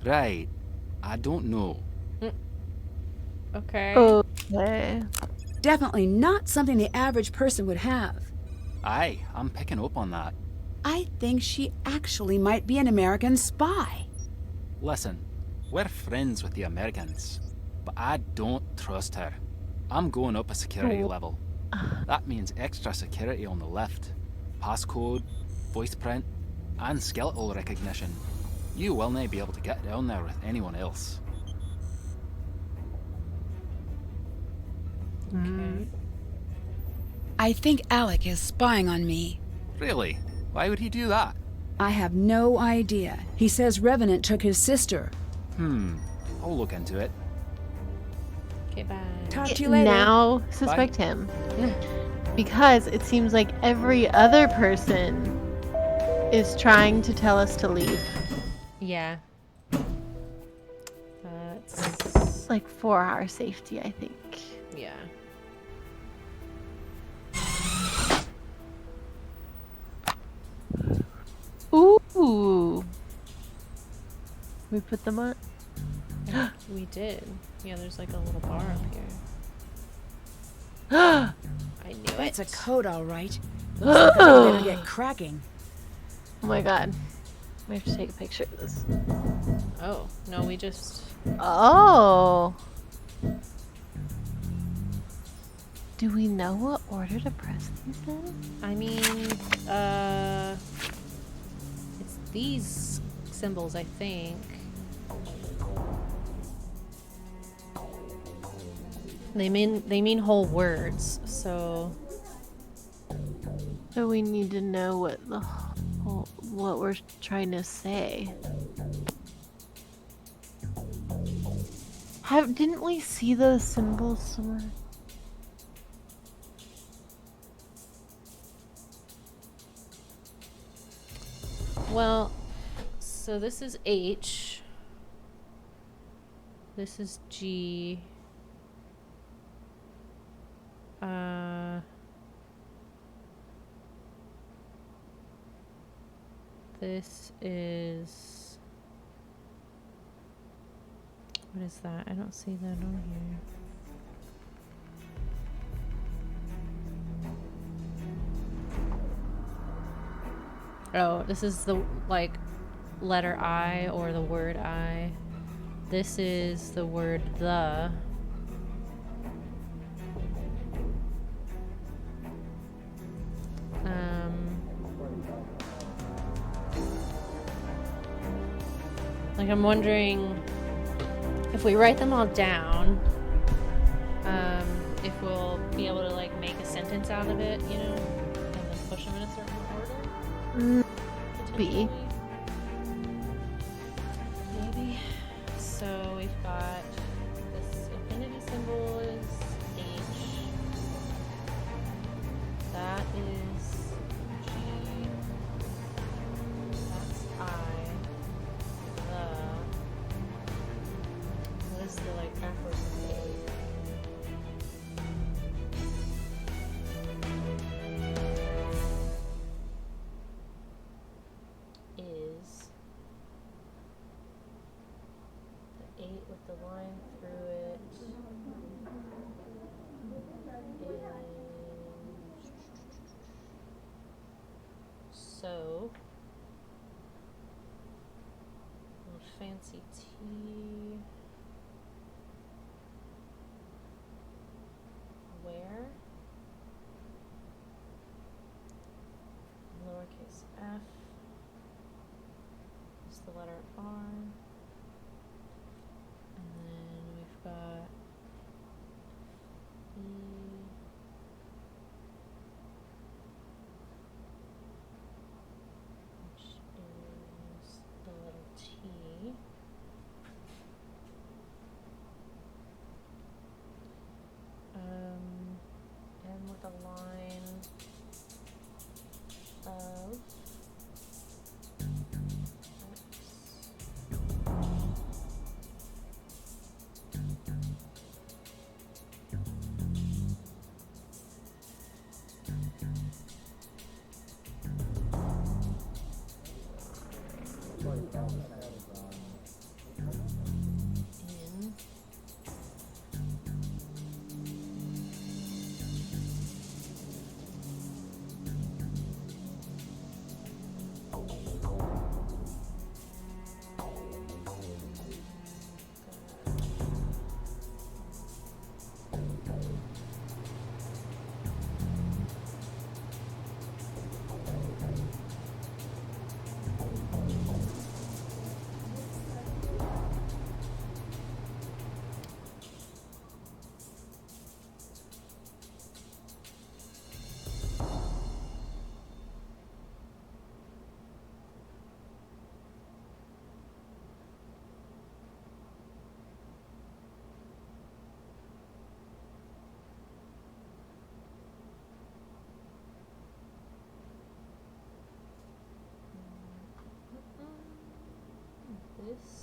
L: Right. I don't know.
A: Okay.
B: Okay.
G: Definitely not something the average person would have.
L: Aye, I'm picking up on that.
G: I think she actually might be an American spy.
L: Listen, we're friends with the Americans, but I don't trust her. I'm going up a security level. That means extra security on the lift. Passcode, voice print, and skeletal recognition. You will not be able to get down there with anyone else.
A: Okay.
G: I think Alec is spying on me.
L: Really? Why would he do that?
G: I have no idea. He says Revenant took his sister.
L: I'll look into it.
A: Okay, bye.
G: Talk to you later.
B: Now suspect him. Because it seems like every other person is trying to tell us to leave.
A: Yeah. That's...
B: Like, for our safety, I think.
A: Yeah.
B: Ooh. We put them on?
A: We did. Yeah, there's like a little bar up here. I knew
G: That's
A: it.
G: a code, all right. Looks like I better get cracking.
B: Oh my god. We have to take a picture of this.
A: Oh, no, we just...
B: Oh. Do we know what order to press these in?
A: I mean, it's these symbols, I think. They mean whole words, so...
B: So we need to know what the whole, what we're trying to say. Didn't we see those symbols somewhere?
A: Well, so this is H. This is G. This is... What is that? I don't see that on here. Oh, this is the, like, letter I or the word I. This is the word the. Like, I'm wondering if we write them all down, if we'll be able to, like, make a sentence out of it, you know, and then push them in a certain order.
B: Maybe.
A: Maybe. So we've got this infinity symbol is H. That is G. That's I. What is the, like, backwards of A? Is the 8 with the line through it is so little fancy T where lowercase f is the letter R, and then we've got E, which is the letter T, and with a line of in this.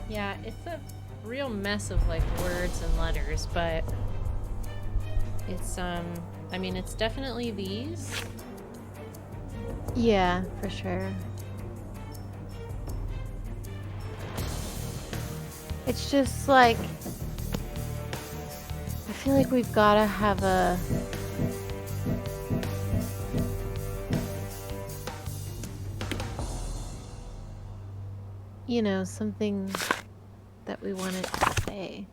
A: Yeah, it's a real mess of, like, words and letters, but it's, I mean, it's definitely these.
B: Yeah, for sure. It's just like, I feel like we've gotta have a something that we wanted to say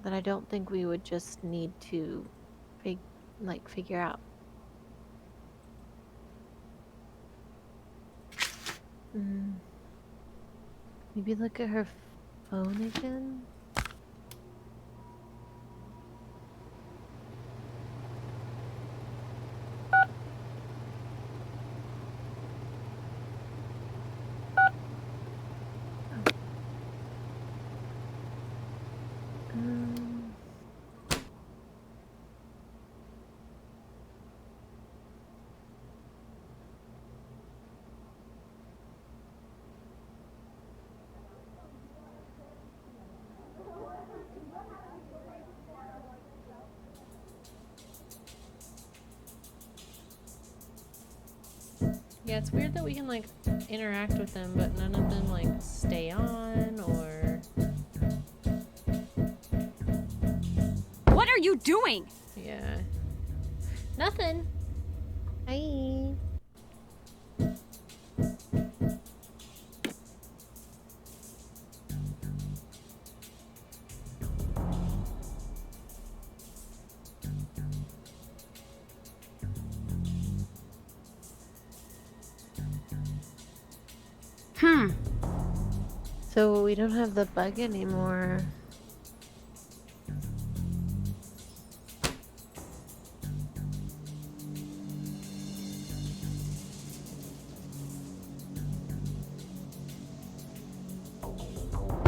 B: that I don't think we would just need to figure out. Maybe look at her phone again.
A: Yeah, it's weird that we can like interact with them, but none of them like stay on or.
F: What are you doing?
A: Yeah. Nothing.
B: Hi. So we don't have the bug anymore.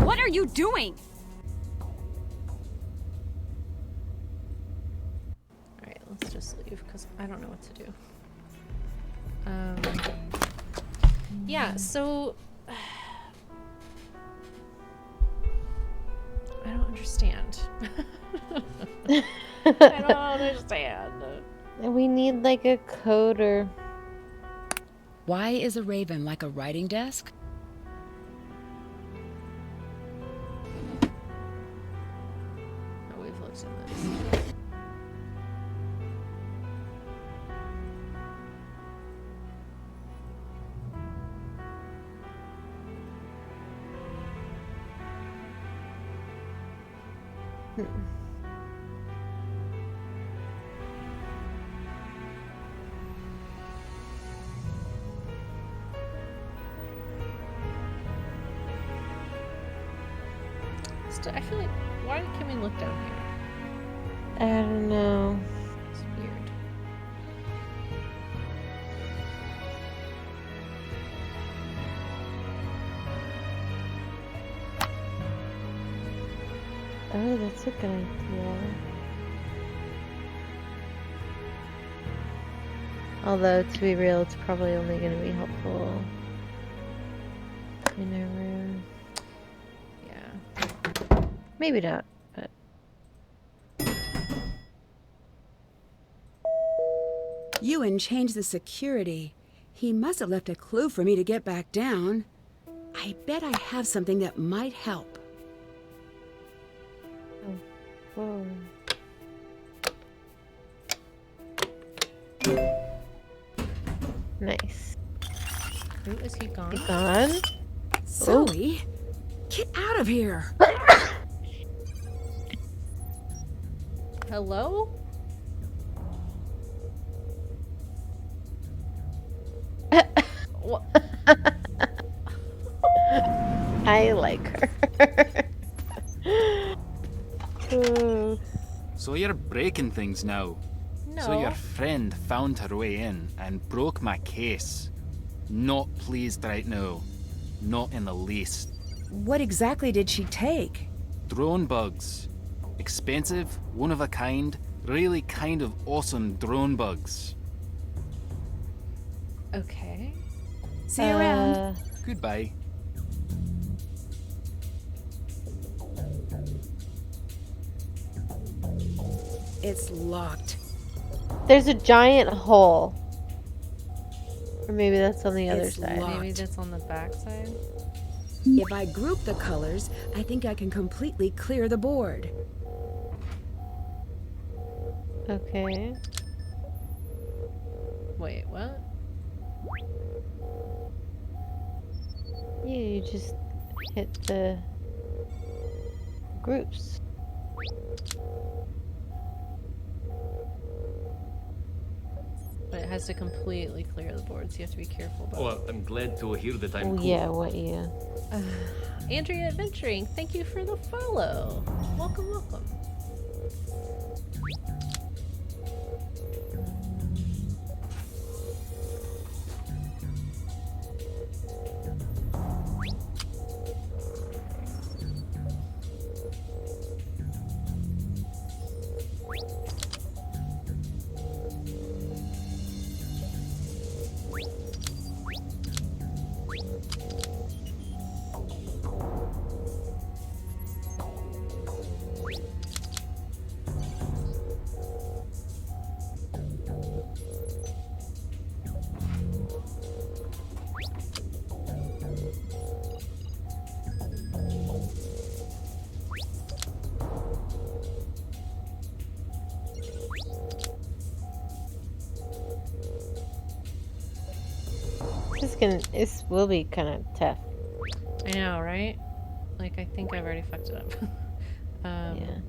F: What are you doing?
A: Alright, let's just leave because I don't know what to do. Yeah, so I don't understand. I don't understand.
B: We need like a code or.
D: Why is a raven like a writing desk?
A: Oh, we've looked at this. I feel like, why can we look down here?
B: I don't know.
A: It's weird.
B: Oh, that's a good idea. Although, to be real, it's probably only going to be helpful in our room.
A: Yeah.
B: Maybe not, but...
G: Ewan changed the security. He must have left a clue for me to get back down. I bet I have something that might help.
B: Whoa. Nice.
A: Who is he gone?
B: He gone?
G: Zoe, get out of here!
A: Hello? What?
B: I like her. Ooh.
L: So you're breaking things now.
A: No.
L: So your friend found her way in and broke my case. Not pleased right now. Not in the least.
G: What exactly did she take?
L: Drone bugs. Expensive, one of a kind, really kind of awesome drone bugs.
A: Okay.
G: See you around.
L: Goodbye.
G: It's locked.
B: There's a giant hole. Or maybe that's on the other
G: It's
B: side.
G: locked.
A: Maybe that's on the back side.
G: If I group the colors, I think I can completely clear the board.
B: Okay.
A: Wait, what?
B: Yeah, you just hit the groups.
A: But it has to completely clear the board, so you have to be careful about
O: Oh, I'm glad to hear that I'm
B: Oh,
O: cool.
B: yeah, what you?
A: Andrea Adventuring, thank you for the follow. Welcome, welcome.
B: This will be kind of tough.
A: I know, right? Like, I think I've already fucked it up.
B: Yeah.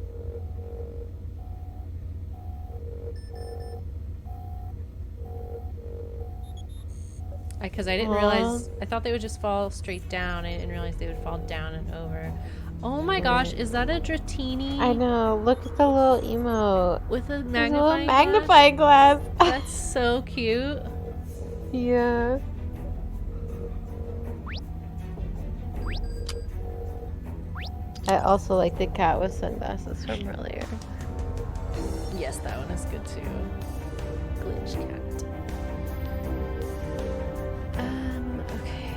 A: Because I didn't realize, I thought they would just fall straight down. I didn't realize they would fall down and over. Oh my gosh, is that a Dratini?
B: I know. Look at the little emote.
A: With a
B: There's
A: magnifying
B: little magnifying glass.
A: That's so cute.
B: Yeah. I also like the cat with sunglasses from earlier.
A: Yes, that one is good too. Glitch cat. Okay.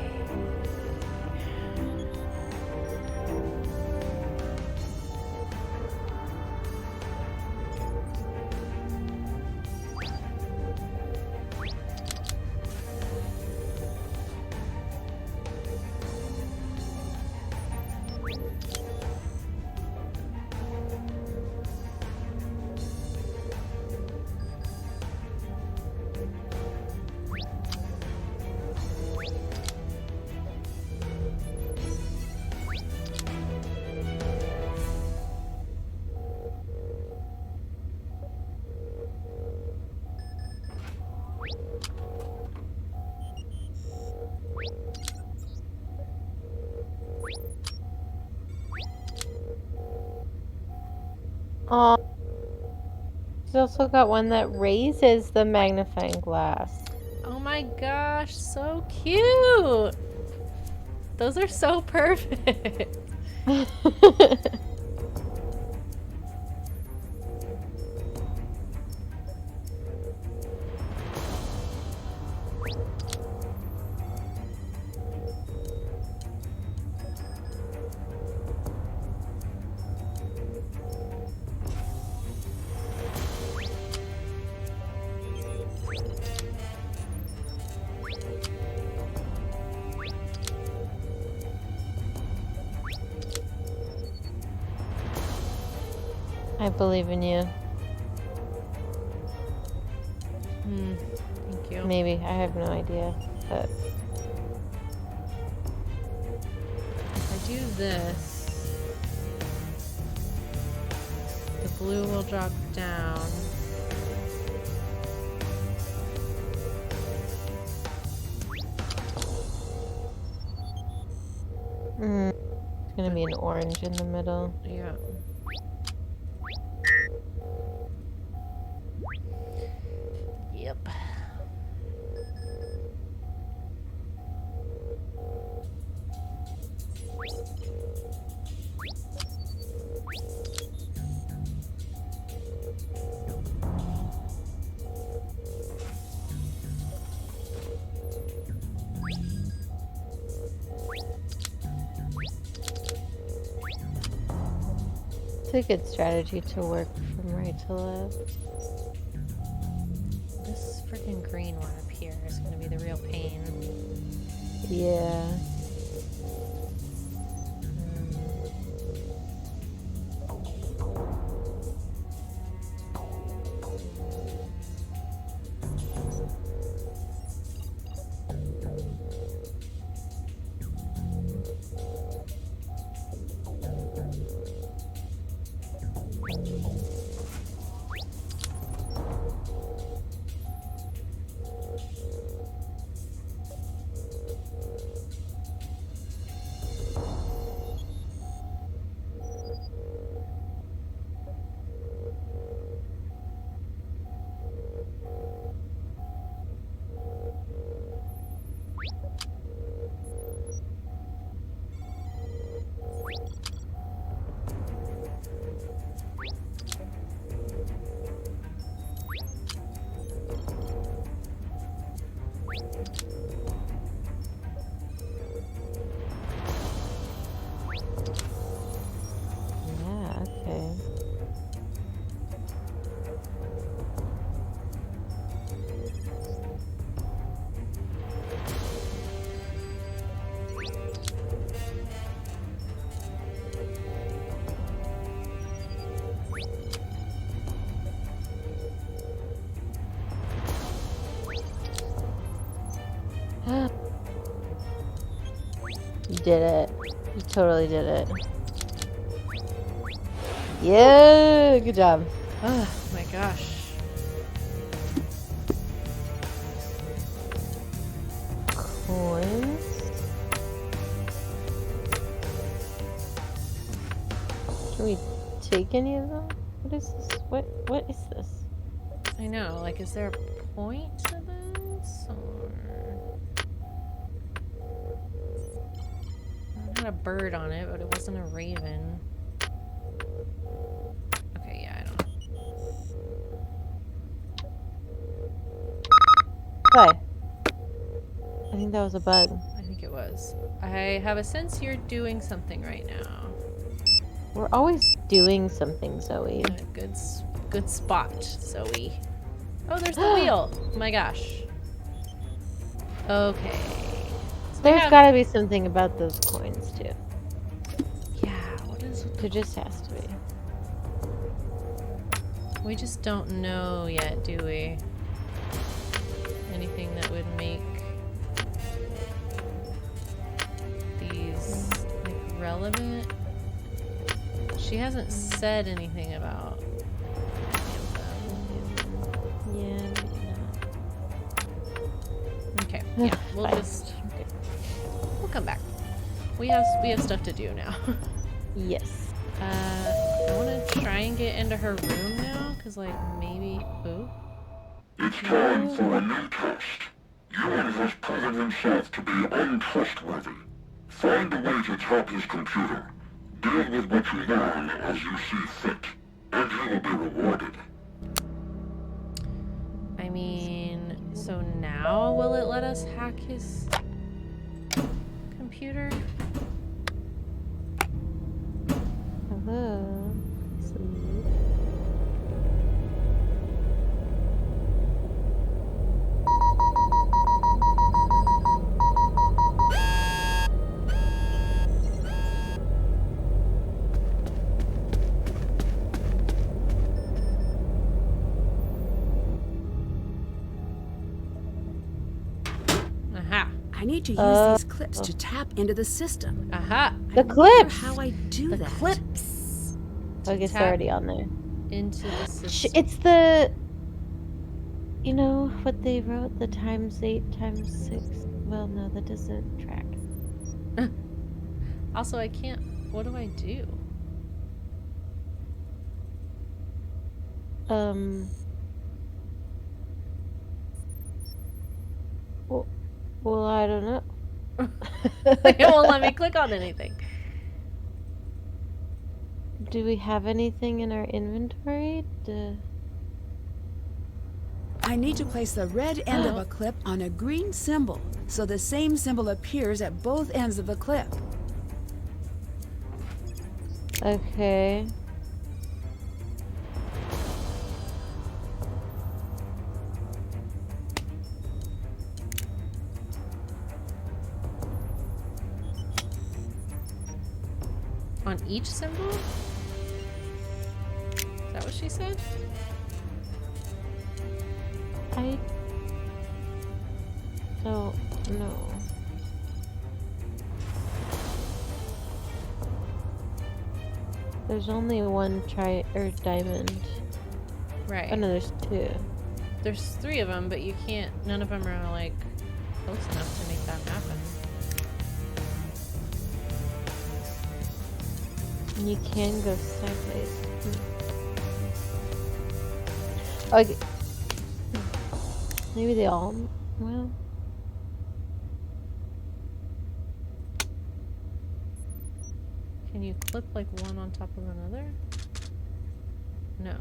B: Oh, she's also got one that raises the magnifying glass.
A: Oh my gosh, so cute! Those are so perfect.
B: I believe in you.
A: Thank you.
B: Maybe. I have no idea. But
A: If I do this, the blue will drop down.
B: it's gonna be an orange in the middle.
A: Yeah. Yep.
B: It's a good strategy to work from right to left.
A: This freaking green one up here is gonna be the real pain.
B: Yeah. did it. You totally did it. Yeah, good job.
A: Oh my gosh.
B: Coins. Can we take any of them? What is this? What is this?
A: I know, like, is there a point to this? Or... it had a bird on it, but it wasn't a raven. Okay, yeah, I don't know.
B: Hi. I think that was a bug.
A: I think it was. I have a sense you're doing something right now.
B: We're always doing something, Zoe.
A: Good spot, Zoe. Oh, there's the wheel. Oh my gosh. Okay. So
B: There's gotta be something about those coins, too.
A: Yeah, what is it?
B: There just has to be.
A: We just don't know yet, do we? Anything that would make these, like, relevant? She hasn't said anything about
B: Yeah,
A: okay, yeah, we'll come back. We have stuff to do now.
B: Yes.
A: I want to try and get into her room now, cause like maybe. Ooh.
C: It's time for a new test. Ewan has proven himself to be untrustworthy. Find a way to tap his computer. Deal with what you learn as you see fit, and you will be rewarded.
A: I mean, so now will it let us hack his computer?
B: Hello.
G: I need to use these clips to tap into the system.
A: Aha!
B: The clips!
G: How I do that?
A: Clips!
B: I guess they're already on there.
A: Into the system.
B: It's the... You know what they wrote? The ×8 ×6. Well, no, that doesn't track.
A: Also, I can't... What do I do?
B: Well, I don't know.
A: It won't let me click on anything.
B: Do we have anything in our inventory?
G: I need to place the red end of a clip on a green symbol, so the same symbol appears at both ends of the clip.
B: Okay.
A: On each symbol? Is that what she said?
B: I don't know. There's only one diamond.
A: Right.
B: Oh no, there's two.
A: There's 3 of them, but you can't. None of them are like close enough to make that happen.
B: You can go sideways. Okay. Maybe they all. Well.
A: Can you clip like one on top of another? No.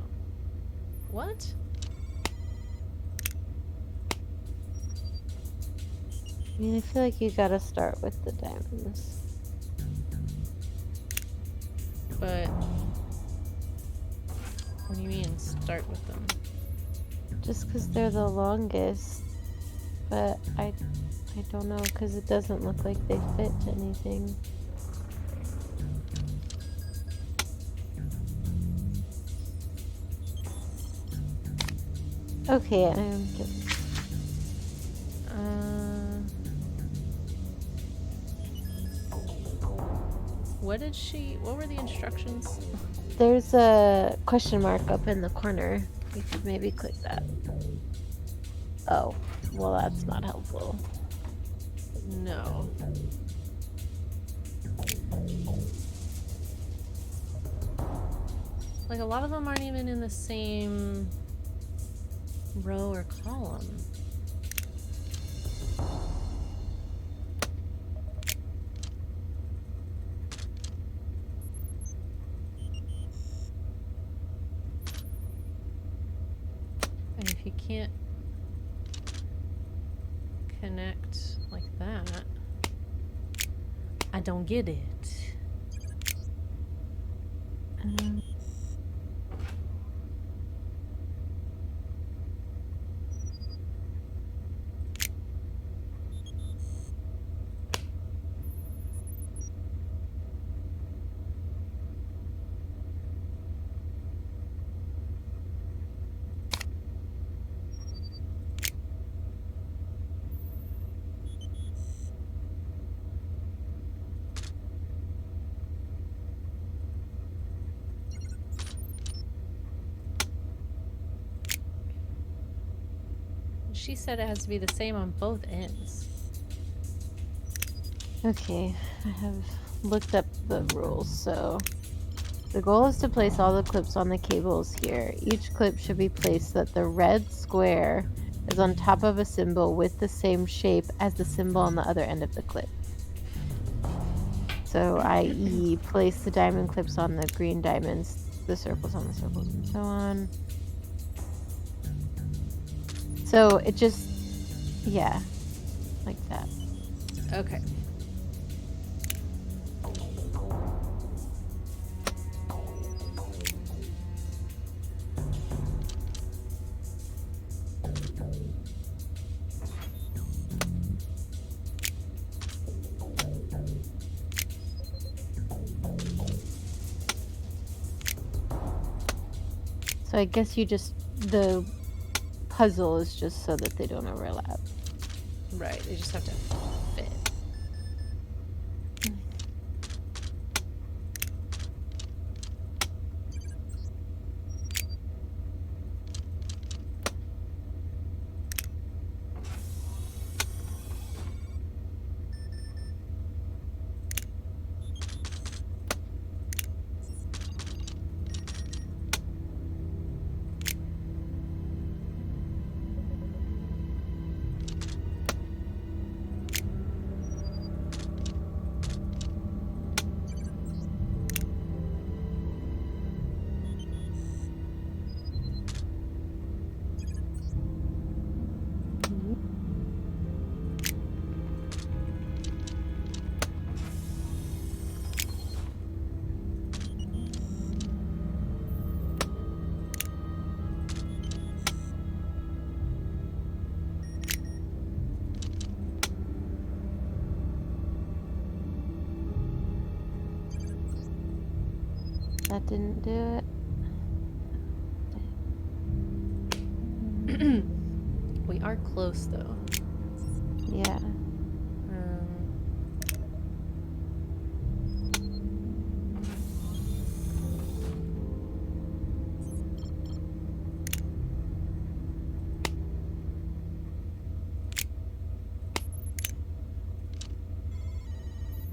A: What?
B: I mean, I feel like you gotta start with the diamonds.
A: But what do you mean start with them?
B: Just because they're the longest. But I don't know, because it doesn't look like they fit anything. Okay, I'm good.
A: What were the instructions?
B: There's a question mark up in the corner. We could maybe click that. Oh, well, that's not helpful.
A: No. Like, a lot of them aren't even in the same row or column. And if you can't connect like that, I don't get it. She said it has to be the same on both ends.
B: Okay, I have looked up the rules. So the goal is to place all the clips on the cables here. Each clip should be placed so that the red square is on top of a symbol with the same shape as the symbol on the other end of the clip. So, i.e., place the diamond clips on the green diamonds, the circles on the circles, and so on. So it just, yeah, like that.
A: Okay.
B: So I guess the puzzle is just so that they don't overlap.
A: Right, they just have to fit.
B: That didn't do
A: it. We are close though.
B: Yeah.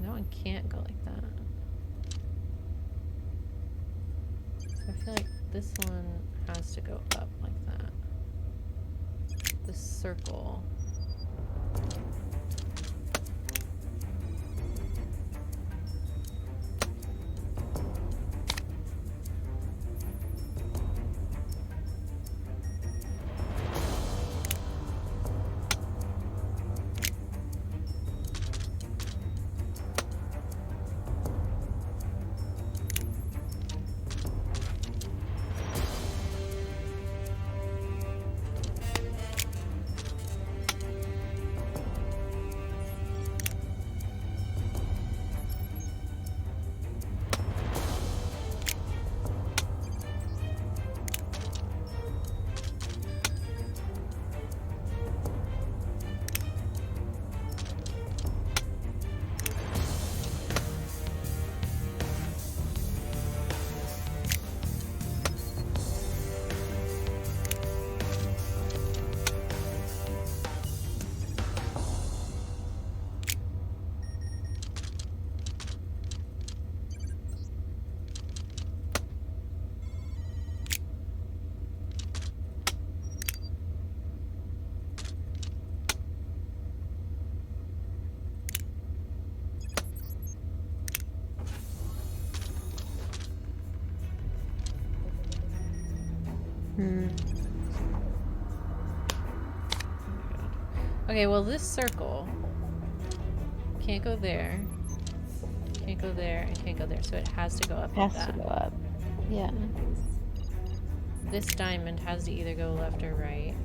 A: That one can't go like that. I feel like this one has to go up like that. The circle. Okay, well this circle can't go there, can't go there, and can't go there, so it has to go up like
B: Has
A: that.
B: to go up. Yeah.
A: This diamond has to either go left or right.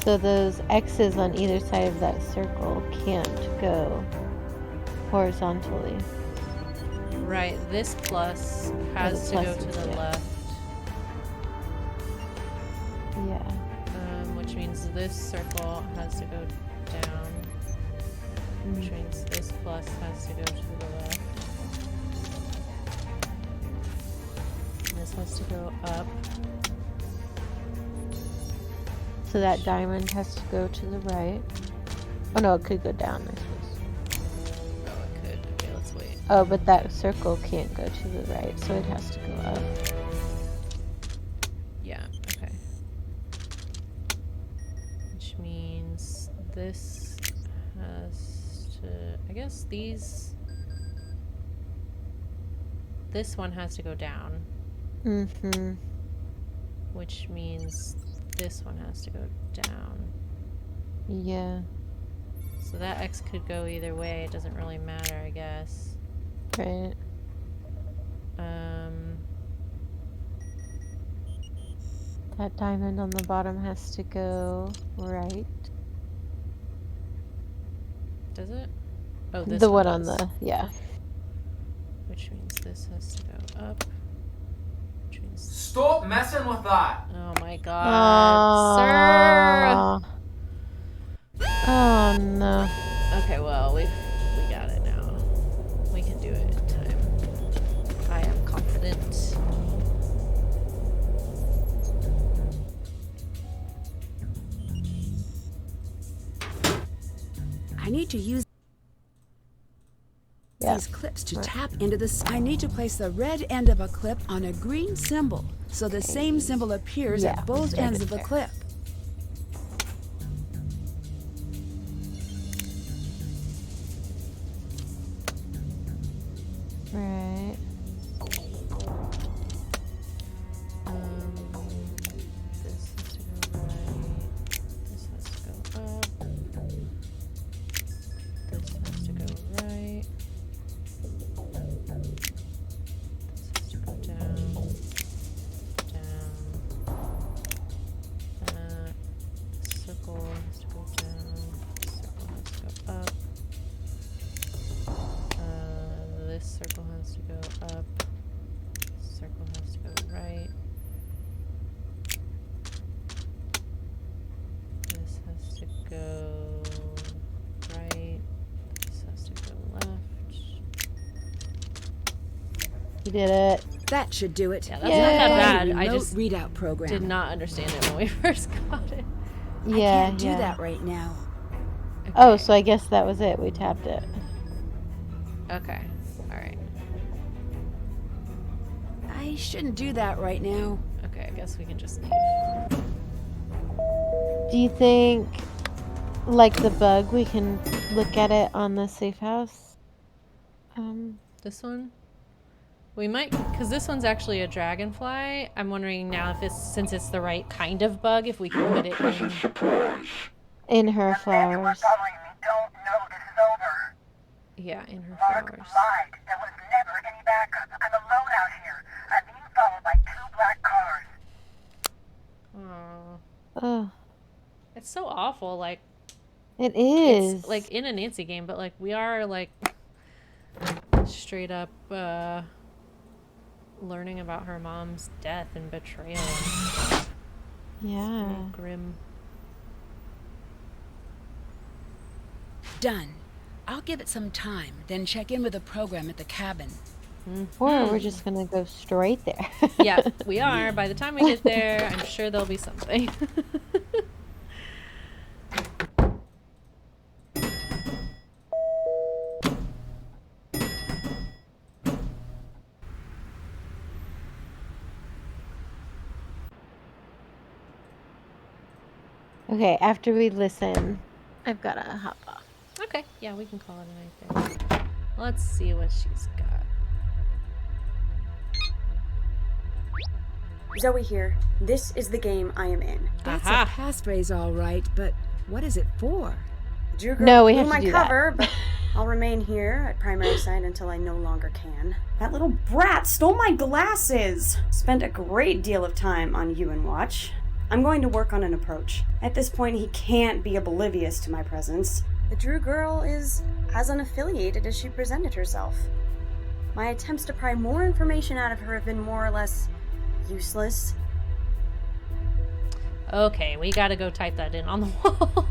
B: So those X's on either side of that circle can't go horizontally.
A: Right, this plus has to go to the left.
B: Yeah.
A: Which means this circle has to go down. Which means this plus has to go to the left. And this has to go up.
B: So that diamond has to go to the right. Oh no, it could go down, I suppose.
A: Oh, it could. Okay, let's wait.
B: Oh, but that circle can't go to the right, so it has to go up.
A: Yeah, okay. Which means this has to... I guess these... This one has to go down.
B: Mm-hmm.
A: Which means this one has to go down.
B: Yeah.
A: So that X could go either way. It doesn't really matter, I guess.
B: Right. That diamond on the bottom has to go right.
A: Does it? Oh, this
B: The one
A: one
B: on
A: does.
B: the, yeah.
A: Which means this has to go up. Which means...
M: Stop messing with that!
A: Oh my god. Sir!
B: Oh no.
A: Okay, well, we got it now. We can do it in time. I am confident.
G: I need to use these clips to tap into this. I need to place the red end of a clip on a green symbol, so the same symbol appears at both ends of the clip.
B: Right.
A: This has to go right. This has to go up. This has to go right. This has to go down. Down. Circle has to go down. Circle has to go up. This circle has to go up. Circle has to go right. This has to go right. This has to go left.
B: You did it.
G: That should do it.
A: Yeah, that's not that bad. I
G: Remote
A: just
G: readout program.
A: did not understand it when we first got it.
B: Yeah,
G: I can't do
B: yeah.
G: that right now.
B: Oh, so I guess that was it. We tapped it.
A: Okay. Alright.
G: I shouldn't do that right now.
A: Okay, I guess we can just leave.
B: Do you think, like the bug, we can look at it on the safe house?
A: This one? We might, because this one's actually a dragonfly. I'm wondering now if it's, since it's the right kind of bug, if we can put it in...
B: In her flowers.
A: Yeah, in her
E: Mark
A: flowers.
E: lied. There was never any backup. I'm alone out here. I'm being followed by 2 black cars.
A: Aww.
B: Oh,
A: It's so awful, like...
B: it is.
A: It's like in a Nancy game, but like we are like straight up learning about her mom's death and betrayal.
B: Yeah.
A: So grim.
D: Done. I'll give it some time, then check in with the program at the cabin.
B: Or we're just gonna go straight there.
A: Yeah, we are. By the time we get there, I'm sure there'll be something.
B: Okay, after we listen, I've gotta hop off.
A: Okay, yeah, we can call it a night there. Let's see what she's got.
F: Zoe here. This is the game I am in.
G: That's a passphrase, all right, but what is it for?
F: Drew
B: No, we
F: blew
B: have to
F: my
B: do that.
F: cover, but I'll remain here at primary site until I no longer can. That little brat stole my glasses! Spent a great deal of time on UN Watch. I'm going to work on an approach. At this point, he can't be oblivious to my presence. The Drew girl is as unaffiliated as she presented herself. My attempts to pry more information out of her have been more or less useless.
A: Okay, we gotta go type that in on the wall.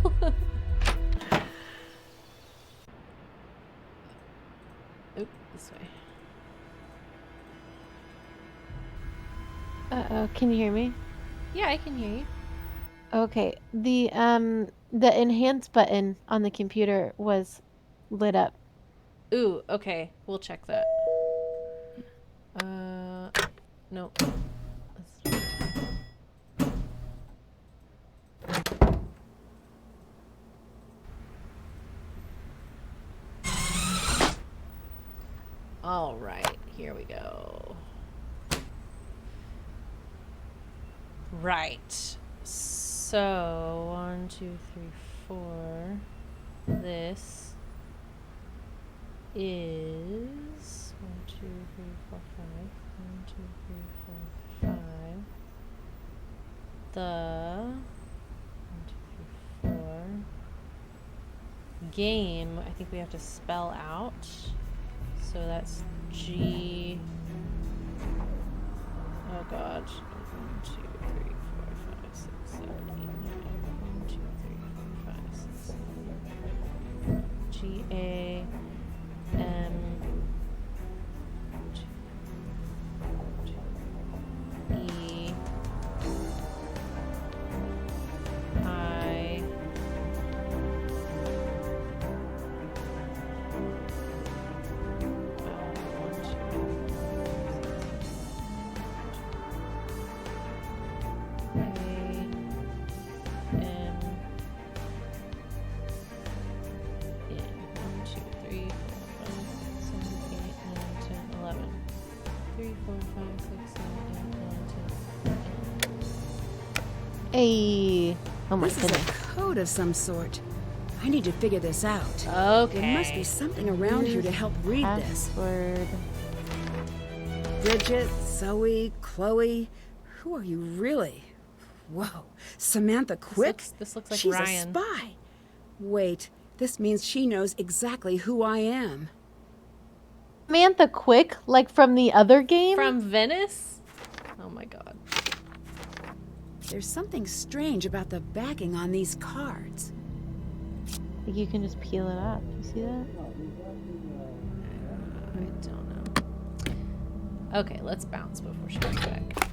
A: Oop, this way.
B: Uh-oh, can you hear me?
A: Yeah, I can hear you.
B: Okay, the enhance button on the computer was lit up.
A: Ooh, okay, we'll check that. Nope. All right, here we go. Right. So 1, 2, 3, 4. This is 1, 2, 3, 4, 5. 1, 2, 3, 4, 5. The 1, 2, 3, 4 game. I think we have to spell out. So that's G. Oh God. 1, 2, 3, 4, 5, 6, 7, 8, 9. 1, 2, 3, 4, 5, 6, 7, 8. G A M E I
B: Hey. Oh my
G: This
B: goodness.
G: is a code of some sort. I need to figure this out.
A: Okay.
G: There must be something around here to help read this.
B: Password.
G: Bridget, Zoe, Chloe. Who are you really? Whoa. Samantha Quick?
A: This looks like
G: She's
A: Ryan.
G: a spy. Wait, this means she knows exactly who I am.
B: Samantha Quick, like from the other game?
A: From Venice? Oh my God.
G: There's something strange about the backing on these cards.
B: You can just peel it up. You see that?
A: I don't know. Okay, let's bounce before she comes back.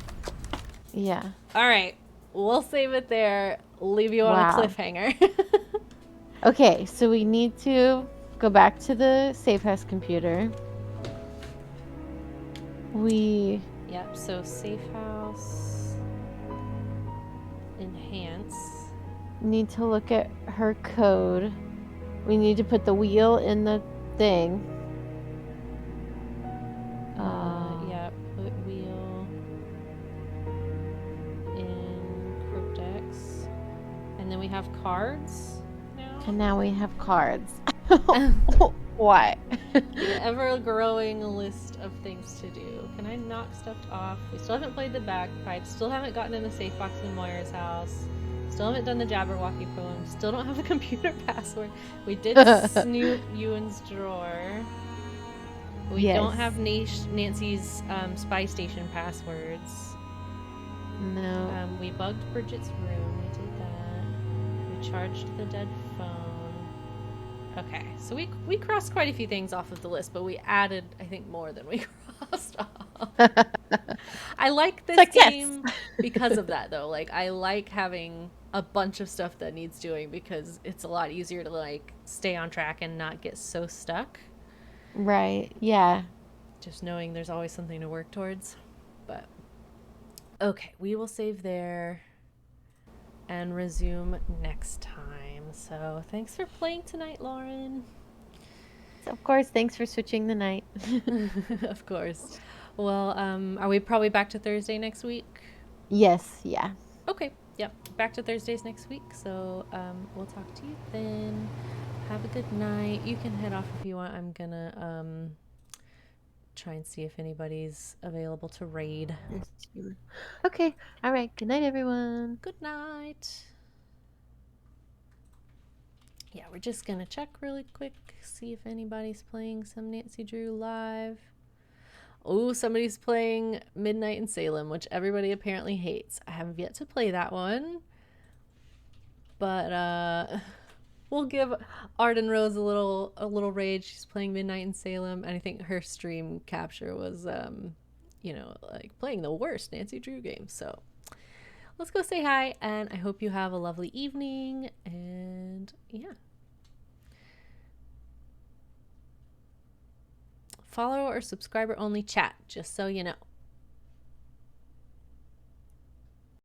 B: Yeah.
A: All right, we'll save it there. Leave you on a
B: Wow.
A: cliffhanger.
B: Okay, so we need to go back to the safe house computer. We
A: Yep, so safe house. Enhance.
B: need to look at her code. We need to put the wheel in the thing.
A: Yeah, put wheel in Cryptex. And then we have cards now.
B: And now we have cards. Why?
A: The ever-growing list of things to do. Can I knock stuff off? We still haven't played the bagpipes. Still haven't gotten in the safe box in Moira's house. Still haven't done the Jabberwocky poem. Still don't have a computer password. We did snoop Ewan's drawer. We
B: Yes.
A: don't have Nancy's spy station passwords.
B: No.
A: We bugged Bridget's room. We did that. We charged the dead phone. Okay, so we crossed quite a few things off of the list, but we added, I think, more than we crossed off. I like this game because of that, though. Like, I like having a bunch of stuff that needs doing because it's a lot easier to, like, stay on track and not get so stuck.
B: Right. Yeah.
A: Just knowing there's always something to work towards. But, okay, we will save there and resume next time. So thanks for playing tonight, Lauren.
B: Of course. Thanks for switching the night.
A: Of course. Well, are we probably back to Thursday next week?
B: Yes, yeah.
A: Okay, yep. Back to Thursdays next week. So we'll talk to you then. Have a good night. You can head off if you want. I'm gonna try and see if anybody's available to raid.
B: Okay. All right. Good night, everyone.
A: Good night. Yeah, we're just gonna check really quick, see if anybody's playing some Nancy Drew live. Oh, somebody's playing Midnight in Salem, which everybody apparently hates. I have yet to play that one, but we'll give Arden Rose a little rage. She's playing Midnight in Salem, and I think her stream capture was you know, like playing the worst Nancy Drew game. So let's go say hi, and I hope you have a lovely evening, and yeah. Follow or subscriber only chat, just so you know.